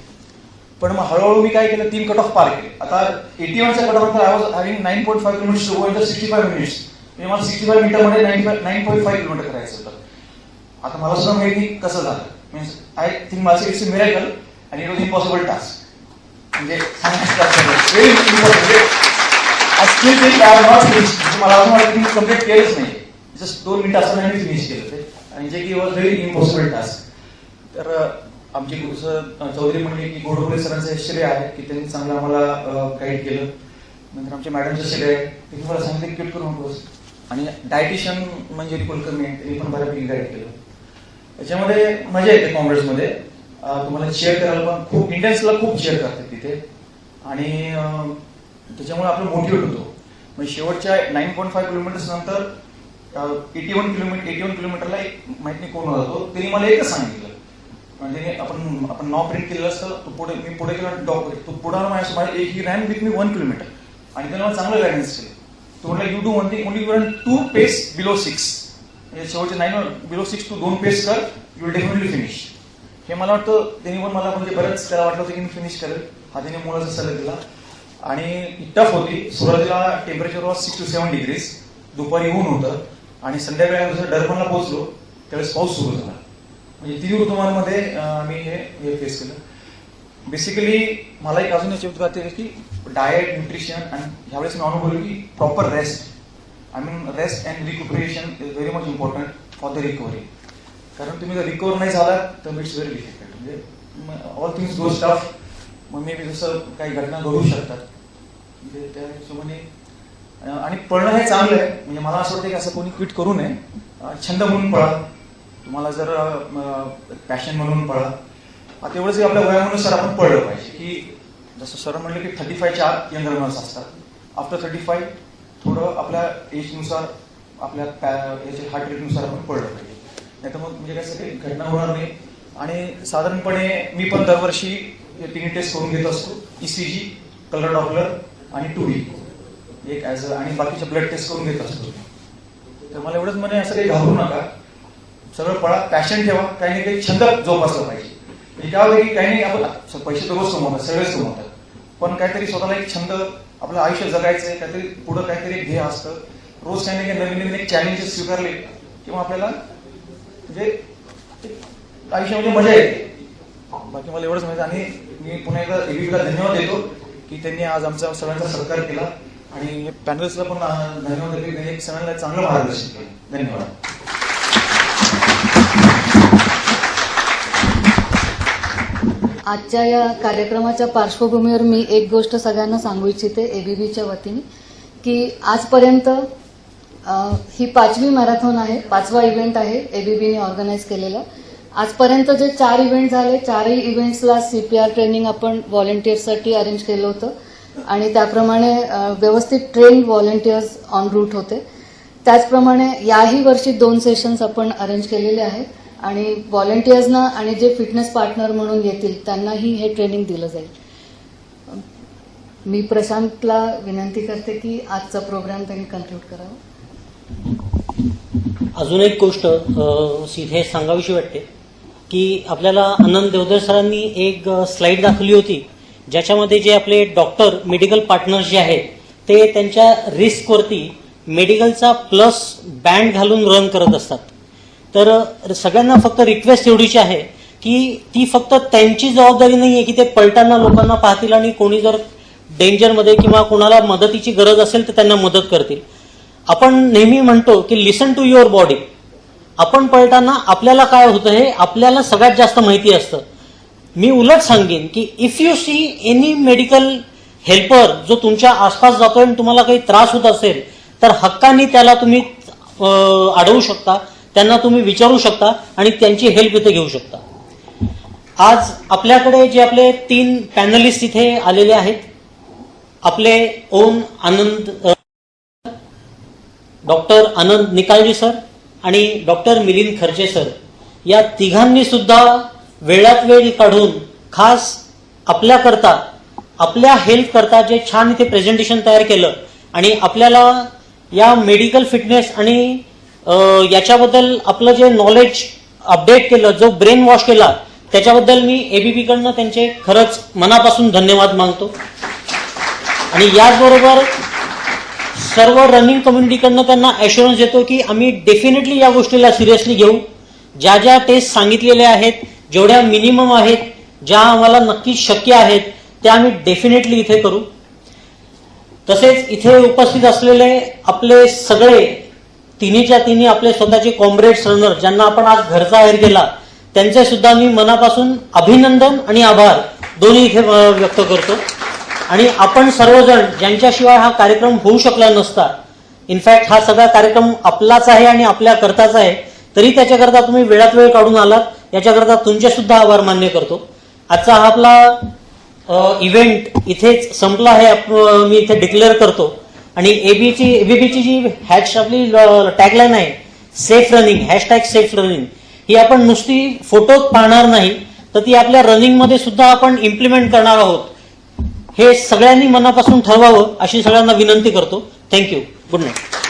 पण मग हळूहळू मी काय केलं, 3 कट ऑफ पार केले. आता 81च्या cut off I was having 9.5 kilometres to go in 65 minutes. म्हणजे मला 65 मिनिटांमध्ये 9.5 किलोमीटर करायचं होतं. आता मला सुद्धा माहिती कसं झालं, मीन्स आय थिंक माझं इट्स अ मिरेकल आणि इट वॉज इम्पॉसिबल टास्क. म्हणजे मला असं वाटतं की मी कम्प्लीट केलंच नाही, जस्ट 2 मिनिटं असताना मी फिनिश केलं ते, आणि जे की वॉज व्हेरी इम्पॉसिबल टास्क. तर आमचे चौधरी म्हणले की गोडबोले सरांचं श्रेय आहे की त्यांनी चांगलं आम्हाला गाईड केलं. नंतर आमच्या मॅडमचं श्रेय आहे की तुम्हाला सांगितलं क्विट करू नकोस, आणि डायटिशियन म्हणजे कुलकर्णी त्यांनी पण बऱ्यापैकी गाईड केलं. याच्यामध्ये मजा येते कॉम्रेड्समध्ये, तुम्हाला चेअर करायला पण खूप, इंडियन्सला खूप चेअर करतात तिथे आणि त्याच्यामुळे आपलं मोटिवेट होतो. म्हणजे शेवटच्या 9.5 किलोमीटर्स नंतर 81 किलोमीटरला एक माहित नाही कोण होतो, त्यांनी मला एकच सांगितलं, म्हणजे आपण नॉ प्रिंट केलेलं असतं, मी पुढे केला डॉक्टर, तो पुढे माझ्या एक रॅन विथ मी 1 किलोमीटर आणि त्याला मला चांगलं गायडन्स केलं. तो म्हटलं you do one thing, only you run 2 pace below 6. शेवटचे 9 बिलो 6 to 2 पेस कर, यू विल डेफिनेटली फिनिश. हे मला वाटतं त्यांनी पण मला म्हणजे बरंच त्याला वाटलं होतं की मी फिनिश करेल, हा त्याने मुळाचा सल्ला दिला. आणि टफ होती. सुरुवातीला टेम्परेचर वॉज 6 to 7 डिग्रीज, दुपारी ऊन होतं आणि संध्याकाळी जसं डरबनला पोहोचलो त्यावेळेस पाऊस सुरू झाला. म्हणजे 3 ऋतुमानामध्ये मी हे फेस केलं. बेसिकली मला एक अजून याची वाटते की डाएट, न्यूट्रिशन आणि ह्यावेळेस मी अनुभवलं की proper rest, rest and recuperation is very much important for the recovery. कारण तुम्ही जर रिकव्हर नाही झाला तर इट्स व्हेरी डिफिकल्ट. म्हणजे ऑल थिंग्स गो टफ. मग मे बी जसं काही घटना घडू शकतात म्हणजे त्या हिशोबाने. आणि पळणं हे चांगलं आहे. म्हणजे मला असं वाटतं की असं कोणी क्विट करू नये. छंद म्हणून पळा, तुम्हाला जर पॅशन म्हणून पळा. आता एवढंच की आपल्या वयानुसार आपण पळलं पाहिजे. की जसं सर म्हणलं की 35च्या आत यंग रनर्स असतात. आफ्टर 35 थोडं आपल्या एजनुसार, आपल्या हार्ट रेटनुसार आपण पळलं पाहिजे. नाही तर मग म्हणजे कसं काही घटना होणार नाही. आणि साधारणपणे मी पण दरवर्षी 3 टेस्ट करून घेत असतो. ECG, कलर डॉपलर आणि 2D एक ऍज आणि बाकीचे ब्लड टेस्ट करून घेत असतो. तर मला एवढंच म्हणे असं काही घाबरू नका, सगळं पळा, पॅशन ठेवा, काही ना काही छंद जोपासला पाहिजे. त्यावेळी काही नाही, आपण पैसे तर रोज कमवतात, सगळेच कमवतात, पण काहीतरी स्वतःला एक छंद, आपलं आयुष्य जगायचंय, काहीतरी पुढं काहीतरी एक ध्येय असतं. रोज काही ना काही नवीन नवीन एक चॅलेंजेस स्वीकारले किंवा आपल्याला म्हणजे आयुष्यामध्ये मजा येते. बाकी मला एवढंच माहिती. आणि मी पुन्हा एकदा एबीपीला धन्यवाद देतो की त्यांनी आज आमचा सगळ्यांचा सहकार केला आणि पॅनलिस्टला पण धन्यवाद देतो की त्यांनी सगळ्यांना चांगलं मार्गदर्शन केलं. धन्यवाद. आजच्या या कार्यक्रमाच्या पार्श्वभूमीवर मी एक गोष्ट सगळ्यांना सांगू इच्छिते एबीबीच्या वतीने, की आजपर्यंत ही 5वी मॅरेथॉन आहे, 5वा इव्हेंट आहे एबीबीने ऑर्गनाईज केलेला. आजपर्यंत जे 4 इव्हेंट झाले, 4ही इव्हेंट्सला CPR ट्रेनिंग आपण व्हॉलंटियर्ससाठी अरेंज केलं होतं आणि त्याप्रमाणे व्यवस्थित ट्रेन व्हॉलंटियर्स ऑन रूट होते. त्याचप्रमाणे याही वर्षी 2 सेशन्स आपण अरेंज केलेले आहेत आणि व्हॉलंटियर्सना आणि जे फिटनेस पार्टनर म्हणून येतील त्यांनाही हे ट्रेनिंग दिलं जाईल. मी प्रशांतला विनंती करते की आजचा प्रोग्राम त्यांनी कन्क्लूड करावा. अजून एक गोष्ट इथे सांगावीशी वाटते की आपल्याला आनंद देवधर सरांनी एक स्लाइड दाखवली होती ज्याच्यामध्ये जे आपले डॉक्टर, मेडिकल पार्टनर्स जे आहेत ते त्यांच्या रिस्कवरती मेडिकलचा प्लस बँड घालून रन करत असतात. तर सगळ्यांना फक्त रिक्वेस्ट एवढीची आहे की ती फक्त त्यांची जबाबदारी नाहीये की ते पळताना लोकांना पाहतील आणि कोणी जर डेंजरमध्ये किंवा कोणाला मदतीची गरज असेल तर त्यांना मदत करतील. आपण नेहमी म्हणतो की लिसन टू युअर बॉडी. आपण पळताना आपल्याला काय होतं हे आपल्याला सगळ्यात जास्त माहिती असतं. मी उलट सांगेन की if you see any medical helper जो तुमच्या आसपास जातोय आणि तुम्हाला काही त्रास होत असेल तर हक्काने त्याला तुम्ही अडवू शकता, त्यांना तुम्ही विचारू शकता आणि त्यांची हेल्प इथे घेऊ शकता. आज आपल्याकडे जे आपले 3 पॅनलिस्ट इथे आलेले आहेत, आपले on Anand, doctor Anand Nikalje sir आणि डॉक्टर मिलिंद खर्चे सर, या तिघांनी सुद्धा वेळात वेळ काढून खास आपल्याकरता, आपल्या हेल्थ करता जे छान इथे प्रेझेंटेशन तयार केलं आणि आपल्याला या मेडिकल फिटनेस आणि याच्याबद्दल आपलं जे नॉलेज अपडेट केलं, जो ब्रेन वॉश केला, त्याच्याबद्दल मी एबीपीकडनं त्यांचे खरंच मनापासून धन्यवाद मानतो. आणि याचबरोबर सर्व रनिंग कम्युनिटीकडनं त्यांना ॲश्युरन्स देतो की आम्ही डेफिनेटली या गोष्टीला सिरियसली घेऊ. ज्या ज्या टेस्ट सांगितलेल्या आहेत, जेवढ्या मिनिमम आहेत, ज्या आम्हाला नक्कीच शक्य आहेत, त्या आम्ही डेफिनेटली इथे करू. तसेच इथे उपस्थित असलेले आपले सगळे तिन्हीच्या तिन्ही आपले स्वतःचे कॉम्रेड्स रनर ज्यांना आपण आज घरचा आहेर केला, त्यांचे सुद्धा मी मनापासून अभिनंदन आणि आभार दोन्ही इथे व्यक्त करतो. आणि आपण सर्वजण ज्यांच्याशिवाय हा कार्यक्रम होऊ शकला नसता, इनफॅक्ट हा सगळा कार्यक्रम आपलाच आहे आणि आपल्या करताच आहे, तरी त्याच्याकरता तुम्ही वेळात वेळ काढून आलात, याच्याकरता तुमचे सुद्धा आभार मान्य करतो. आजचा हा आपला इव्हेंट इथेच संपला आहे मी इथे डिक्लेअर करतो. आणि एबीपीची जी आपली टॅगलाईन आहे सेफ रनिंग, #सेफरनिंग, ही आपण नुसती फोटोत पाहणार नाही तर ती आपल्या रनिंगमध्ये सुद्धा आपण इम्प्लिमेंट करणार आहोत. हे सगळ्यांनी मनापासून ठरवावं अशी सगळ्यांना विनंती करतो. थँक्यू. Good night.